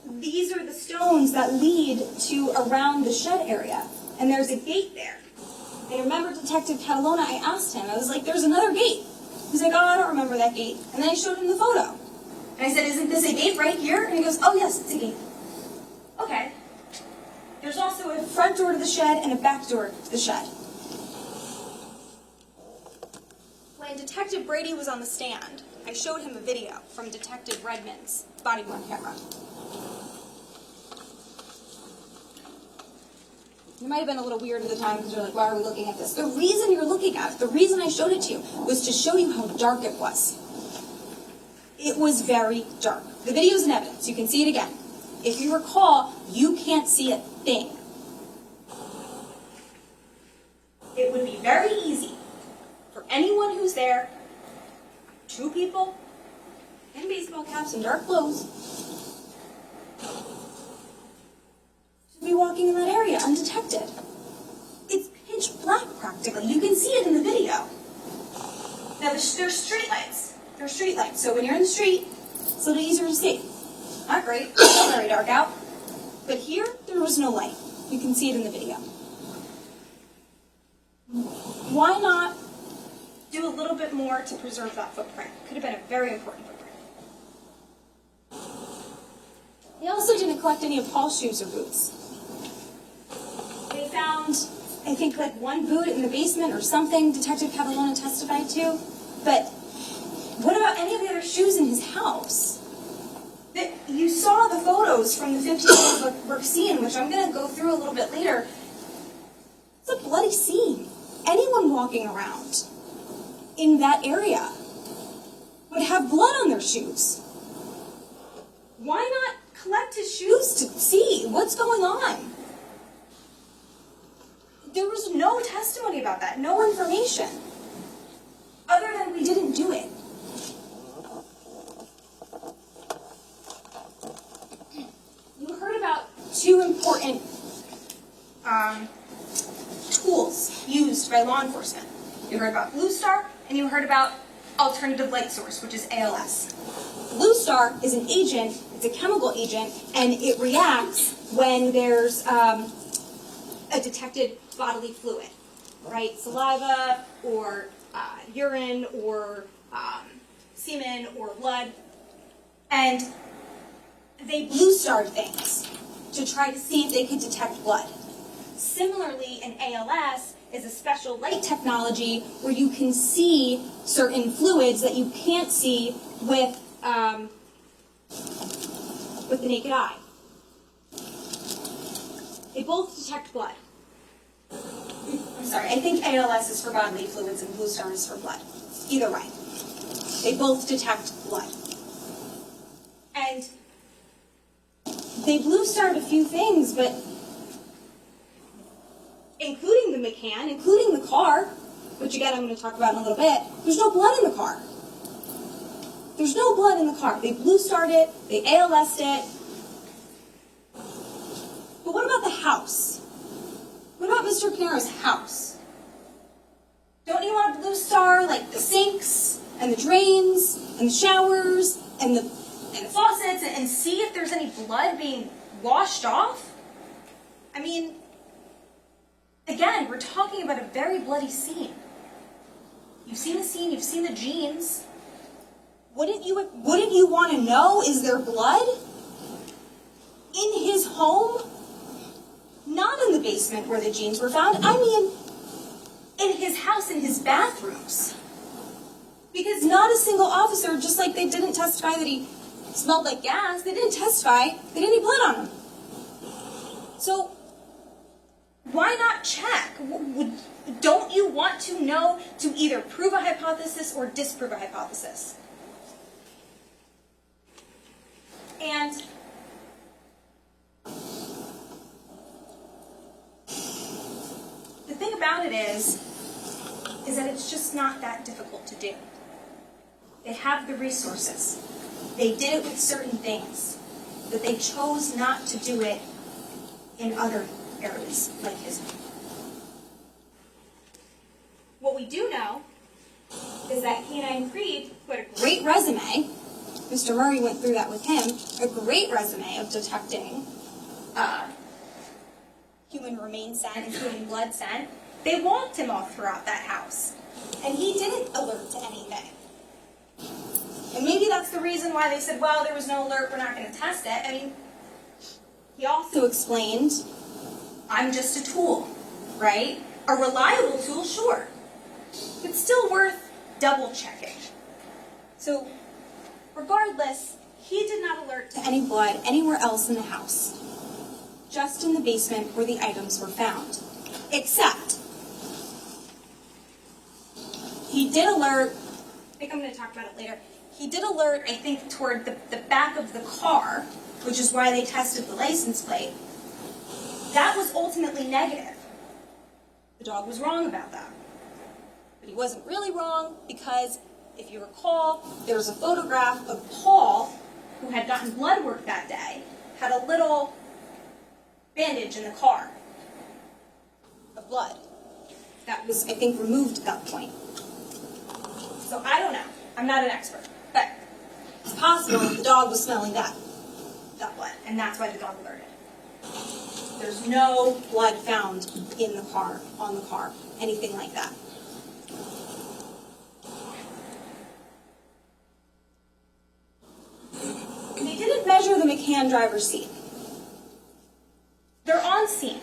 these are the stones that lead to around the shed area. And there's a gate there. And remember Detective Catalona, I asked him, I was like, there's another gate. He's like, oh, I don't remember that gate. And then I showed him the photo. And I said, isn't this a gate right here? And he goes, oh yes, it's a gate. Okay. There's also a front door to the shed and a back door to the shed. When Detective Brady was on the stand, I showed him a video from Detective Redmond's body-worn camera. It might have been a little weird at the time because you're like, why are we looking at this? The reason you're looking at it, the reason I showed it to you, was to show you how dark it was. It was very dark. The video's in evidence. You can see it again. If you recall, you can't see a thing. It would be very easy for anyone who's there, two people in baseball caps and dark clothes, to be walking in that area undetected. It's pitch black practically. You can see it in the video. Now, there's street lights. There's street lights. So when you're in the street, it's a little easier to see. Not great. It's not very dark out. But here, there was no light. You can see it in the video. Why not do a little bit more to preserve that footprint? Could have been a very important footprint. They also didn't collect any of Paul's shoes or boots. They found, I think, like one boot in the basement or something Detective Cavallona testified to. But what about any of the other shoes in his house? You saw the photos from the 15-year-old scene, which I'm going to go through a little bit later. It's a bloody scene. Anyone walking around in that area would have blood on their shoes. Why not collect his shoes to see what's going on? There was no testimony about that, no information, other than we didn't do it. You heard about two important tools used by law enforcement. You heard about Blue Star, and you heard about alternative light source, which is ALS. Blue Star is an agent, it's a chemical agent, and it reacts when there's a detected bodily fluid, right? Saliva, or urine, or semen, or blood. And they Blue Starred things to try to see if they could detect blood. Similarly, in ALS is a special light technology where you can see certain fluids that you can't see with the naked eye. They both detect blood. I'm sorry, I think ALS is for bodily fluids and Blue Star is for blood. Either way, they both detect blood. And they Blue Starred a few things, but including the McCann, including the car, which again I'm going to talk about in a little bit, there's no blood in the car. There's no blood in the car. They Blue Starred it, they ALS'd it. But what about the house? What about Mr. Caneiro's house? Don't you want to Blue Star like the sinks and the drains and the showers and the faucets and see if there's any blood being washed off? I mean, again, we're talking about a very bloody scene. You've seen the scene, you've seen the jeans. Wouldn't you want to know, is there blood in his home? Not in the basement where the jeans were found. I mean, in his house, in his bathrooms. Because not a single officer, just like they didn't testify that he smelled like gas, they didn't testify that any blood on him. So, why not check? Don't you want to know to either prove a hypothesis or disprove a hypothesis? And the thing about it is that it's just not that difficult to do. They have the resources. They did it with certain things, but they chose not to do it in other areas like his home. What we do know is that Canine Creed put a great resume. Mr. Murray went through that with him. A great resume of detecting human remain scent and human blood scent. They walked him all throughout that house, and he didn't alert to anything. And maybe that's the reason why they said, well, there was no alert, we're not going to test it. I mean, he also explained, I'm just a tool, right? A reliable tool, sure, but still worth double checking. So, regardless, he did not alert to any blood anywhere else in the house, just in the basement where the items were found. Except, he did alert, I think I'm going to talk about it later, he did alert, I think, toward the back of the car, which is why they tested the license plate. That was ultimately negative. The dog was wrong about that. But he wasn't really wrong because, if you recall, there was a photograph of Paul, who had gotten blood work that day, had a little bandage in the car of blood. That was, I think, removed at that point. So I don't know. I'm not an expert. But it's possible the dog was smelling that blood, and that's why the dog alerted. There's no blood found in the car, on the car, anything like that. They didn't measure the McCann driver's seat. They're on scene.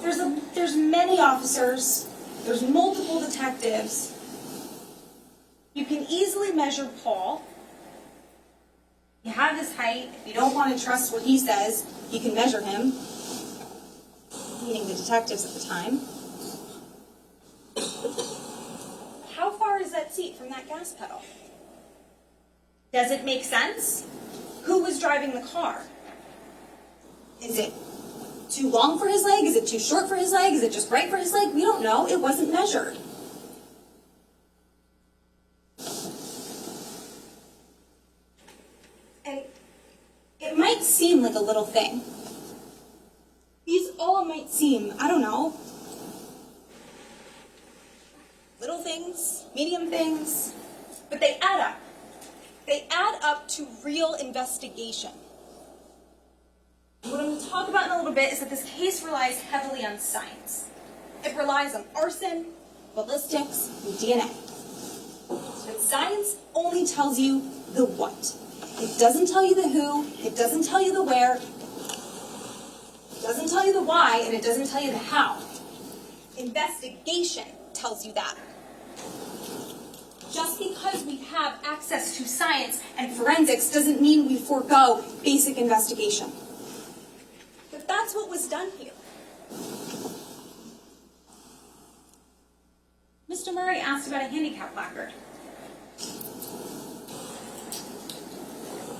There's many officers. There's multiple detectives. You can easily measure Paul. You have his height. If you don't want to trust what he says, you can measure him, meaning the detectives at the time. How far is that seat from that gas pedal? Does it make sense? Who was driving the car? Is it too long for his leg? Is it too short for his leg? Is it just right for his leg? We don't know. It wasn't measured. And it might seem like a little thing. These all might seem, I don't know, little things, medium things, but they add up. They add up to real investigation. What I'm going to talk about in a little bit is that this case relies heavily on science. It relies on arson, ballistics, and DNA. But science only tells you the what. It doesn't tell you the who, it doesn't tell you the where, it doesn't tell you the why, and it doesn't tell you the how. Investigation tells you that. Just because we have access to science and forensics doesn't mean we forego basic investigation. But that's what was done here. Mr. Murray asked about a handicap placard.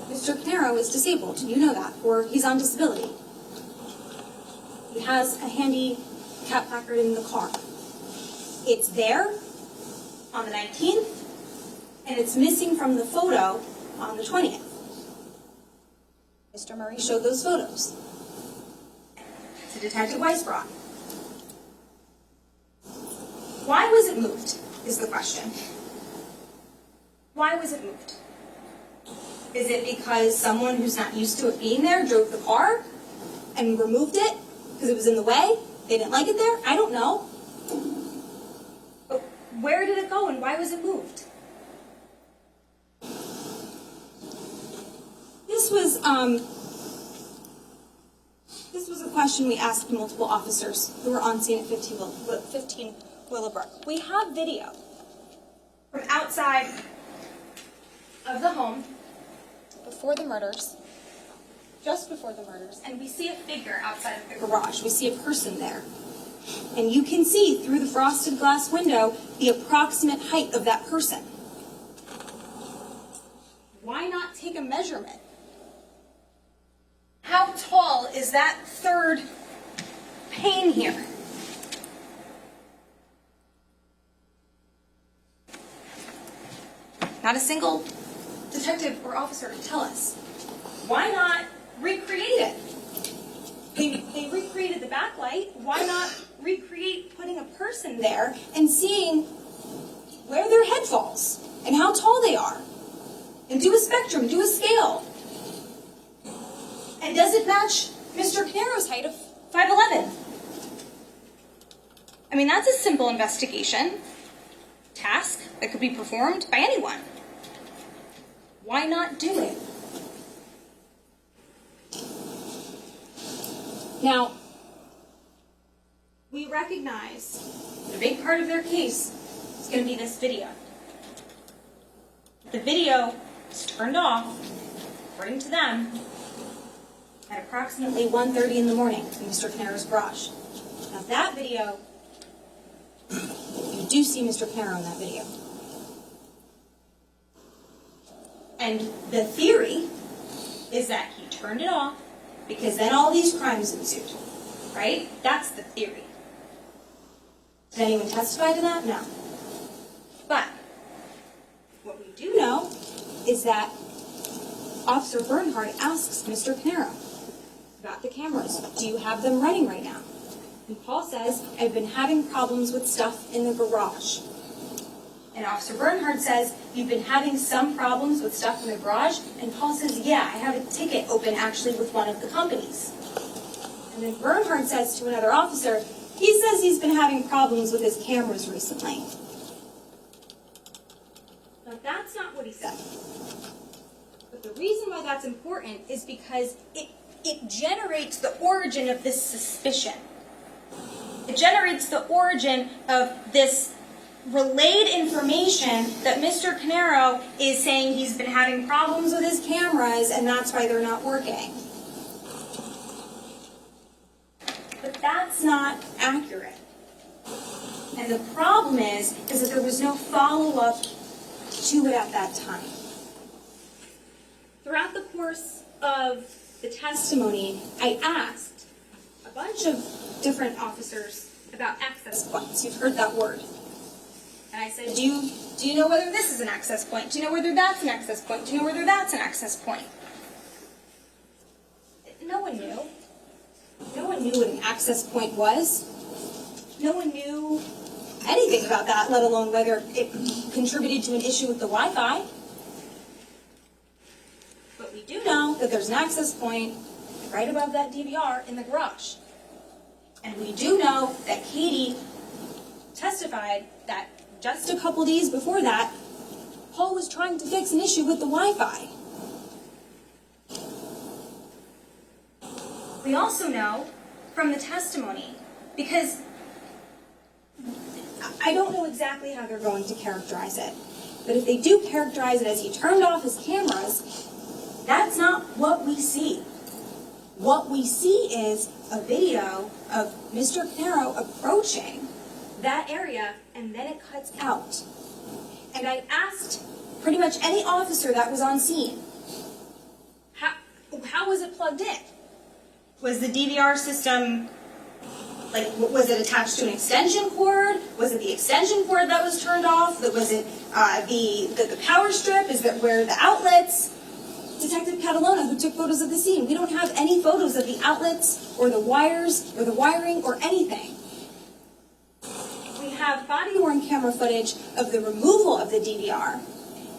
Mr. Caneiro is disabled, you know that, or he's on disability. He has a handicap placard in the car. It's there on the 19th, and it's missing from the photo on the 20th. Mr. Murray showed those photos to Detective Weisbrot. Why was it moved, is the question. Why was it moved? Is it because someone who's not used to it being there drove the car and removed it because it was in the way? They didn't like it there? I don't know. But where did it go and why was it moved? This was a question we asked multiple officers who were on scene at 15 Willowbrook. We have video from outside of the home before the murders, just before the murders, and we see a figure outside of the garage. We see a person there. And you can see through the frosted glass window the approximate height of that person. Why not take a measurement? How tall is that third pane here? Not a single detective or officer can tell us. Why not recreate it? They recreated the backlight. Why not recreate putting a person there and seeing where their head falls and how tall they are? And do a spectrum, do a scale. And does it match Mr. Caneiro's height of 5'11"? I mean, that's a simple investigation task that could be performed by anyone. Why not do it? Now, we recognize that a big part of their case is going to be this video. The video was turned off, according to them, at approximately 1:30 in the morning in Mr. Caneiro's garage. Now that video, you do see Mr. Caneiro in that video. And the theory is that he turned it off because then all these crimes ensued, right? That's the theory. Did anyone testify to that? No. But what we do know is that Officer Bernhardt asks Mr. Caneiro about the cameras. Do you have them running right now? And Paul says, I've been having problems with stuff in the garage. And Officer Bernhardt says, you've been having some problems with stuff in the garage. And Paul says, yeah, I have a ticket open actually with one of the companies. And then Bernhardt says to another officer, he says he's been having problems with his cameras recently. Now that's not what he said. But the reason why that's important is because it generates the origin of this suspicion. It generates the origin of this relayed information that Mr. Caneiro is saying he's been having problems with his cameras and that's why they're not working. But that's not accurate. And the problem is that there was no follow-up to it at that time. Throughout the course of the testimony, I asked a bunch of different officers about access points. You've heard that word. And I said, do you know whether this is an access point? Do you know whether that's an access point? Do you know whether that's an access point? No one knew. No one knew what an access point was. No one knew anything about that, let alone whether it contributed to an issue with the Wi-Fi. But we do know that there's an access point right above that DVR in the garage. And we do know that Katie testified that just a couple days before that, Paul was trying to fix an issue with the Wi-Fi. We also know from the testimony, because I don't know exactly how they're going to characterize it, but if they do characterize it as he turned off his cameras, that's not what we see. What we see is a video of Mr. Caneiro approaching that area, and then it cuts out. And I asked pretty much any officer that was on scene, how was it plugged in? Was the DVR system, like, was it attached to an extension cord? Was it the extension cord that was turned off? Was it the power strip? Is that where the outlets? Detective Catalona, who took photos of the scene, we don't have any photos of the outlets or the wires or the wiring or anything. We have body-worn camera footage of the removal of the DVR,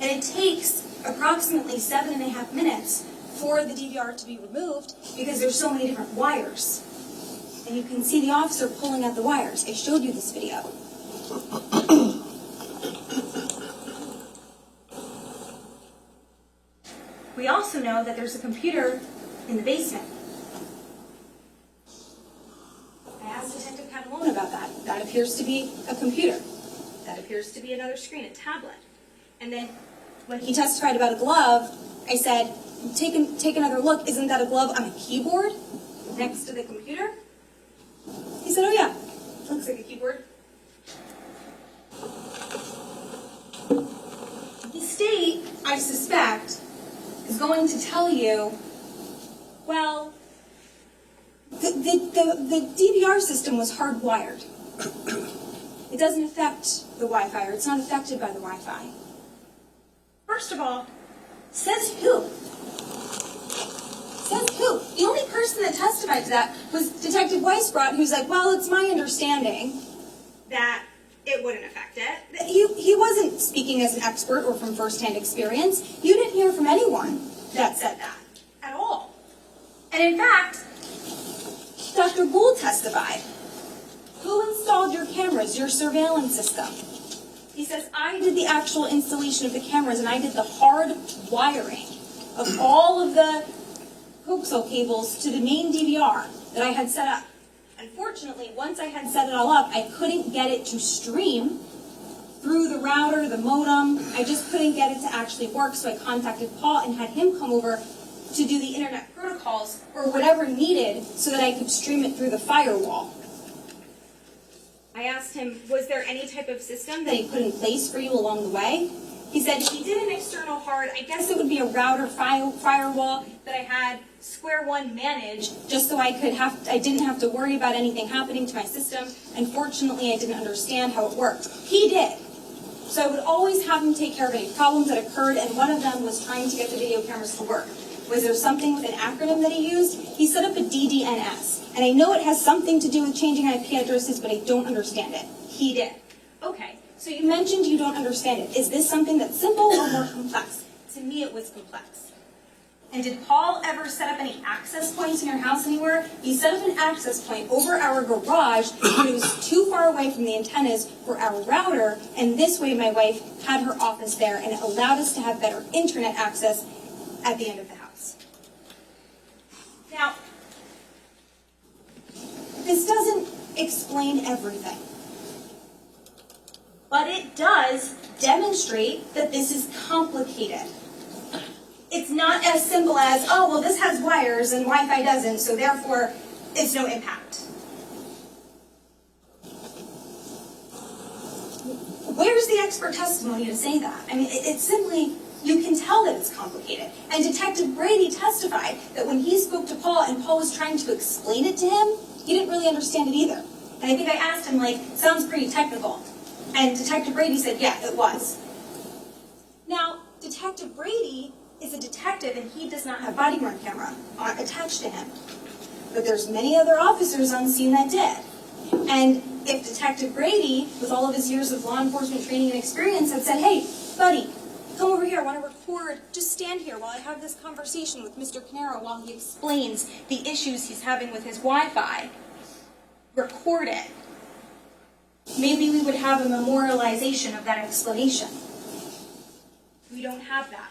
and it takes approximately 7.5 minutes for the DVR to be removed because there's so many different wires. And you can see the officer pulling out the wires. I showed you this video. We also know that there's a computer in the basement. I asked Detective Catalona about that. That appears to be a computer. That appears to be another screen, a tablet. And then when he testified about a glove, I said, take another look. Isn't that a glove on a keyboard next to the computer? He said, oh yeah, looks like a keyboard. The state, I suspect, is going to tell you, well, the DVR system was hardwired. It doesn't affect the Wi-Fi, or it's not affected by the Wi-Fi. First of all, says who? Says who? The only person that testified to that was Detective Weisbrot, who's like, well, it's my understanding that it wouldn't affect it. He wasn't speaking as an expert or from first-hand experience. You didn't hear from anyone that said that at all. And in fact, Dr. Gould testified. Who installed your cameras, your surveillance system? He says, I did the actual installation of the cameras, and I did the hard wiring of all of the coaxial cables to the main DVR that I had set up. Unfortunately, once I had set it all up, I couldn't get it to stream through the router, the modem. I just couldn't get it to actually work, so I contacted Paul and had him come over to do the internet protocols or whatever needed so that I could stream it through the firewall. I asked him, was there any type of system that he put in place for you along the way? He said if he did an external hard, I guess it would be a router firewall that I had Square One manage, just so I didn't have to worry about anything happening to my system. Unfortunately, I didn't understand how it worked. He did. So I would always have him take care of any problems that occurred, and one of them was trying to get the video cameras to work. Was there something with an acronym that he used? He set up a DDNS, and I know it has something to do with changing IP addresses, but I don't understand it. He did. Okay, So you mentioned you don't understand it. Is this something that's simple or more complex? To me, it was complex. And did Paul ever set up any access points in your house anywhere? He set up an access point over our garage, but it was too far away from the antennas for our router, and this way my wife had her office there, and it allowed us to have better internet access at the end of the house. Now, this doesn't explain everything, but it does demonstrate that this is complicated. It's not as simple as, oh, well, this has wires and Wi-Fi doesn't, so therefore it's no impact. Where's the expert testimony to say that? I mean, it's simply, you can tell that it's complicated. And Detective Brady testified that when he spoke to Paul and Paul was trying to explain it to him, he didn't really understand it either. And I think I asked him, like, sounds pretty technical. And Detective Brady said, yeah, it was. Now, Detective Brady is a detective and he does not have body worn camera attached to him. But there's many other officers on scene that did. And if Detective Brady, with all of his years of law enforcement training and experience, had said, hey, buddy, come over here, I want to record, just stand here while I have this conversation with Mr. Caneiro while he explains the issues he's having with his Wi-Fi, record it. Maybe we would have a memorialization of that explanation. We don't have that.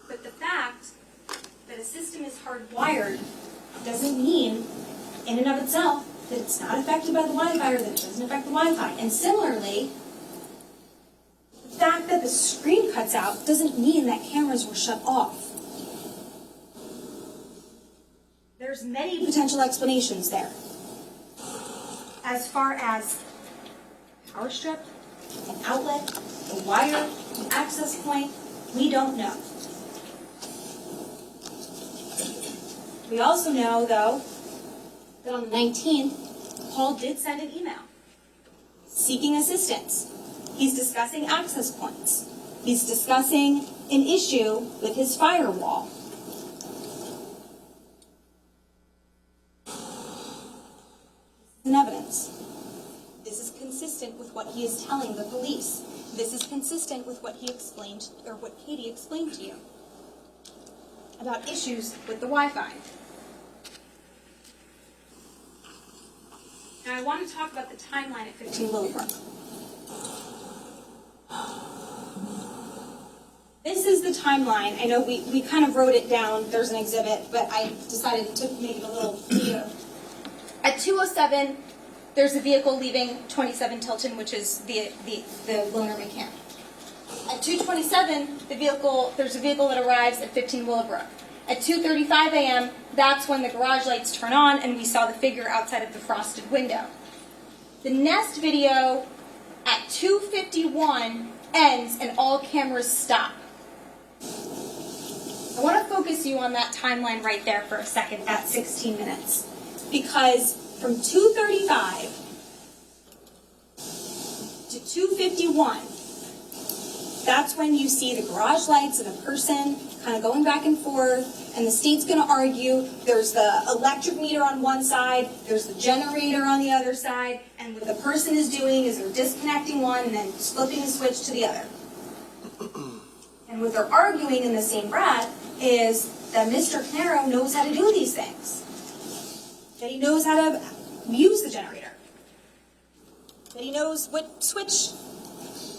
But the fact that a system is hardwired doesn't mean, in and of itself, that it's not affected by the Wi-Fi or that it doesn't affect the Wi-Fi. And similarly, the fact that the screen cuts out doesn't mean that cameras were shut off. There's many potential explanations there. As far as power strip, an outlet, a wire, an access point, we don't know. We also know, though, that on the 19th, Paul did send an email seeking assistance. He's discussing access points. He's discussing an issue with his firewall. This is an evidence. This is consistent with what he is telling the police. This is consistent with what he explained, or what Katie explained to you about issues with the Wi-Fi. Now I want to talk about the timeline at 15 Willowbrook. This is the timeline. I know we kind of wrote it down. There's an exhibit, but I decided to make it a little clearer. At 2:07, there's a vehicle leaving 27 Tilton, which is the Lonerman camp. At 2:27, there's a vehicle that arrives at 15 Willowbrook. At 2:35 a.m., that's when the garage lights turn on and we saw the figure outside of the frosted window. The Nest video at 2:51 ends and all cameras stop. I want to focus you on that timeline right there for a second at 16 minutes. Because from 2:35 to 2:51, that's when you see the garage lights of a person kind of going back and forth, and the state's going to argue there's the electric meter on one side, there's the generator on the other side, and what the person is doing is they're disconnecting one and then flipping the switch to the other. And what they're arguing in the same breath is that Mr. Caneiro knows how to do these things. That he knows how to use the generator. That he knows what switch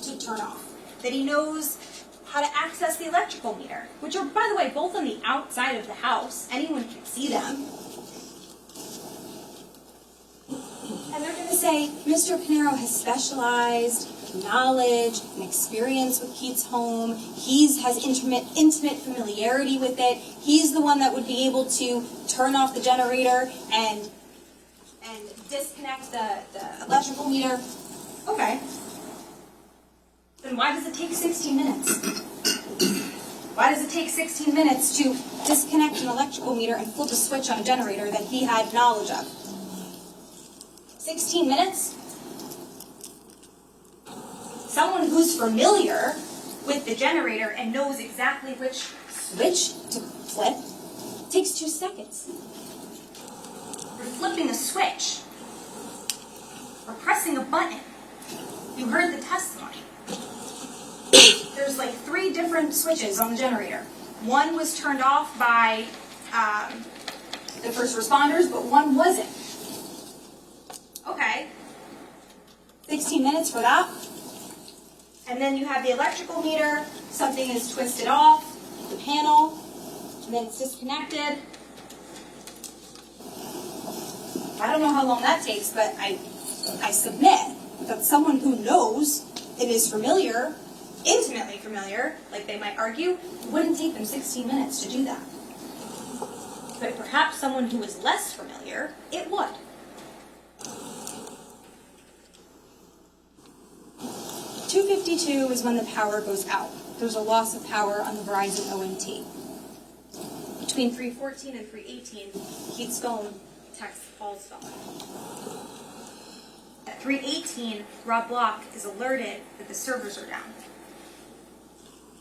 to turn off. That he knows how to access the electrical meter, which are, by the way, both on the outside of the house. Anyone can see them. And they're going to say, Mr. Caneiro has specialized knowledge and experience with Keith's home. He has intimate familiarity with it. He's the one that would be able to turn off the generator and disconnect the electrical meter. Okay. Then why does it take 16 minutes? Why does it take 16 minutes to disconnect an electrical meter and flip a switch on a generator that he had knowledge of? 16 minutes? Someone who's familiar with the generator and knows exactly which switch to flip takes 2 seconds. We're flipping a switch. We're pressing a button. different switches on the generator. One was turned off by the first responders, but one wasn't. Okay. 16 minutes for that. And then you have the electrical meter. Something is twisted off the panel, and then it's disconnected. I don't know how long that takes, but I submit that someone who knows and is familiar, intimately familiar, like they might argue, it wouldn't take them 16 minutes to do that. But perhaps someone who is less familiar, it would. $2:52 is when the power goes out. There's a loss of power on the Verizon ONT. Between 3:14 and 3:18, Keith's phone texts Paul's phone. At 3:18, Rob Block is alerted that the servers are down.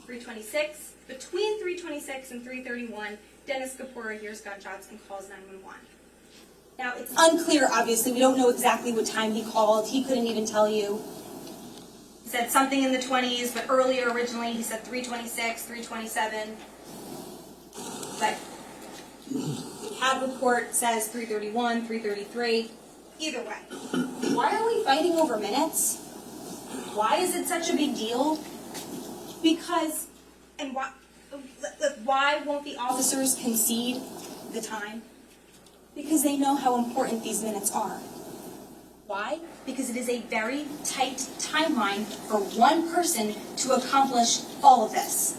3:26, between 3:26 and 3:31, Dennis Kapora hears gunshots and calls 911. Now, it's unclear, obviously. We don't know exactly what time he called. He couldn't even tell you. He said something in the 20s, but earlier originally he said 3:26, 3:27. But the CAD report says 3:31, 3:33. Either way. Why are we fighting over minutes? Why is it such a big deal? Because, and why won't the officers concede the time? Because they know how important these minutes are. Why? Because it is a very tight timeline for one person to accomplish all of this.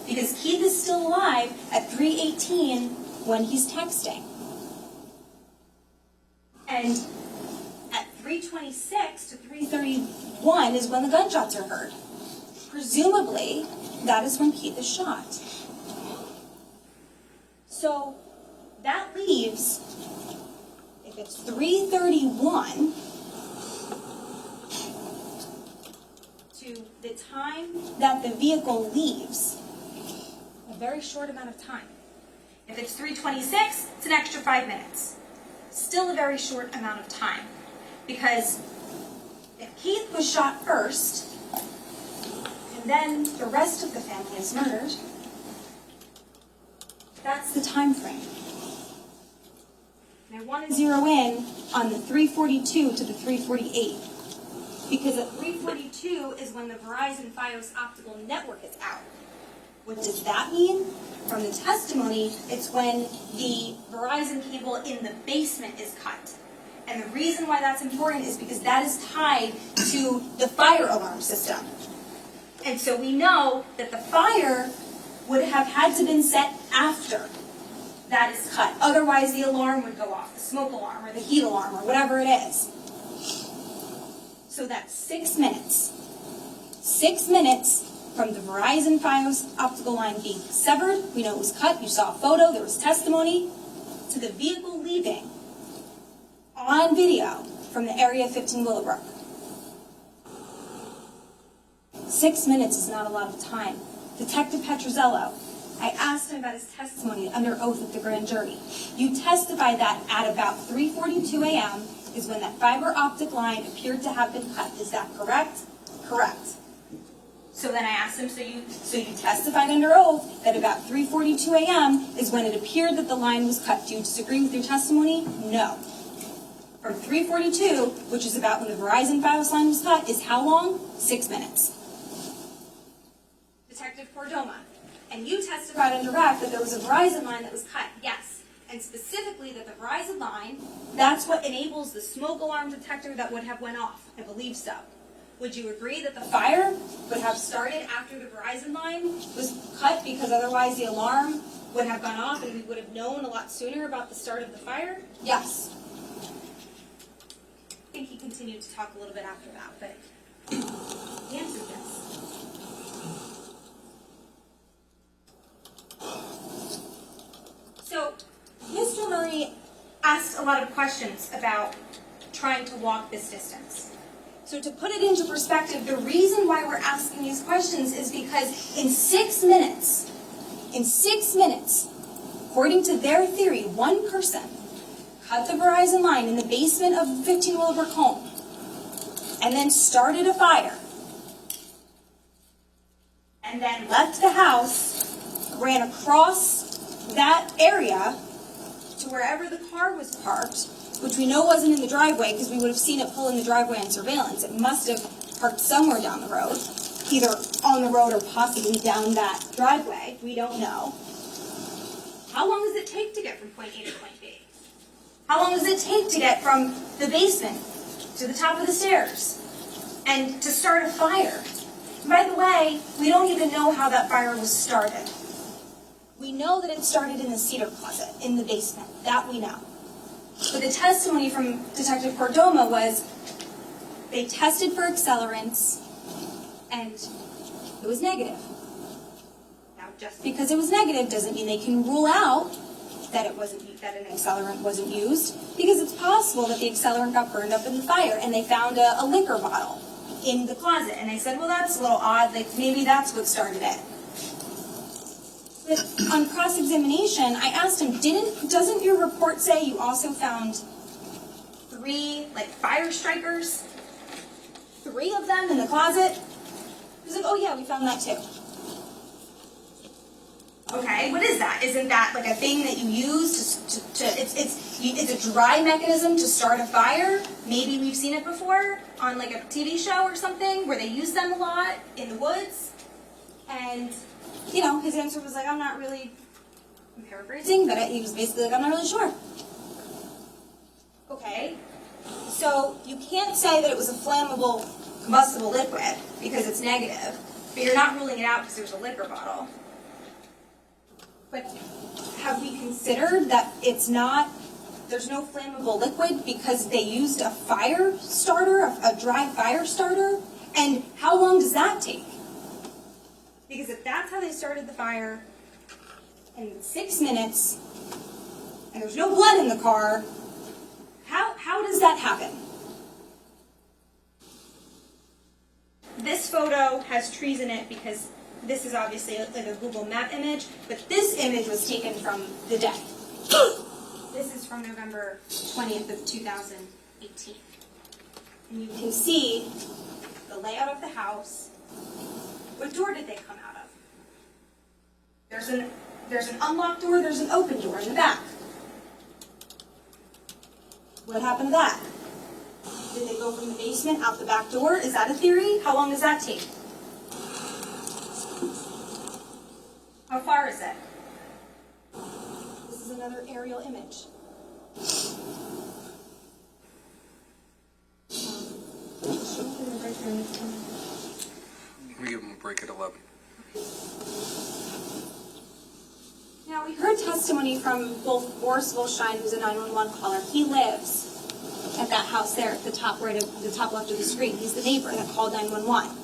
Because Keith is still alive at 3:18 when he's texting. And at 3:26 to 3:31 is when the gunshots are heard. Presumably, that is when Keith is shot. So that leaves, if it's 3:31 to the time that the vehicle leaves, a very short amount of time. If it's 3:26, it's an extra 5 minutes. Still a very short amount of time. Because if Keith was shot first, and then the rest of the family is murdered, that's the time frame. And I want to zero in on the 3:42 to the 3:48. Because at 3:42 is when the Verizon Fios optical network is out. What does that mean? From the testimony, it's when the Verizon cable in the basement is cut. And the reason why that's important is because that is tied to the fire alarm system. And so we know that the fire would have had to been set after that is cut. Otherwise the alarm would go off, the smoke alarm or the heat alarm or whatever it is. So that's 6 minutes. 6 minutes from the Verizon Fios optical line being severed. We know it was cut. You saw a photo. There was testimony. To the vehicle leaving on video from the Area 15 Willowbrook. 6 minutes is not a lot of time. Detective Petrozello, I asked him about his testimony under oath at the grand jury. You testified that at about 3:42 a.m. is when that fiber optic line appeared to have been cut. Is that correct? Correct. So then I asked him, so you testified under oath that about 3:42 a.m. is when it appeared that the line was cut. Do you disagree with your testimony? No. From 3:42, which is about when the Verizon Fios line was cut, is how long? 6 minutes. Detective Cordoma, and you testified under oath that there was a Verizon line that was cut. Yes. And specifically that the Verizon line, that's what enables the smoke alarm detector that would have went off. I believe so. Would you agree that the fire would have started after the Verizon line was cut because otherwise the alarm would have gone off and we would have known a lot sooner about the start of the fire? Yes. I think he continued to talk a little bit after that, but he answered this. So, Mr. Murray asked a lot of questions about trying to walk this distance. So to put it into perspective, the reason why we're asking these questions is because in 6 minutes, according to their theory, one person cut the Verizon line in the basement of the 15 Willowbrook home and then started a fire. and then left the house, ran across that area to wherever the car was parked, which we know wasn't in the driveway because we would have seen it pull in the driveway on surveillance. It must have parked somewhere down the road, either on the road or possibly down that driveway. We don't know. How long does it take to get from point A to point B? How long does it take to get from the basement to the top of the stairs and to start a fire? And by the way, we don't even know how that fire was started. We know that it started in the cedar closet in the basement. That we know. But the testimony from Detective Cordoma was they tested for accelerants and it was negative. Now, just because it was negative doesn't mean they can rule out that an accelerant wasn't used, because it's possible that the accelerant got burned up in the fire and they found a liquor bottle in the closet and they said, well, that's a little odd, like maybe that's what started it. But on cross-examination, I asked him, doesn't your report say you also found 3 fire strikers? 3 of them in the closet? He's like, oh yeah, we found that too. Okay, what is that? Isn't that like a thing that you use it's a dry mechanism to start a fire? Maybe we've seen it before on like a TV show or something where they use them a lot in the woods. And, you know, his answer was like, I'm paraphrasing, but he was basically like, I'm not really sure. Okay, so you can't say that it was a flammable, combustible liquid because it's negative, but you're not ruling it out because there's a liquor bottle. But have we considered that there's no flammable liquid because they used a fire starter, a dry fire starter? And how long does that take? Because if that's how they started the fire, in 6 minutes, and there's no blood in the car, how does that happen? This photo has trees in it because this is obviously like a Google Map image, but this image was taken from the day. This is from November 20th of 2018. And you can see the layout of the house. What door did they come out of? There's an unlocked door, there's an open door in the back. What happened to that? Did they go from the basement out the back door? Is that a theory? How long does that take? How far is it? This is another aerial image.
We give them a break at 11.
Now, we heard testimony from both Boris Wolstein, who's a 911 caller. He lives at that house there at the top left of the screen. He's the neighbor that called 911.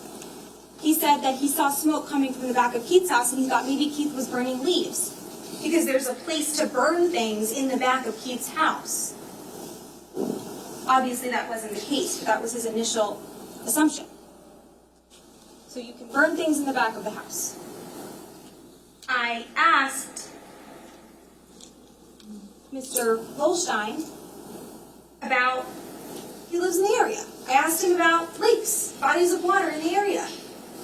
He said that he saw smoke coming from the back of Keith's house and he thought maybe Keith was burning leaves because there's a place to burn things in the back of Keith's house. Obviously that wasn't the case, but that was his initial assumption. So you can burn things in the back of the house. I asked Mr. Wolstein about, he lives in the area. I asked him about lakes, bodies of water in the area.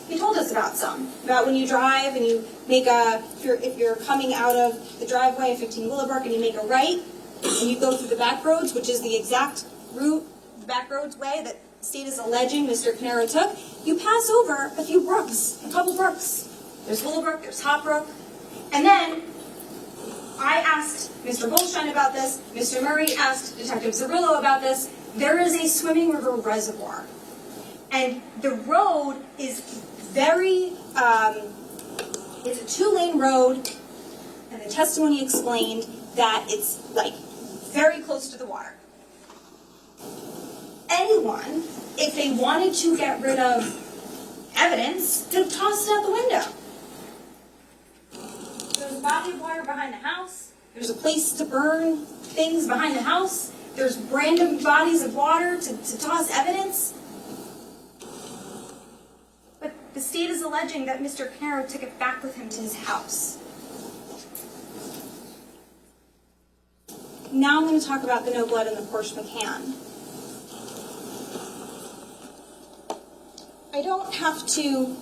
He told us about some, about when you drive and you make if you're coming out of the driveway at 15 Willowbrook and you make a right and you go through the back roads, which is the exact route, the back roads way that the state is alleging Mr. Caneiro took, you pass over a few brooks, a couple brooks. There's Willowbrook, there's Hot Brook. And then I asked Mr. Goldstein about this, Mr. Murray asked Detective Zerillo about this. There is a swimming river reservoir. And the road is it's a 2-lane road, and the testimony explained that it's like very close to the water. Anyone, if they wanted to get rid of evidence, could have tossed it out the window. There's a body of water behind the house. There's a place to burn things behind the house. There's random bodies of water to toss evidence. But the state is alleging that Mr. Caneiro took it back with him to his house. Now I'm going to talk about the no blood in the Porsche Macan. I don't have to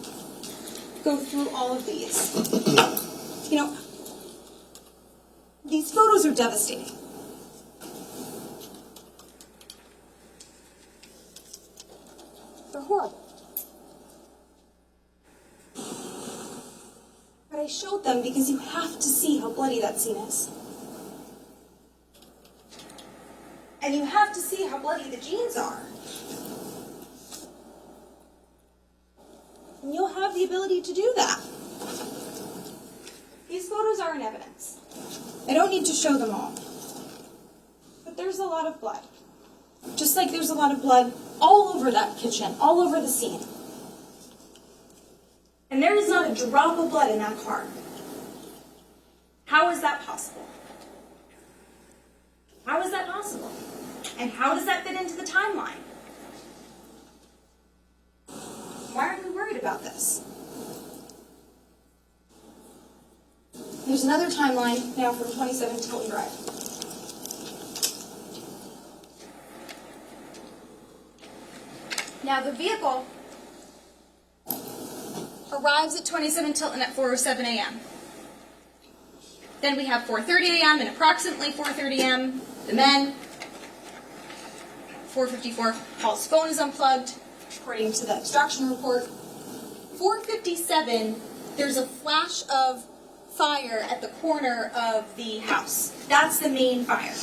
go through all of these. You know, these photos are devastating. They're horrible. But I showed them because you have to see how bloody that scene is. And you have to see how bloody the jeans are. And you'll have the ability to do that. These photos are in evidence. I don't need to show them all. But there's a lot of blood. Just like there's a lot of blood all over that kitchen, all over the scene. And there is not a drop of blood in that car. How is that possible? How is that possible? And how does that fit into the timeline? Why aren't we worried about this? There's another timeline now from 27 Tilton Drive. Now the vehicle arrives at 27 Tilton at 4:07 a.m. Then we have 4:30 a.m. and approximately 4:30 a.m. the men. 4:54, Paul's phone is unplugged, according to the extraction report. 4:57, there's a flash of fire at the corner of the house. That's the main fire.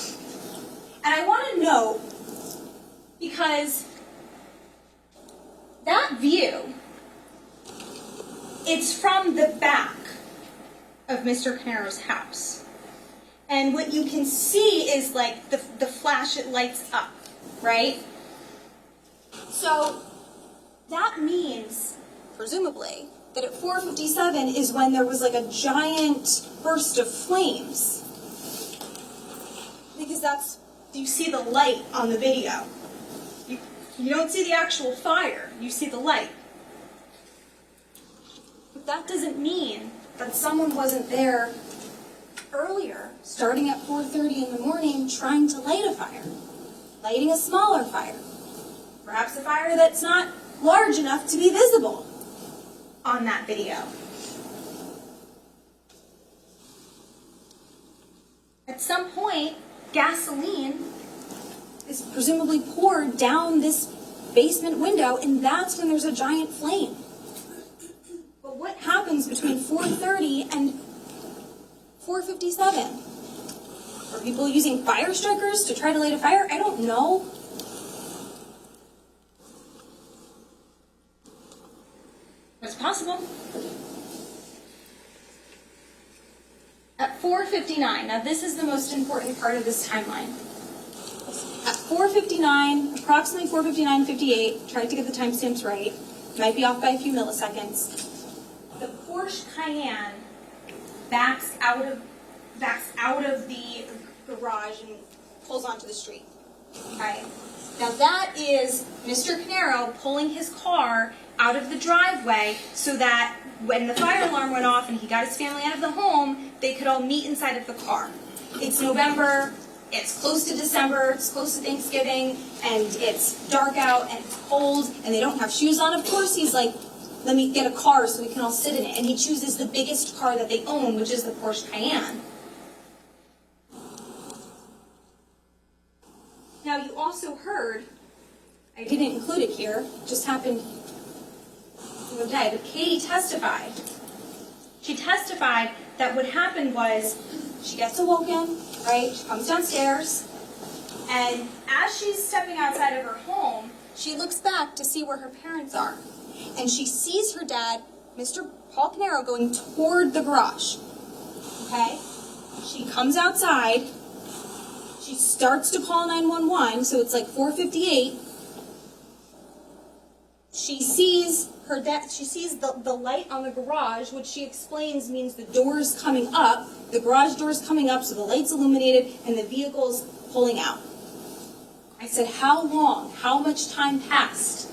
And I want to know, because that view, it's from the back of Mr. Caneiro's house. And what you can see is like the flash, it lights up, right? So that means, presumably, that at 4:57 is when there was like a giant burst of flames. Because that's, you see the light on the video. You don't see the actual fire, you see the light. But that doesn't mean that someone wasn't there earlier, starting at 4:30 in the morning, trying to light a fire. Lighting a smaller fire. Perhaps a fire that's not large enough to be visible on that video. At some point, gasoline is presumably poured down this basement window, and that's when there's a giant flame. But what happens between 4:30 and 4:57? Are people using fire strikers to try to light a fire? I don't know. It's possible. At 4:59, now this is the most important part of this timeline. At 4:59, approximately 4:59:58, tried to get the timestamps right, might be off by a few milliseconds, the Porsche Cayenne backs out of the garage and pulls onto the street. Okay? Now that is Mr. Caneiro pulling his car out of the driveway so that when the fire alarm went off and he got his family out of the home, they could all meet inside of the car. It's November, it's close to December, it's close to Thanksgiving, and it's dark out and it's cold and they don't have shoes on. Of course he's like, let me get a car so we can all sit in it. And he chooses the biggest car that they own, which is the Porsche Cayenne. Now you also heard, I didn't include it here, it just happened the other day, but Katie testified. She testified that what happened was she gets awoken, right? She comes downstairs, and as she's stepping outside of her home, she looks back to see where her parents are. And she sees her dad, Mr. Paul Caneiro, going toward the garage. Okay? She comes outside. She starts to call 911, so it's like 4:58. She sees her dad. She sees the light on the garage, which she explains means the door's coming up, the garage door's coming up, so the light's illuminated, and the vehicle's pulling out. I said, how long, how much time passed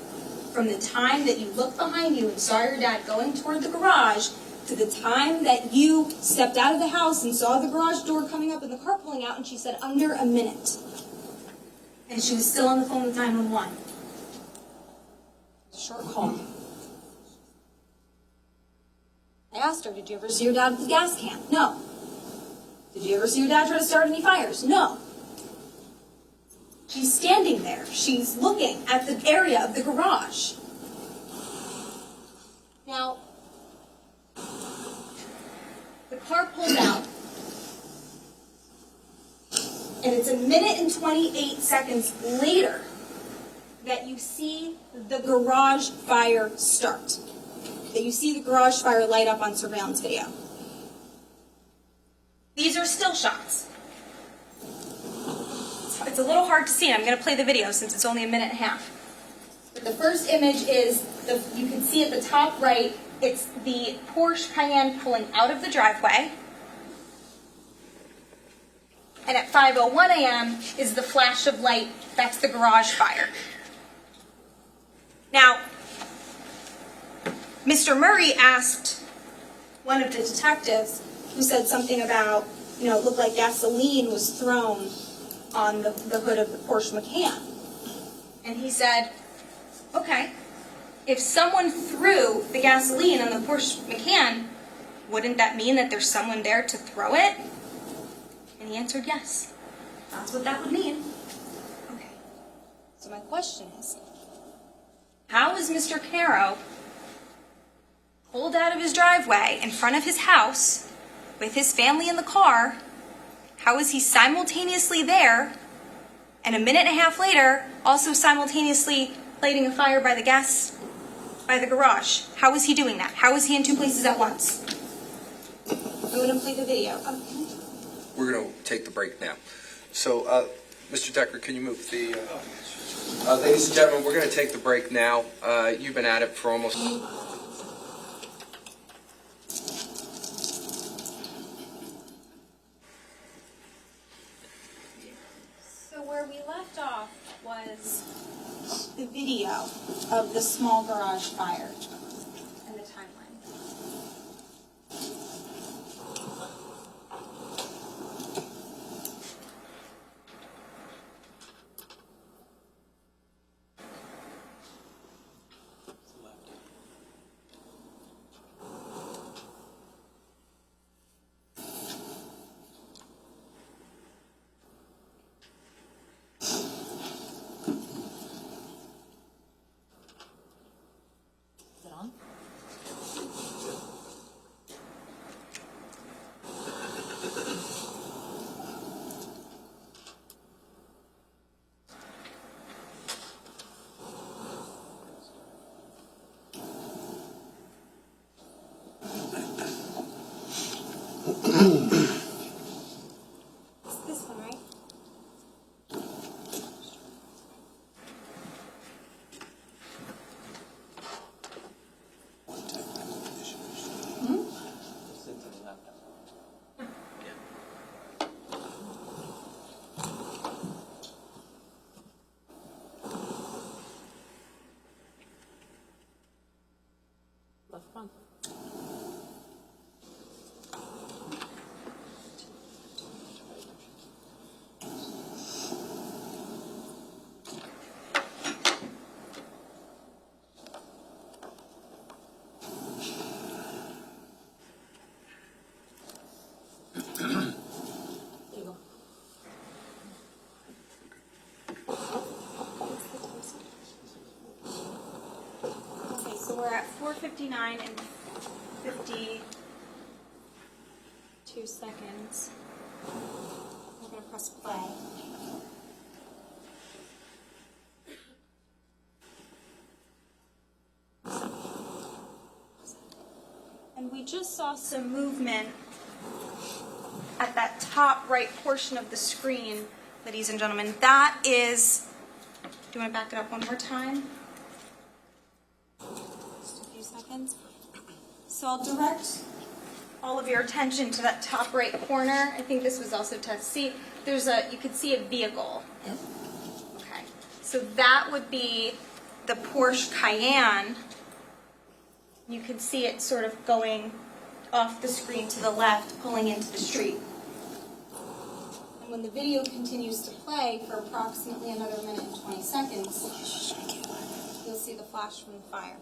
from the time that you looked behind you and saw your dad going toward the garage to the time that you stepped out of the house and saw the garage door coming up and the car pulling out? And she said, under a minute. And she was still on the phone with 911. Short call. asked her, did you ever see your dad with the gas can? No. Did you ever see your dad try to start any fires? No. She's standing there. She's looking at the area of the garage. Now, the car pulls out, and it's 1 minute and 28 seconds later that you see the garage fire start, that you see the garage fire light up on surveillance video. These are still shots. It's a little hard to see, and I'm going to play the video since it's only 1.5 minutes. But the first image is, you can see at the top right, it's the Porsche Cayenne pulling out of the driveway. And at 5:01 a.m. is the flash of light. That's the garage fire. Now, Mr. Murray asked one of the detectives, who said something about, it looked like gasoline was thrown on the hood of the Porsche Macan. And he said, okay, if someone threw the gasoline on the Porsche Macan, wouldn't that mean that there's someone there to throw it? And he answered yes. That's what that would mean. Okay. So my question is, how is Mr. Caneiro pulled out of his driveway in front of his house with his family in the car? How is he simultaneously there and 1.5 minutes later also simultaneously lighting a fire by the garage? How is he doing that? How is he in two places at once? I'm going to play the video.
We're going to take the break now. So, Mr. Decker, can you move the... ladies and gentlemen, we're going to take the break now. You've been at it for almost...
So where we left off was the video of the small garage fire and the timeline. It's this one, right?
Left front.
Okay, so we're at 4:59 and 52 seconds. We're going to press play. And we just saw some movement at that top right portion of the screen, ladies and gentlemen. That is, do you want to back it up one more time? Just a few seconds. So I'll direct all of your attention to that top right corner. I think this was also test C. You could see a vehicle.
Yep.
Okay. So that would be the Porsche Cayenne. You can see it sort of going off the screen to the left, pulling into the street. And when the video continues to play for approximately another 1 minute and 20 seconds, you'll see the flash from the fire.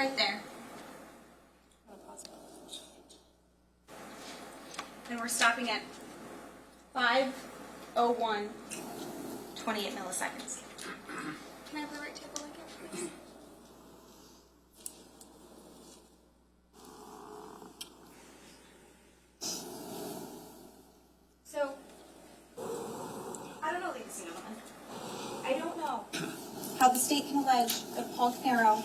right there. And we're stopping at 5:01, 28 milliseconds. Can I have the right table again, please? So, I don't know, ladies and gentlemen. I don't know how the state can allege that Paul Caneiro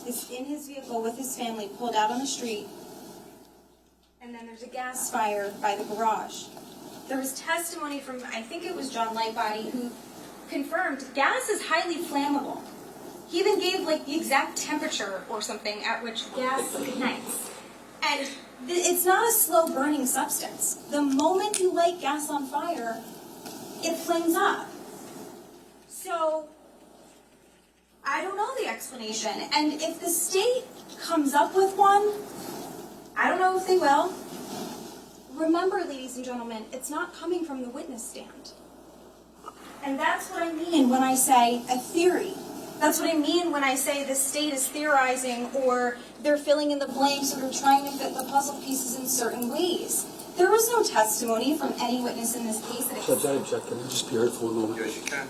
is in his vehicle with his family, pulled out on the street, and then there's a gas fire by the garage. There was testimony from, I think it was John Lightbody, who confirmed gas is highly flammable. He even gave like the exact temperature or something at which gas ignites. And it's not a slow burning substance. The moment you light gas on fire, it flames up. So, I don't know the explanation. And if the state comes up with one, I don't know if they will. Remember, ladies and gentlemen, it's not coming from the witness stand. And that's what I mean when I say a theory. That's what I mean when I say the state is theorizing or they're filling in the blanks or they're trying to fit the puzzle pieces in certain ways. There was no testimony from any witness in this case that
Judge, I object. Can I just be heard for a moment?
Yes, you can.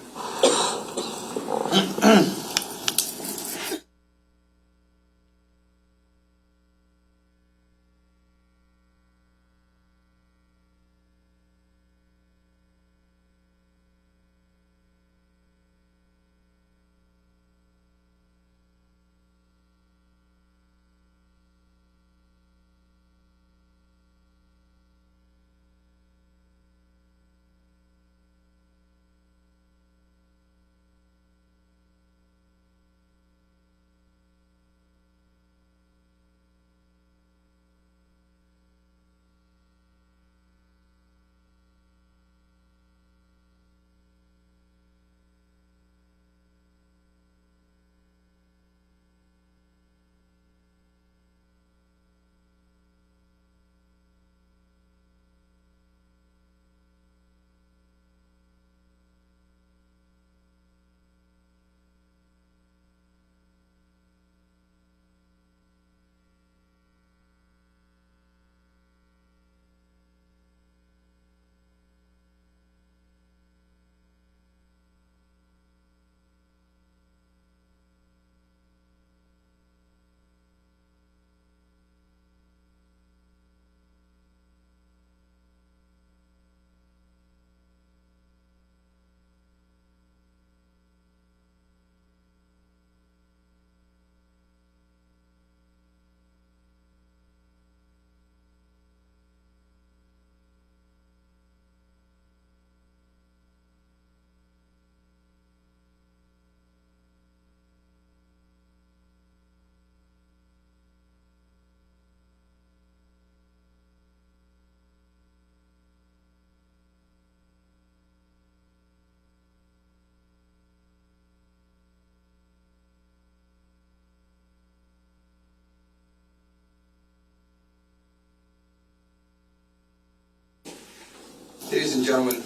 Ladies and gentlemen,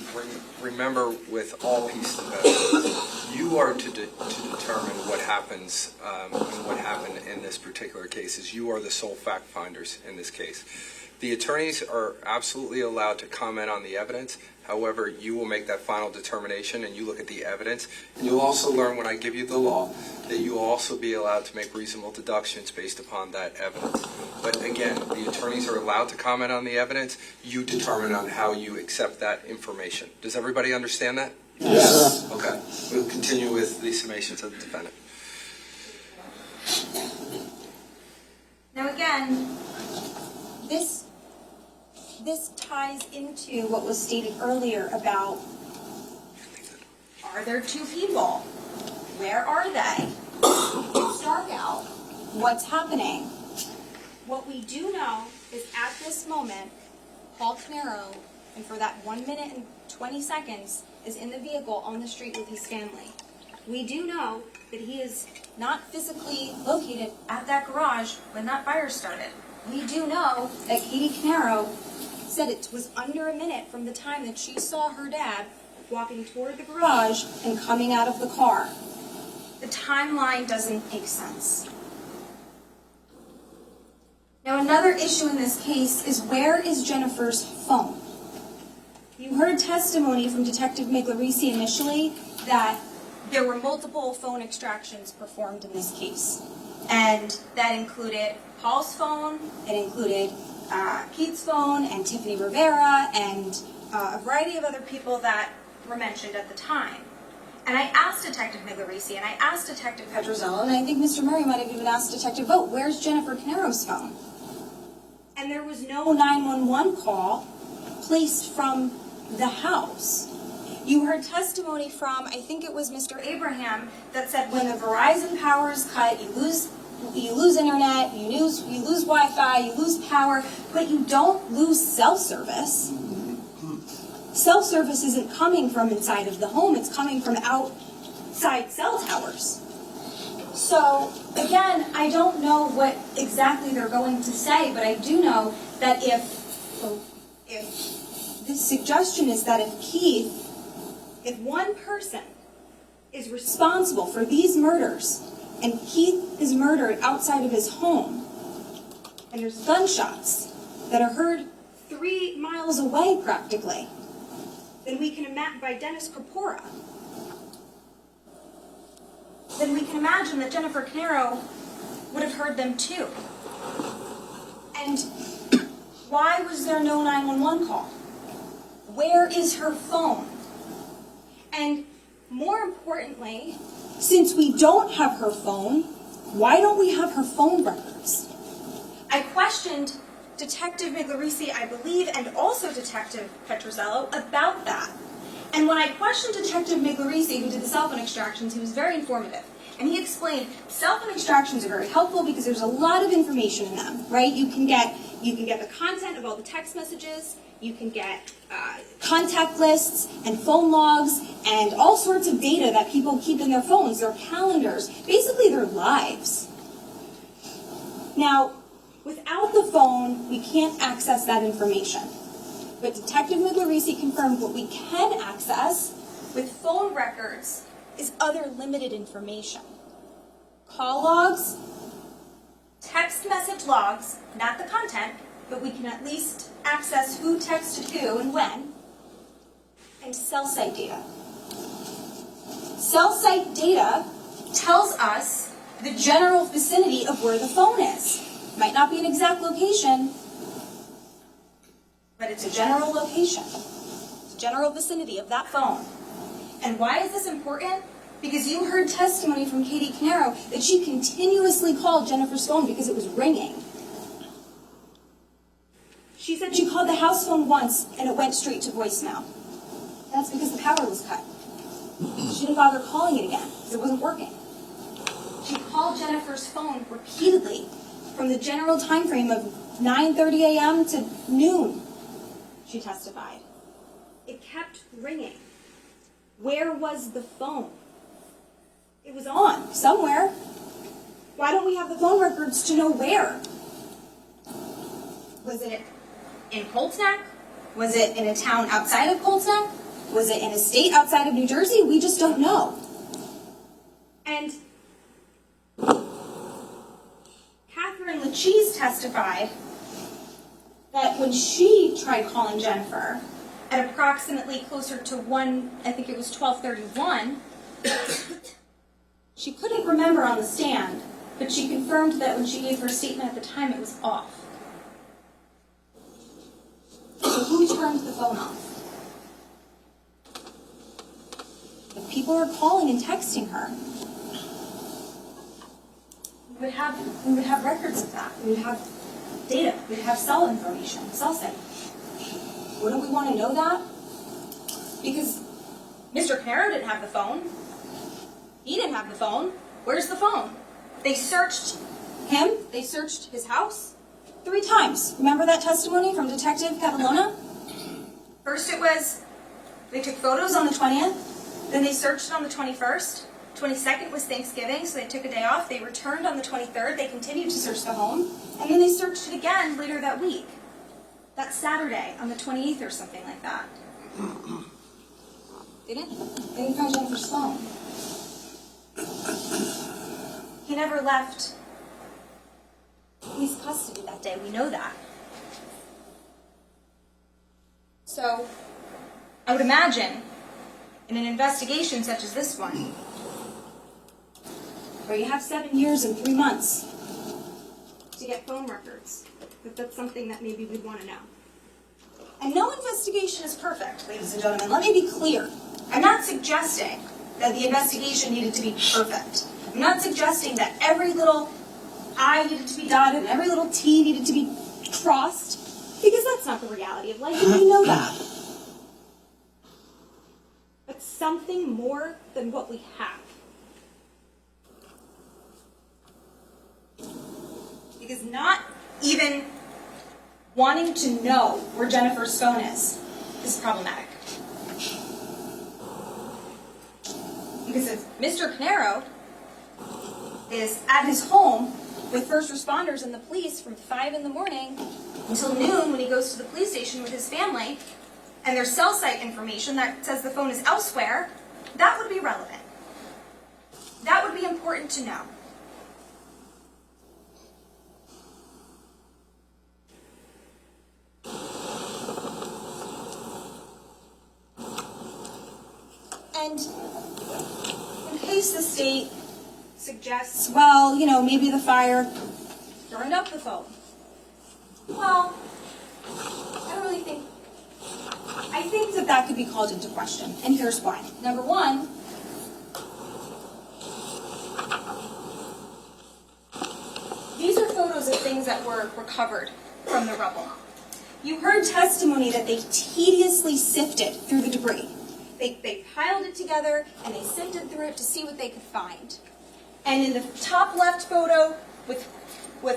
remember with all pieces of evidence, you are to determine what happens and what happened in this particular case. Is you are the sole fact finders in this case. The attorneys are absolutely allowed to comment on the evidence. However, you will make that final determination and you look at the evidence. And you'll also learn when I give you the law that you will also be allowed to make reasonable deductions based upon that evidence. But again, the attorneys are allowed to comment on the evidence. You determine on how you accept that information. Does everybody understand that?
Yes.
Okay. We'll continue with the summations of the defendant.
Now again, this ties into what was stated earlier about, are there two people? Where are they? It's dark out. What's happening? What we do know is at this moment, Paul Caneiro, and for that 1 minute and 20 seconds, is in the vehicle on the street with his family. We do know that he is not physically located at that garage when that fire started. We do know that Katie Caneiro said it was under a minute from the time that she saw her dad walking toward the garage and coming out of the car. The timeline doesn't make sense. Now, another issue in this case is, where is Jennifer's phone? You heard testimony from Detective Miglioretti initially that there were multiple phone extractions performed in this case. And that included Paul's phone, it included Keith's phone, and Tiffany Rivera, and a variety of other people that were mentioned at the time. And I asked Detective Miglioretti, and I asked Detective Petrozello, and I think Mr. Murray might have even asked Detective Vogt, where's Jennifer Caneiro's phone? And there was no 911 call placed from the house. You heard testimony from, I think it was Mr. Abraham, that said when the Verizon power is cut, you lose internet, you lose Wi-Fi, you lose power, but you don't lose cell service. Cell service isn't coming from inside of the home, it's coming from outside cell towers. So, again, I don't know what exactly they're going to say, but I do know that if this suggestion is that if one person is responsible for these murders, and Keith is murdered outside of his home, and there's gunshots that are heard 3 miles away practically, then we can imagine, by Dennis Corpora, then we can imagine that Jennifer Caneiro would have heard them too. And why was there no 911 call? Where is her phone? And more importantly, since we don't have her phone, why don't we have her phone records? I questioned Detective Miglioretti, I believe, and also Detective Petrozello about that. And when I questioned Detective Miglioretti, who did the cell phone extractions, he was very informative. And he explained cell phone extractions are very helpful because there's a lot of information in them, right? You can get the content of all the text messages, you can get contact lists and phone logs and all sorts of data that people keep in their phones, their calendars, basically their lives. Now, without the phone, we can't access that information. But Detective Miglioretti confirmed what we can access with phone records is other limited information. Call logs, text message logs, not the content, but we can at least access who texted who and when, and cell site data. Cell site data tells us the general vicinity of where the phone is. Might not be an exact location, but it's a general location. It's a general vicinity of that phone. And why is this important? Because you heard testimony from Katie Caneiro that she continuously called Jennifer's phone because it was ringing. She said she called the house phone once and it went straight to voicemail. That's because the power was cut. She didn't bother calling it again because it wasn't working. She called Jennifer's phone repeatedly from the general time frame of 9:30 a.m. to noon, she testified. It kept ringing. Where was the phone? It was on somewhere. Why don't we have the phone records to know where? Was it in Colts Neck? Was it in a town outside of Colts Neck? Was it in a state outside of New Jersey? We just don't know. And Catherine Lachise testified that when she tried calling Jennifer at approximately closer to 12:31, she couldn't remember on the stand, but she confirmed that when she gave her statement at the time, it was off. So who turned the phone off? If people are calling and texting her, we would have records of that. We would have data. We would have cell information, cell site. Wouldn't we want to know that? Because Mr. Caneiro didn't have the phone. He didn't have the phone. Where's the phone? They searched him. They searched his house 3 times. Remember that testimony from Detective Catalona? First it was, they took photos on the 20th. Then they searched it on the 21st. 22nd was Thanksgiving, so they took a day off. They returned on the 23rd. They continued to search the home. And then they searched it again later that week. That Saturday, on the 28th or something like that. They didn't find Jennifer's phone. He never left police custody that day. We know that. So, I would imagine, in an investigation such as this one, where you have 7 years and 3 months to get phone records, that's something that maybe we'd want to know. And no investigation is perfect, ladies and gentlemen. Let me be clear. I'm not suggesting that the investigation needed to be perfect. I'm not suggesting that every little I needed to be dotted and every little T needed to be crossed, because that's not the reality of life, and we know that. But something more than what we have. Because not even wanting to know where Jennifer's phone is problematic. Because if Mr. Caneiro is at his home with first responders and the police from 5 in the morning until noon when he goes to the police station with his family, and there's cell site information that says the phone is elsewhere, that would be relevant. That would be important to know. And in case the state suggests, well, maybe the fire burned up the phone. Well, I think that could be called into question, and here's why. Number one, these are photos of things that were recovered from the rubble. You heard testimony that they tediously sifted through the debris. They piled it together and they sifted through it to see what they could find. And in the top left photo with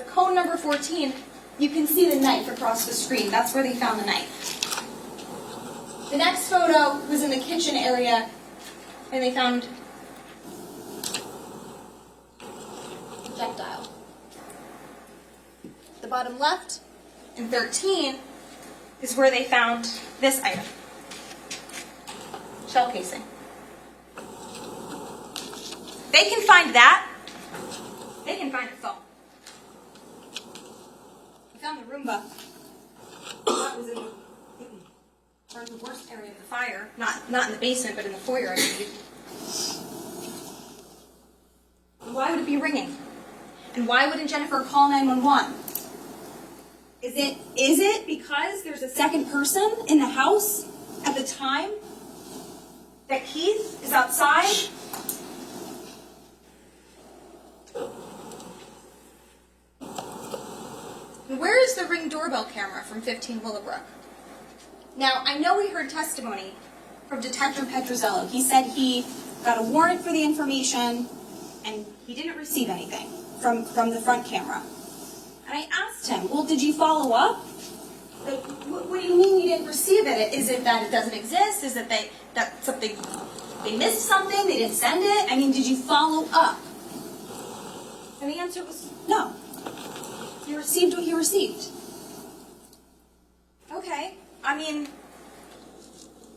cone number 14, you can see the knife across the screen. That's where they found the knife. The next photo was in the kitchen area and they found a projectile. The bottom left in 13 is where they found this item. Shell casing. They can find that. They can find a phone. We found the Roomba. That was in the worst area of the fire. Not in the basement, but in the foyer, I believe. Why would it be ringing? And why wouldn't Jennifer call 911? Is it because there's a second person in the house at the time that Keith is outside? And where is the Ring doorbell camera from 15 Willowbrook? Now, I know we heard testimony from Detective Petrozello. He said he got a warrant for the information and he didn't receive anything from the front camera. And I asked him, well, did you follow up? Like, what do you mean you didn't receive it? Is it that it doesn't exist? Is it that something, they missed something, they didn't send it? I mean, did you follow up? And the answer was no. He received what he received. Okay, I mean,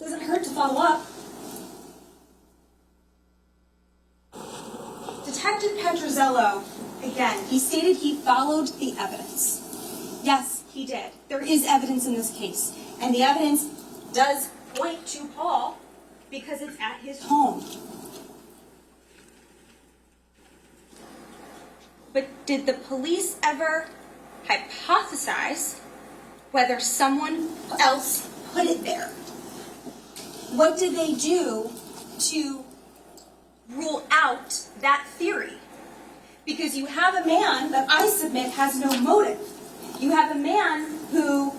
doesn't hurt to follow up. Detective Petrozello, again, he stated he followed the evidence. Yes, he did. There is evidence in this case. And the evidence does point to Paul because it's at his home. But did the police ever hypothesize whether someone else put it there? What did they do to rule out that theory? Because you have a man that I submit has no motive. You have a man who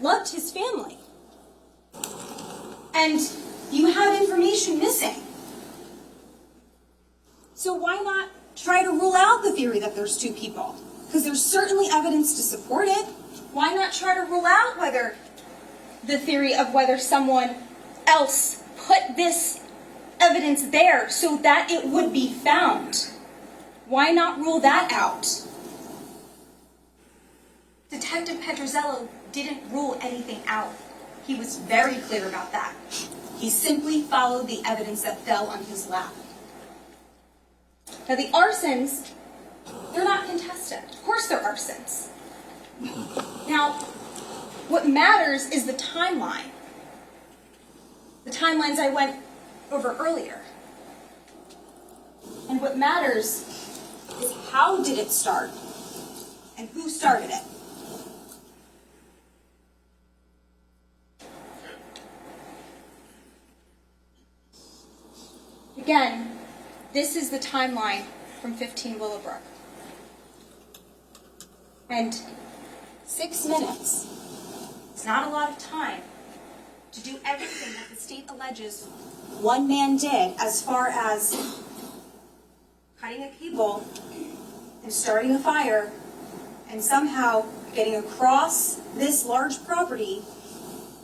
loved his family. And you have information missing. So why not try to rule out the theory that there's two people? Because there's certainly evidence to support it. Why not try to rule out the theory of whether someone else put this evidence there so that it would be found? Why not rule that out? Detective Petrozello didn't rule anything out. He was very clear about that. He simply followed the evidence that fell on his lap. Now the arsons They're not contested. Of course they're arsons. Now, what matters is the timeline. The timelines I went over earlier. And what matters is how did it start and who started it. Again, this is the timeline from 15 Willowbrook. And 6 minutes is not a lot of time to do everything that the state alleges one man did, as far as cutting a cable and starting a fire and somehow getting across this large property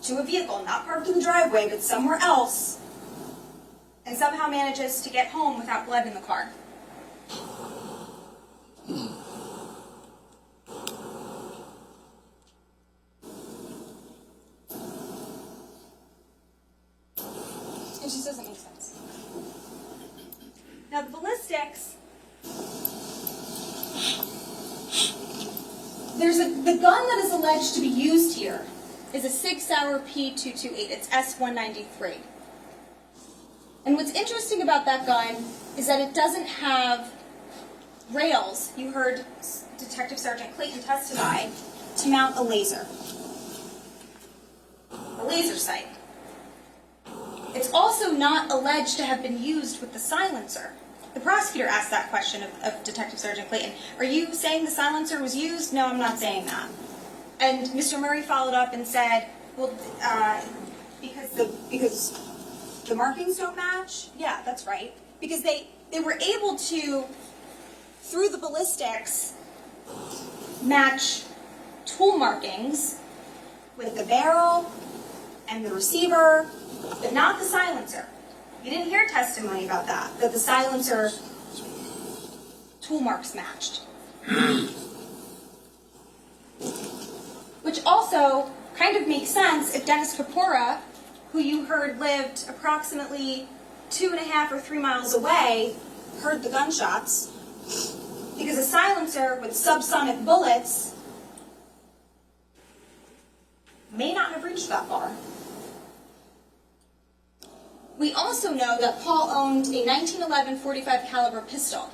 to a vehicle, not parked in the driveway, but somewhere else, and somehow manages to get home without blood in the car. It just doesn't make sense. Now the ballistics, the gun that is alleged to be used here is a 6 Sauer P228. It's S193. And what's interesting about that gun is that it doesn't have rails. You heard Detective Sergeant Clayton testify to mount a laser sight. It's also not alleged to have been used with the silencer. The prosecutor asked that question of Detective Sergeant Clayton. Are you saying the silencer was used? No, I'm not saying that. And Mr. Murray followed up and said, well, because the markings don't match? Yeah, that's right. Because they were able to, through the ballistics, match tool markings with the barrel and the receiver, but not the silencer. You didn't hear testimony about that the silencer tool marks matched. Which also kind of makes sense if Dennis Kapora, who you heard lived approximately 2.5 or 3 miles away, heard the gunshots, because a silencer with subsonic bullets may not have reached that far. We also know that Paul owned a 1911 .45 caliber pistol.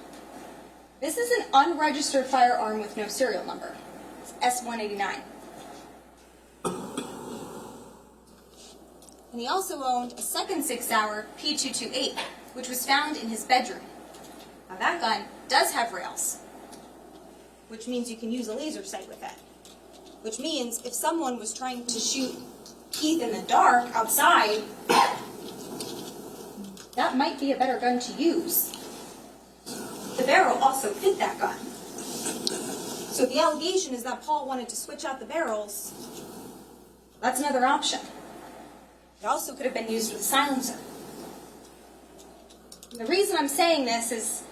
This is an unregistered firearm with no serial number. It's S189. And he also owned a second 6 Sauer P228, which was found in his bedroom. Now that gun does have rails, which means you can use a laser sight with it. Which means if someone was trying to shoot Keith in the dark outside, that might be a better gun to use. The barrel also fit that gun. So if the allegation is that Paul wanted to switch out the barrels, that's another option. It also could have been used with a silencer. And the reason I'm saying this is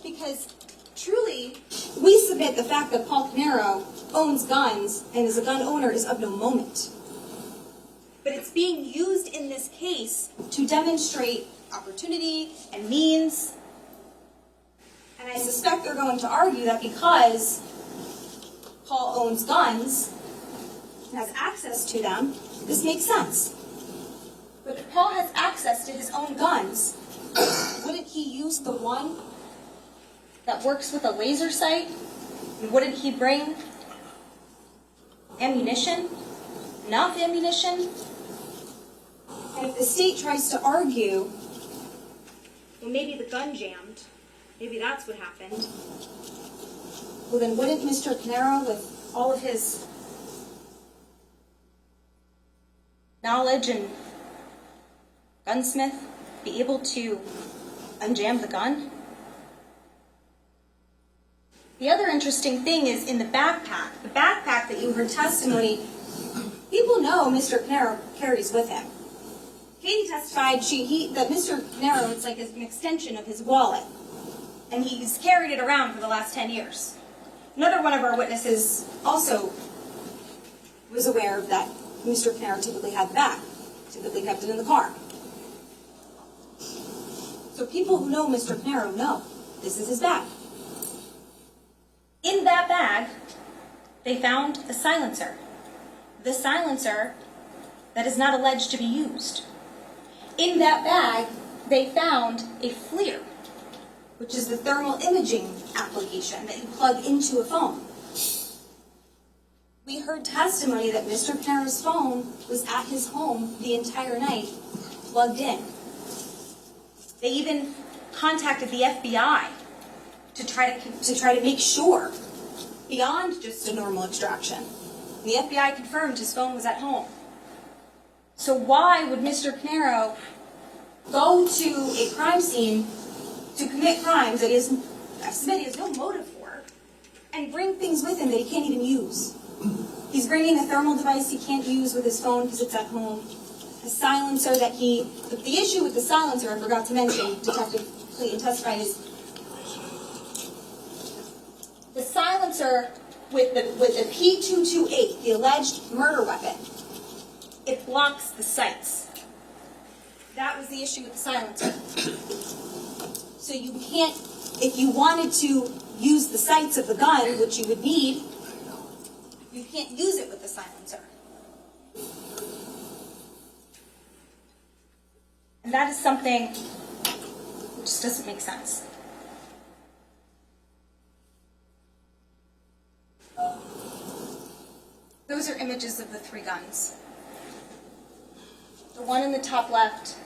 because truly, we submit the fact that Paul Caneiro owns guns and is a gun owner is of no moment. But it's being used in this case to demonstrate opportunity and means. And I suspect they're going to argue that because Paul owns guns and has access to them, this makes sense. But if Paul has access to his own guns, wouldn't he use the one that works with a laser sight? And wouldn't he bring ammunition? Enough ammunition? And if the state tries to argue, well, maybe the gun jammed, maybe that's what happened, well, then wouldn't Mr. Caneiro, with all of his knowledge and gunsmith, be able to unjam the gun? The other interesting thing is in the backpack that you heard testimony, people know Mr. Caneiro carries with him. Katie testified that Mr. Caneiro is like an extension of his wallet, and he's carried it around for the last 10 years. Another one of our witnesses also was aware of that. Mr. Caneiro typically had the bag, typically kept it in the car. So people who know Mr. Caneiro know this is his bag. they found a silencer. The silencer that is not alleged to be used. In that bag, they found a FLIR, which is the thermal imaging application that you plug into a phone. We heard testimony that Mr. Caneiro's phone was at his home the entire night, plugged in. They even contacted the FBI to try to make sure, beyond just a normal extraction. The FBI confirmed his phone was at home. So why would Mr. Caneiro go to a crime scene to commit crimes that he has no motive for, and bring things with him that he can't even use? He's bringing a thermal device he can't use with his phone because it's at home. A silencer that the issue with the silencer, I forgot to mention, Detective Clayton testified, is the silencer with the P228, the alleged murder weapon, it blocks the sights. That was the issue with the silencer. So you can't, if you wanted to use the sights of the gun, which you would need, you can't use it with the silencer. And that is something which just doesn't make sense. Those are images of the three guns. The one in the top left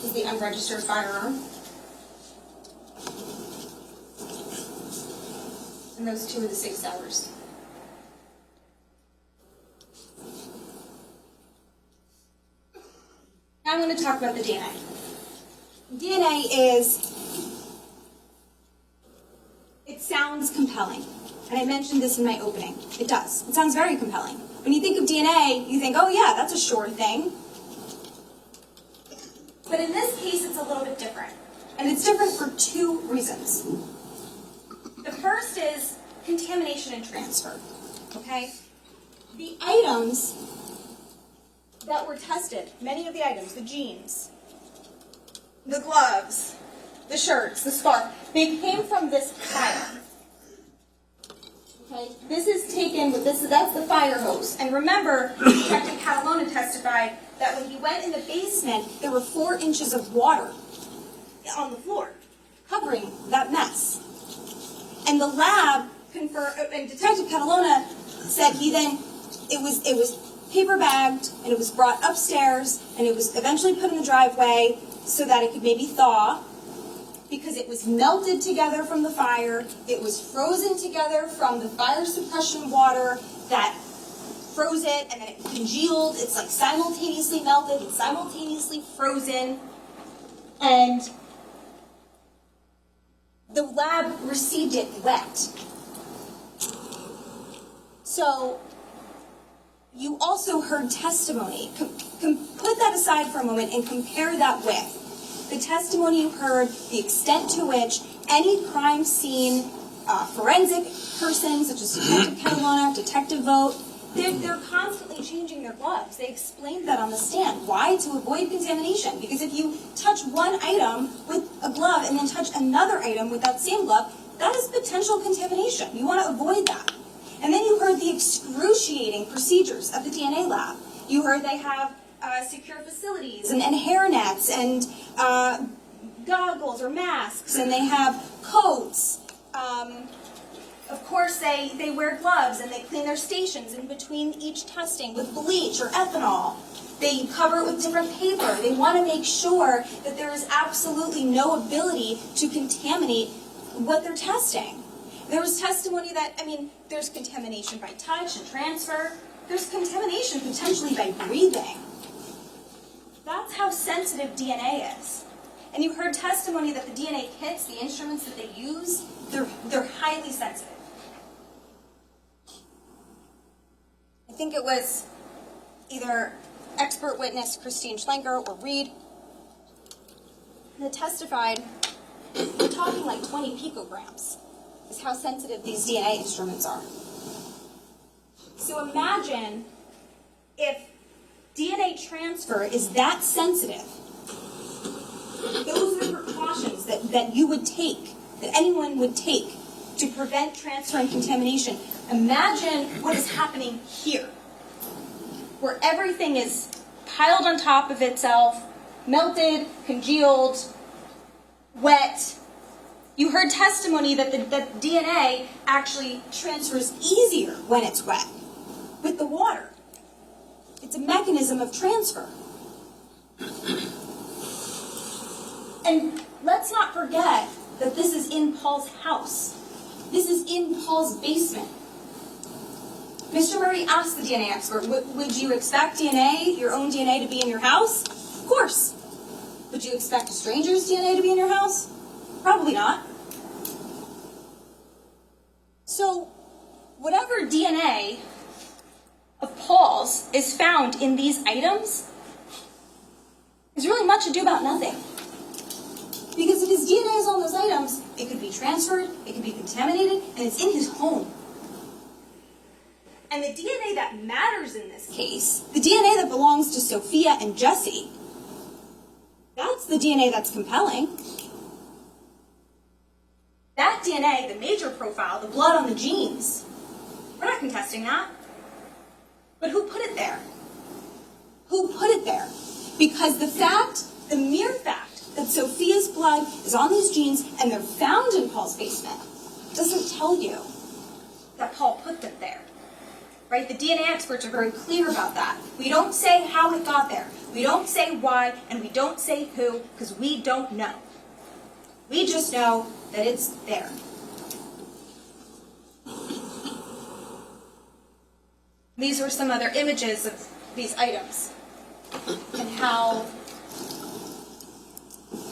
is the unregistered firearm. And those two are the safe hours. Now I'm going to talk about the DNA. DNA it sounds compelling. And I mentioned this in my opening. It does. It sounds very compelling. When you think of DNA, you think, oh yeah, that's a sure thing. But in this case, it's a little bit different. And it's different for two reasons. The first is contamination and transfer. Okay? The items that were tested, many of the items, the jeans, the gloves, the shirts, the scarf, they came from this fire. Okay, this is taken with this. That's the fire hose. And remember, Detective Catalona testified that when he went in the basement, there were 4 inches of water on the floor, covering that mess. And the lab confirmed, and Detective Catalona said it was paper bagged, and it was brought upstairs, and it was eventually put in the driveway so that it could maybe thaw, because it was melted together from the fire, it was frozen together from the fire suppression water that froze it, and then it congealed. It's like simultaneously melted and simultaneously frozen. And the lab received it wet. So you also heard testimony. Put that aside for a moment and compare that with the testimony you heard, the extent to which any crime scene forensic person, such as Detective Catalona, Detective Vogt, they're constantly changing their gloves. They explained that on the stand. Why? To avoid contamination. Because if you touch one item with a glove and then touch another item with that same glove, that is potential contamination. You want to avoid that. And then you heard the excruciating procedures of the DNA lab. You heard they have secure facilities and hair nets and goggles or masks, and they have coats. Of course, they wear gloves, and they clean their stations in between each testing with bleach or ethanol. They cover it with different paper. They want to make sure that there is absolutely no ability to contaminate what they're testing. There was testimony that, there's contamination by touch and transfer. There's contamination potentially by breathing. That's how sensitive DNA is. And you heard testimony that the DNA kits, the instruments that they use, they're highly sensitive. I think it was either expert witness Christine Schlenker or Reed that testified, we're talking like 20 picograms is how sensitive these DNA instruments are. So imagine if DNA transfer is that sensitive. Those are precautions that you would take, that anyone would take to prevent transfer and contamination. Imagine what is happening here, where everything is piled on top of itself, melted, congealed, wet. You heard testimony that the DNA actually transfers easier when it's wet with the water. It's a mechanism of transfer. And let's not forget that this is in Paul's house. This is in Paul's basement. Mr. Murray asked the DNA expert, would you expect DNA, your own DNA, to be in your house? Of course. Would you expect a stranger's DNA to be in your house? Probably not. So, whatever DNA of Paul's is found in these items is really much ado about nothing. Because if his DNA is on those items, it could be transferred, it could be contaminated, and it's in his home. And the DNA that matters in this case, the DNA that belongs to Sophia and Jesse, that's the DNA that's compelling. That DNA, the major profile, the blood on the genes, we're not contesting that. But who put it there? Who put it there? Because the mere fact that Sophia's blood is on these genes and they're found in Paul's basement doesn't tell you that Paul put them there. Right? The DNA experts are very clear about that. We don't say how it got there. We don't say why, and we don't say who, because we don't know. We just know that it's there. These were some other images of these items and how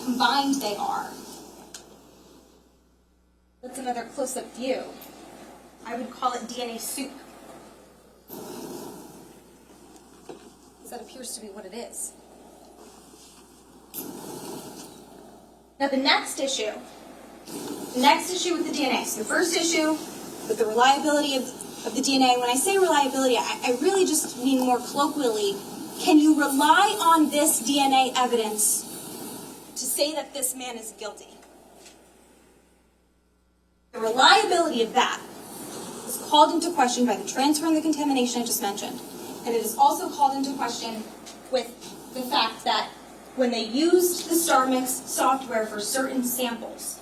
combined they are. That's another close-up view. I would call it DNA soup. Because that appears to be what it is. Now the next issue with the DNA. So the first issue with the reliability of the DNA. When I say reliability, I really just mean more colloquially, can you rely on this DNA evidence to say that this man is guilty? The reliability of that is called into question by the transfer and the contamination I just mentioned. And it is also called into question with the fact that when they used the StarMix software for certain samples,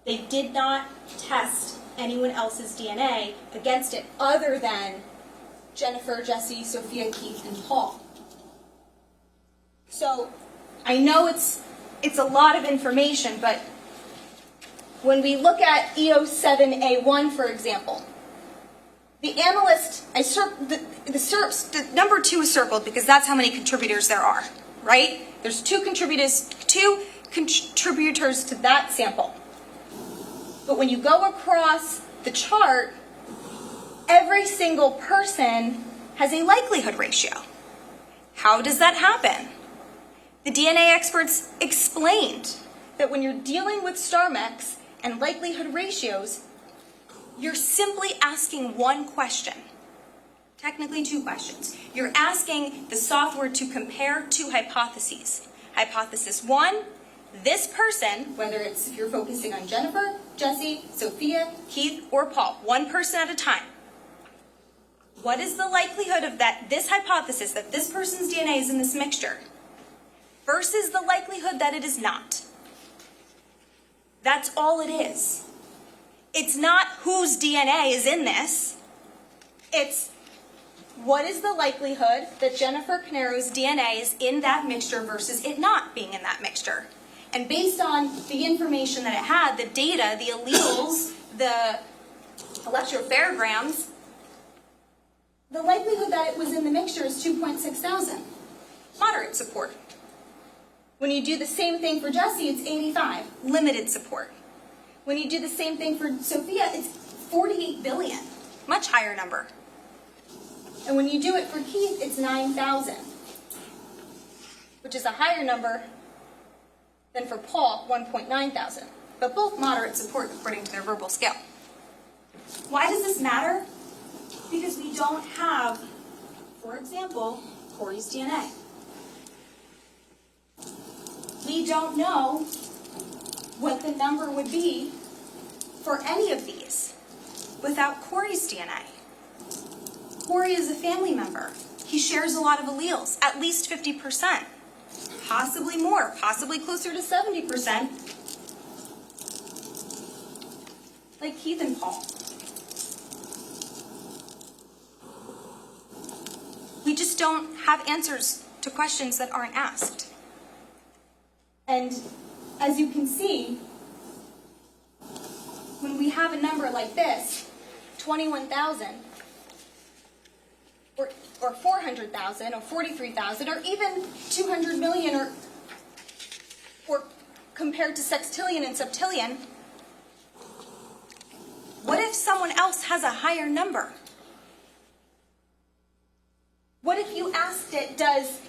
they did not test anyone else's DNA against it other than Jennifer, Jesse, Sophia, Keith, and Paul. So I know it's a lot of information, but when we look at EO7A1, for example, the analyst, the number 2 is circled because that's how many contributors there are, right? There's two contributors to that sample. But when you go across the chart, every single person has a likelihood ratio. How does that happen? The DNA experts explained that when you're dealing with StarMix and likelihood ratios, you're simply asking one question. Technically 2 questions. You're asking the software to compare 2 hypotheses. Hypothesis 1, this person, whether it's if you're focusing on Jennifer, Jesse, Sophia, Keith, or Paul, one person at a time. What is the likelihood of this hypothesis, that this person's DNA is in this mixture, versus the likelihood that it is not? That's all it is. It's not whose DNA is in this. It's what is the likelihood that Jennifer Caneiro's DNA is in that mixture versus it not being in that mixture. And based on the information that it had, the data, the alleles, the electropherograms, the likelihood that it was in the mixture is 2,600. Moderate support. When you do the same thing for Jesse, it's 85. Limited support. When you do the same thing for Sophia, it's 48 billion. Much higher number. And when you do it for Keith, it's 9,000. Which is a higher number than for Paul, 1,900. But both moderate support according to their verbal scale. Why does this matter? Because we don't have, for example, Corey's DNA. We don't know what the number would be for any of these without Corey's DNA. Corey is a family member. He shares a lot of alleles, at least 50%, possibly more, possibly closer to 70%, like Keith and Paul. We just don't have answers to questions that aren't asked. And as you can see, when we have a number like this, 21,000, or 400,000, or 43,000, or even 200 million, or compared to sextillion and septillion, what if someone else has a higher number? What if you asked it, does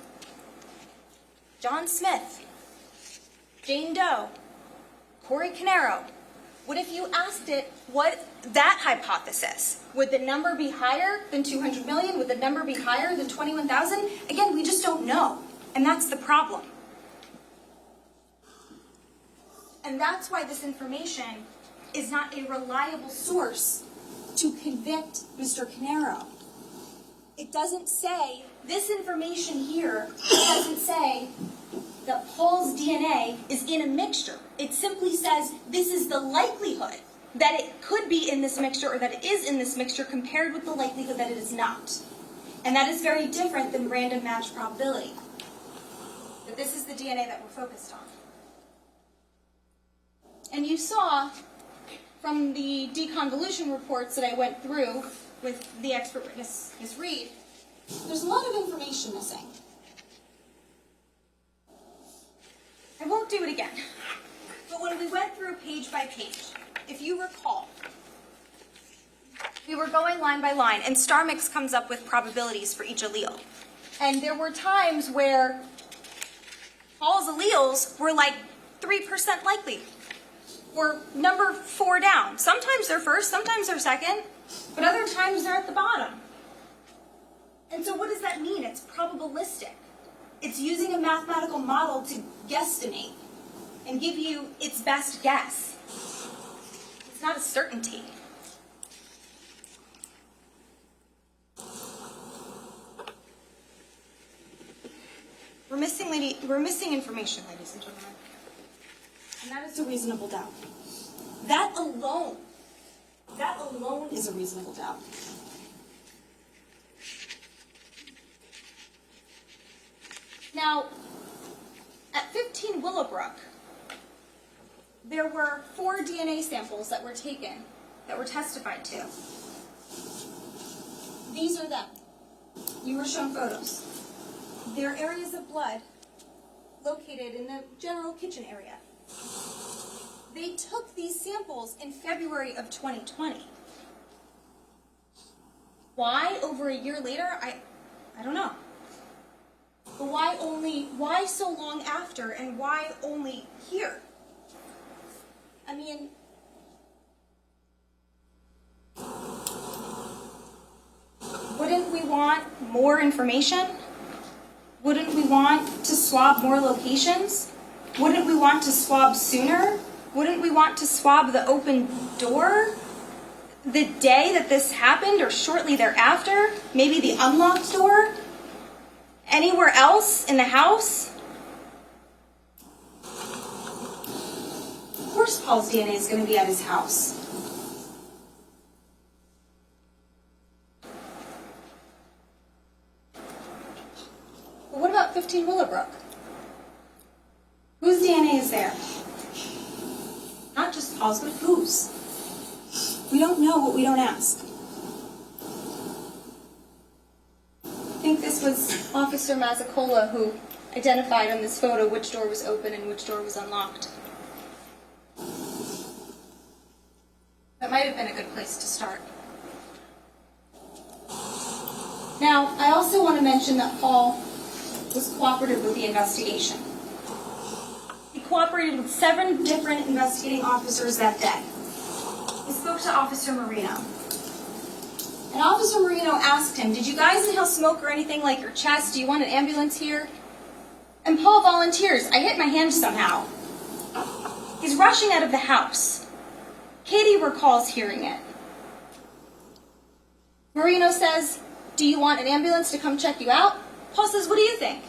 John Smith, Jane Doe, Corey Caneiro, what if you asked it what that hypothesis? Would the number be higher than 200 million? Would the number be higher than 21,000? Again, we just don't know. And that's the problem. And that's why this information is not a reliable source to convict Mr. Caneiro. It doesn't say, this information here doesn't say that Paul's DNA is in a mixture. It simply says this is the likelihood that it could be in this mixture or that it is in this mixture compared with the likelihood that it is not. And that is very different than random match probability. But this is the DNA that we're focused on. And you saw from the deconvolution reports that I went through with the expert witness, Ms. Reed, there's a lot of information missing. I won't do it again. But when we went through page by page, if you recall, we were going line by line, and StarMix comes up with probabilities for each allele. And there were times where Paul's alleles were like 3% likely, or number 4 down. Sometimes they're first, sometimes they're second, but other times they're at the bottom. And so what does that mean? It's probabilistic. It's using a mathematical model to guesstimate and give you its best guess. It's not a certainty. We're missing information, ladies and gentlemen. And that is a reasonable doubt. That alone is a reasonable doubt. Now, at 15 Willowbrook, there were 4 DNA samples that were taken, that were testified to. These are them. You were shown photos. They're areas of blood located in the general kitchen area. They took these samples in February of 2020. Why over a year later? I don't know. But why so long after, and why only here? I mean, wouldn't we want more information? Wouldn't we want to swab more locations? Wouldn't we want to swab sooner? Wouldn't we want to swab the open door the day that this happened or shortly thereafter? Maybe the unlocked door? Anywhere else in the house? Of course Paul's DNA is going to be at his house. But what about 15 Willowbrook? Whose DNA is there? Not just Paul's, but whose? We don't know what we don't ask. I think this was Officer Mazzicola who identified on this photo which door was open and which door was unlocked. That might have been a good place to start. Now, I also want to mention that Paul was cooperative with the investigation. He cooperated with 7 different investigating officers that day. He spoke to Officer Marino. And Officer Marino asked him, did you guys inhale smoke or anything like your chest? Do you want an ambulance here? And Paul volunteers. I hit my hand somehow. He's rushing out of the house. Katie recalls hearing it. Marino says, "Do you want an ambulance to come check you out?" Paul says, "What do you think?"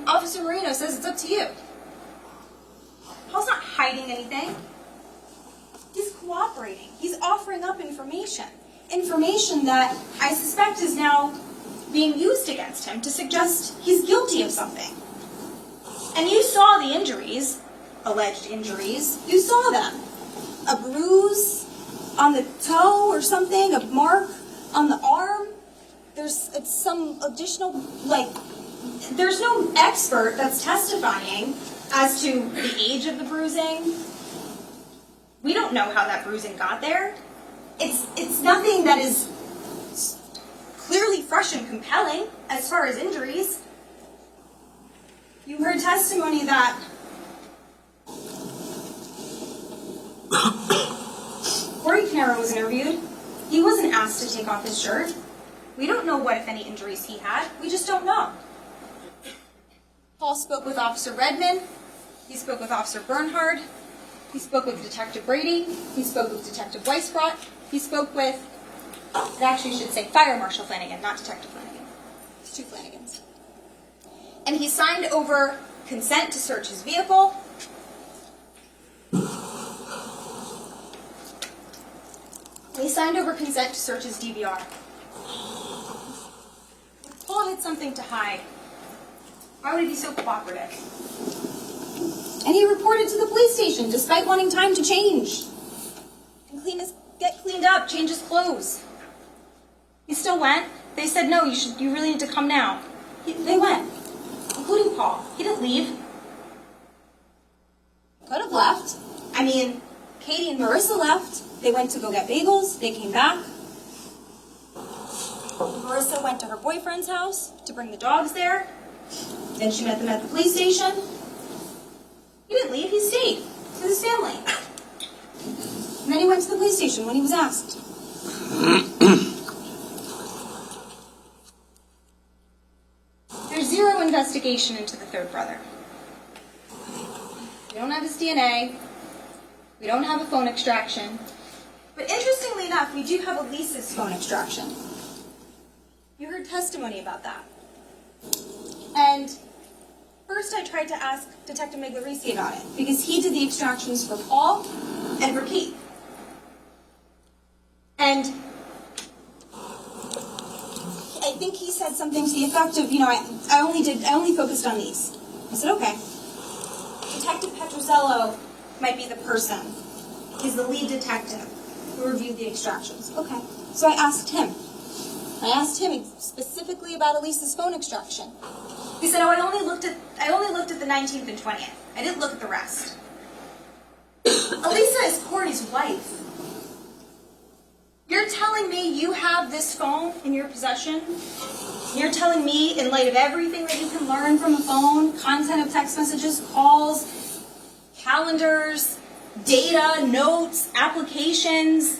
Officer Marino says, "It's up to you." Paul's not hiding anything. He's cooperating. He's offering up information. Information that I suspect is now being used against him to suggest he's guilty of something. And you saw the injuries, alleged injuries. You saw them. A bruise on the toe or something, a mark on the arm. There's some additional, there's no expert that's testifying as to the age of the bruising. We don't know how that bruising got there. It's nothing that is clearly fresh and compelling as far as injuries. You heard testimony that Corey Caneiro was interviewed. He wasn't asked to take off his shirt. We don't know what, if any, injuries he had. We just don't know. Paul spoke with Officer Redmond. He spoke with Officer Bernhard. He spoke with Detective Brady. He spoke with Detective Weisbrot. He spoke with, it actually should say Fire Marshal Flanagan, not Detective Flanagan. It's two Flanagans. And he signed over consent to search his vehicle. He signed over consent to search his DVR. Paul had something to hide. Why would he be so cooperative? And he reported to the police station despite wanting time to change and get cleaned up, change his clothes. He still went. They said, "No, you really need to come now." They went, including Paul. He didn't leave. Could have left. I mean, Katie and Marissa left. They went to go get bagels. They came back. Marissa went to her boyfriend's house to bring the dogs there. Then she met them at the police station. He didn't leave. He stayed with his family. And then he went to the police station when he was asked. There's zero investigation into the third brother. We don't have his DNA. We don't have a phone extraction. But interestingly enough, we do have Elisa's phone extraction. You heard testimony about that. And first I tried to ask Detective Miglioretti about it, because he did the extractions for Paul and for Keith. And I think he said something to the effect of, I only focused on these. I said, okay. Detective Petrozello might be the person. He's the lead detective who reviewed the extractions. Okay. So I asked him. I asked him specifically about Elisa's phone extraction. He said, I only looked at the 19th and 20th. I didn't look at the rest. Elisa is Corey's wife. You're telling me you have this phone in your possession? You're telling me, in light of everything that you can learn from a phone, content of text messages, calls, calendars, data, notes, applications,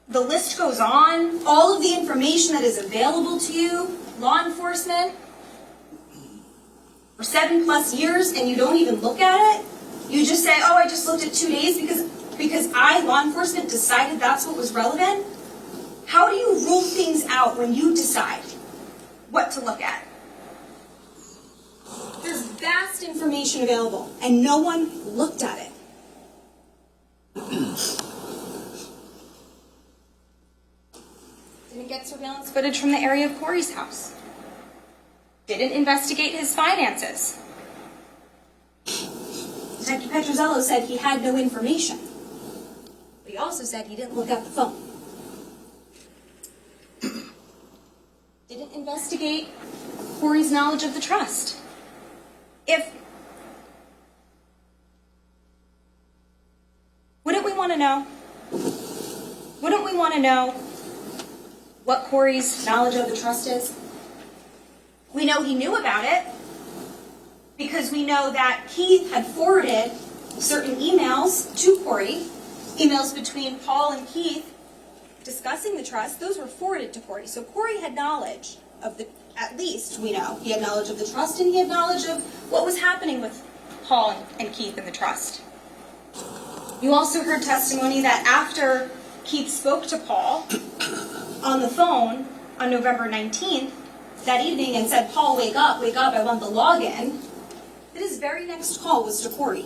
the list goes on, all of the information that is available to you, law enforcement, for 7+ years, and you don't even look at it? You just say, oh, I just looked at 2 days because I, law enforcement, decided that's what was relevant? How do you rule things out when you decide what to look at? There's vast information available, and no one looked at it. Didn't get surveillance footage from the area of Corey's house. Didn't investigate his finances. Detective Petrozello said he had no information. But he also said he didn't look at the phone. Didn't investigate Corey's knowledge of the trust. Wouldn't we want to know? Wouldn't we want to know what Corey's knowledge of the trust is? We know he knew about it because we know that Keith had forwarded certain emails to Corey, emails between Paul and Keith discussing the trust. Those were forwarded to Corey. So Corey had knowledge of at least we know, he had knowledge of the trust, and he had knowledge of what was happening with Paul and Keith in the trust. You also heard testimony that after Keith spoke to Paul on the phone on November 19th that evening and said, "Paul, wake up, I want the login," that his very next call was to Corey.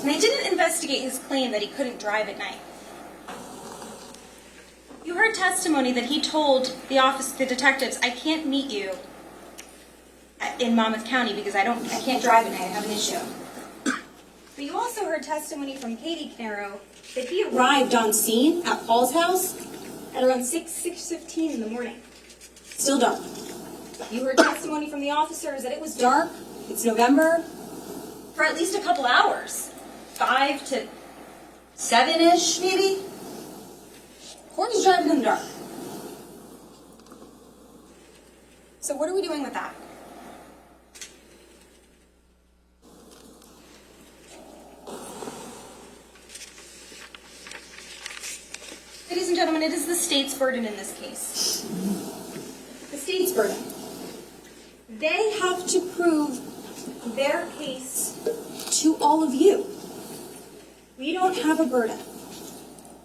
And they didn't investigate his claim that he couldn't drive at night. You heard testimony that he told the detectives, "I can't meet you in Monmouth County because I can't drive at night, I have an issue." But you also heard testimony from Katie Caneiro that he arrived on scene at Paul's house at around 6:15 in the morning. Still dark. You heard testimony from the officers that it was dark, it's November, for at least a couple hours. 5 to 7-ish, maybe? Corey's driving in the dark. So what are we doing with that? Ladies and gentlemen, it is the state's burden in this case. The state's burden. They have to prove their case to all of you. We don't have a burden.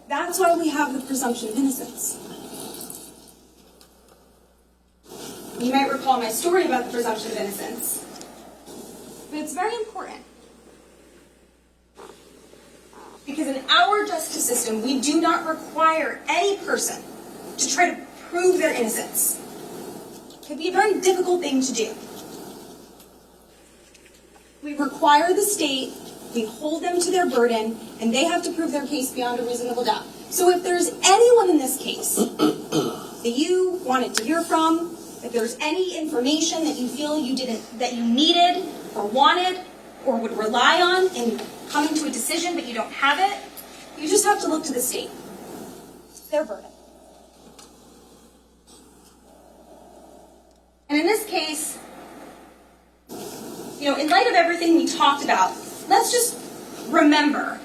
That's why we have the presumption of innocence. You might recall my story about the presumption of innocence, but it's very important. Because in our justice system, we do not require any person to try to prove their innocence. It can be a very difficult thing to do. We require the state, we hold them to their burden, and they have to prove their case beyond a reasonable doubt. So if there's anyone in this case that you wanted to hear from, if there's any information that you feel that you needed or wanted or would rely on in coming to a decision but you don't have it, you just have to look to the state. It's their burden. And in this case, in light of everything we talked about, let's just remember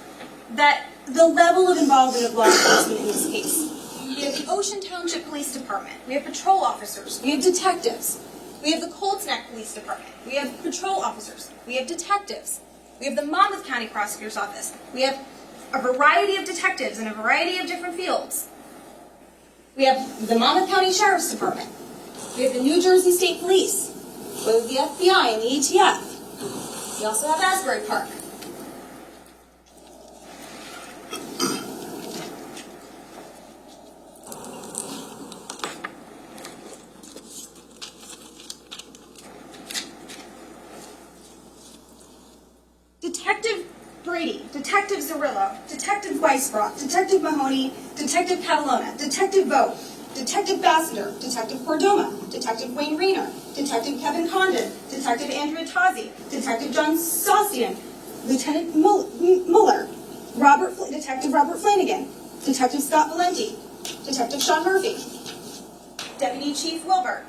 that the level of involvement of law enforcement in this case. We have the Ocean Township Police Department. We have patrol officers. We have detectives. We have the Colts Neck Police Department. We have patrol officers. We have detectives. We have the Monmouth County Prosecutor's Office. We have a variety of detectives in a variety of different fields. We have the Monmouth County Sheriff's Department. We have the New Jersey State Police. We have the FBI and the ATF. We also have Asbury Park. Detective Brady, Detective Zarillo, Detective Weisbrot, Detective Mahoney, Detective Catalona, Detective Vogt, Detective Bassiter, Detective Cordoma, Detective Wayne Rayner, Detective Kevin Condon, Detective Andrea Tozzi, Detective John Saucian, Lieutenant Mueller, Detective Robert Flanagan, Detective Scott Valenti, Detective Sean Murphy, Deputy Chief Wilbur,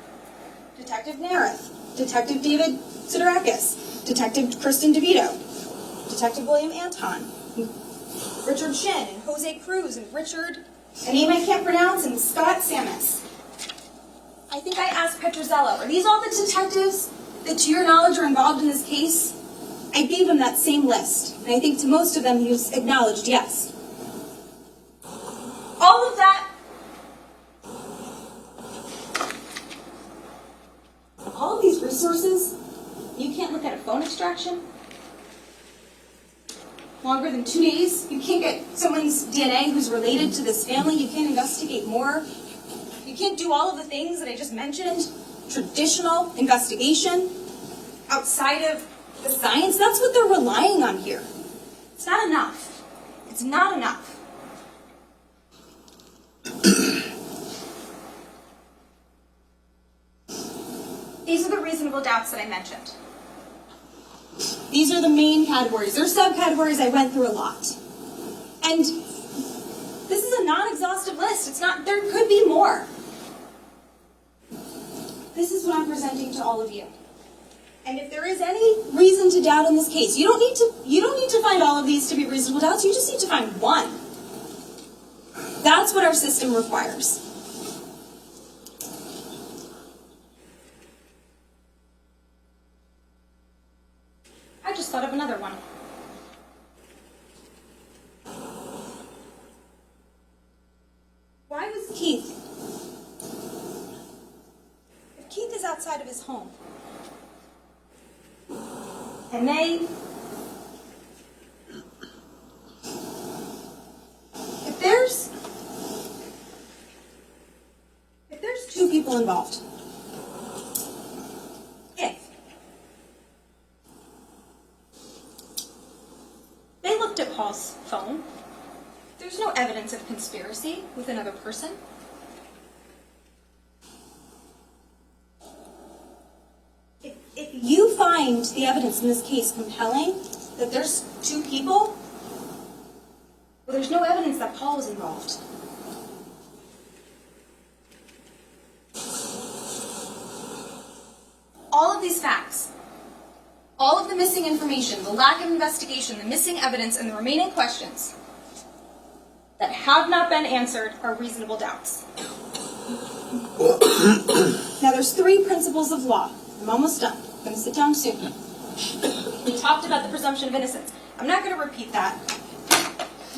Detective Nareth, Detective David Sidorakis, Detective Kristen DeVito, Detective William Anton, Richard Shin, and Jose Cruz, and a name I can't pronounce, and Scott Samus. I think I asked Petrozello, are these all the detectives that, to your knowledge, are involved in this case? I gave him that same list, and I think to most of them he was acknowledged yes. All of that, all of these resources, you can't look at a phone extraction longer than 2 days. You can't get someone's DNA who's related to this family. You can't investigate more. You can't do all of the things that I just mentioned. Traditional investigation outside of the science. That's what they're relying on here. It's not enough. It's not enough. These are the reasonable doubts that I mentioned. These are the main categories. There are subcategories I went through a lot. And this is a non-exhaustive list. It's not, there could be more. This is what I'm presenting to all of you. And if there is any reason to doubt in this case, you don't need to find all of these to be reasonable doubts. You just need to find one. That's what our system requires. outside of his home. And if there's two people involved, if they looked at Paul's phone, there's no evidence of conspiracy with another person. If you find the evidence in this case compelling that there's two people, well, there's no evidence that Paul was involved. All of these facts, all of the missing information, the lack of investigation, the missing evidence, and the remaining questions that have not been answered are reasonable doubts. Now, there's three principles of law. I'm almost done. I'm going to sit down soon. We talked about the presumption of innocence. I'm not going to repeat that.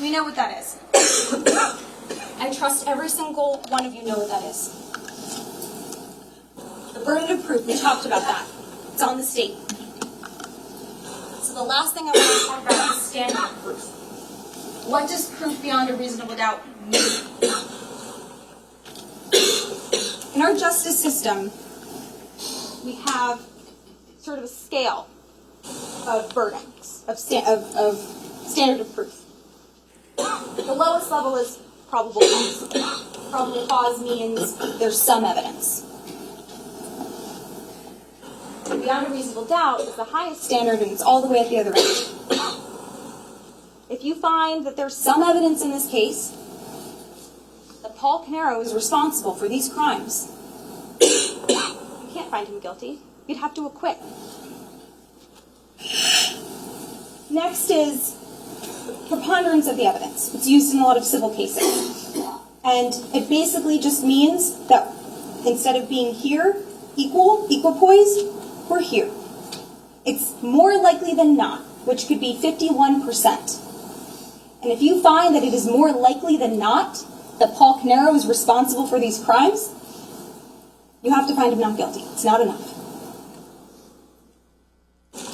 We know what that is. I trust every single one of you know what that is. The burden of proof, we talked about that. It's on the state. So the last thing I want to talk about is standard of proof. What does proof beyond a reasonable doubt mean? In our justice system, we have sort of a scale of burdens, of standard of proof. The lowest level is probable cause. Probable cause means there's some evidence. Beyond a reasonable doubt is the highest standard, and it's all the way at the other end. If you find that there's some evidence in this case that Paul Caneiro is responsible for these crimes, you can't find him guilty. You'd have to acquit. Next is preponderance of the evidence. It's used in a lot of civil cases. And it basically just means that instead of being here, equipoised, we're here. It's more likely than not, which could be 51%. And if you find that it is more likely than not that Paul Caneiro is responsible for these crimes, you have to find him not guilty. It's not enough.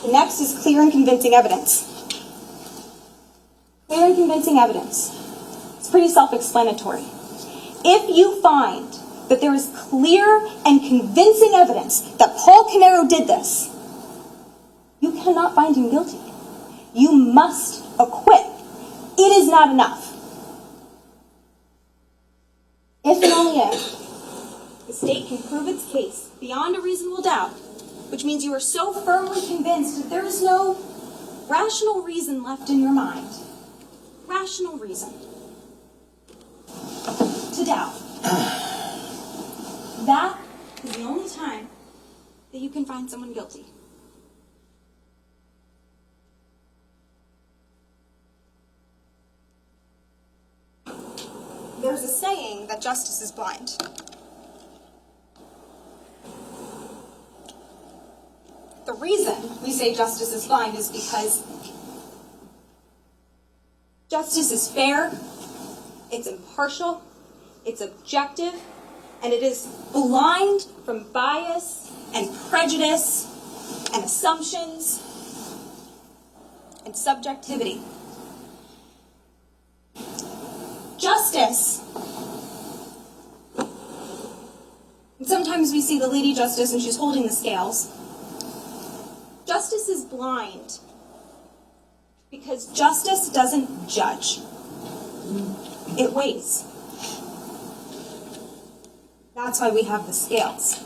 The next is clear and convincing evidence. Clear and convincing evidence. It's pretty self-explanatory. If you find that there is clear and convincing evidence that Paul Caneiro did this, you cannot find him guilty. You must acquit. It is not enough. If and only if the state can prove its case beyond a reasonable doubt, which means you are so firmly convinced that there is no rational reason left in your mind, rational reason, to doubt, that is the only time that you can find someone guilty. There's a saying that justice is blind. The reason we say justice is blind is because justice is fair, it's impartial, it's objective, and it is blind from bias and prejudice and assumptions and subjectivity. Justice, and sometimes we see the Lady Justice and she's holding the scales. Justice is blind because justice doesn't judge. It weighs. That's why we have the scales.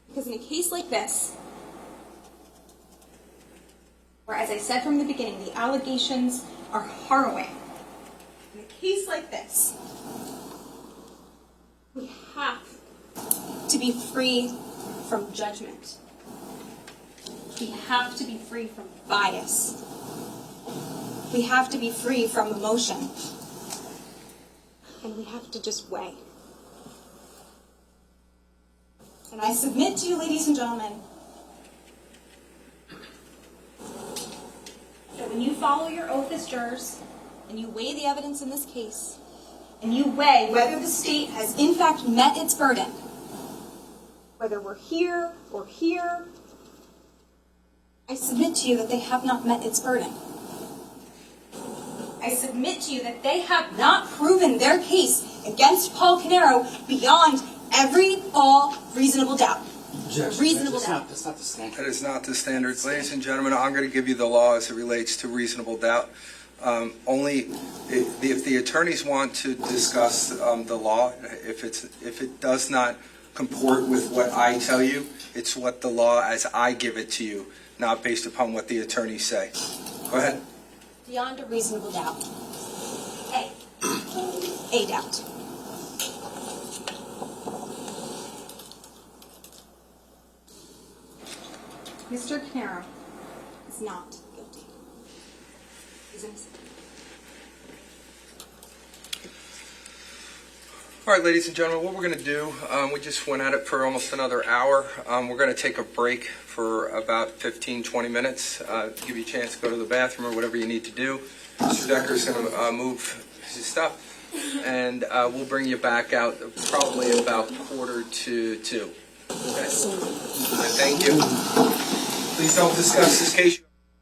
Because in a case like this, where, as I said from the beginning, the allegations are harrowing, in a case like this, we have to be free from judgment. We have to be free from bias. We have to be free from emotion. And we have to just weigh. And I submit to you, ladies and gentlemen, that when you follow your oath as jurors, and you weigh the evidence in this case, and you weigh whether the state has in fact met its burden, whether we're here or here, I submit to you that they have not met its burden. I submit to you that they have not proven their case against Paul Caneiro beyond all reasonable doubt. Reasonable doubt.
That's not the standard.
That is not the standard. Ladies and gentlemen, I'm going to give you the law as it relates to reasonable doubt. Only if the attorneys want to discuss the law, if it does not comport with what I tell you, it's what the law as I give it to you, not based upon what the attorneys say. Go ahead.
Beyond a reasonable doubt. A doubt. Mr. Caneiro is not guilty. He's innocent.
All right, ladies and gentlemen, what we're going to do, we just went at it for almost another hour. We're going to take a break for about 15, 20 minutes, give you a chance to go to the bathroom or whatever you need to do. Mr. Decker's going to move his stuff, and we'll bring you back out probably about 1:45. Okay? Thank you. Please don't discuss this case.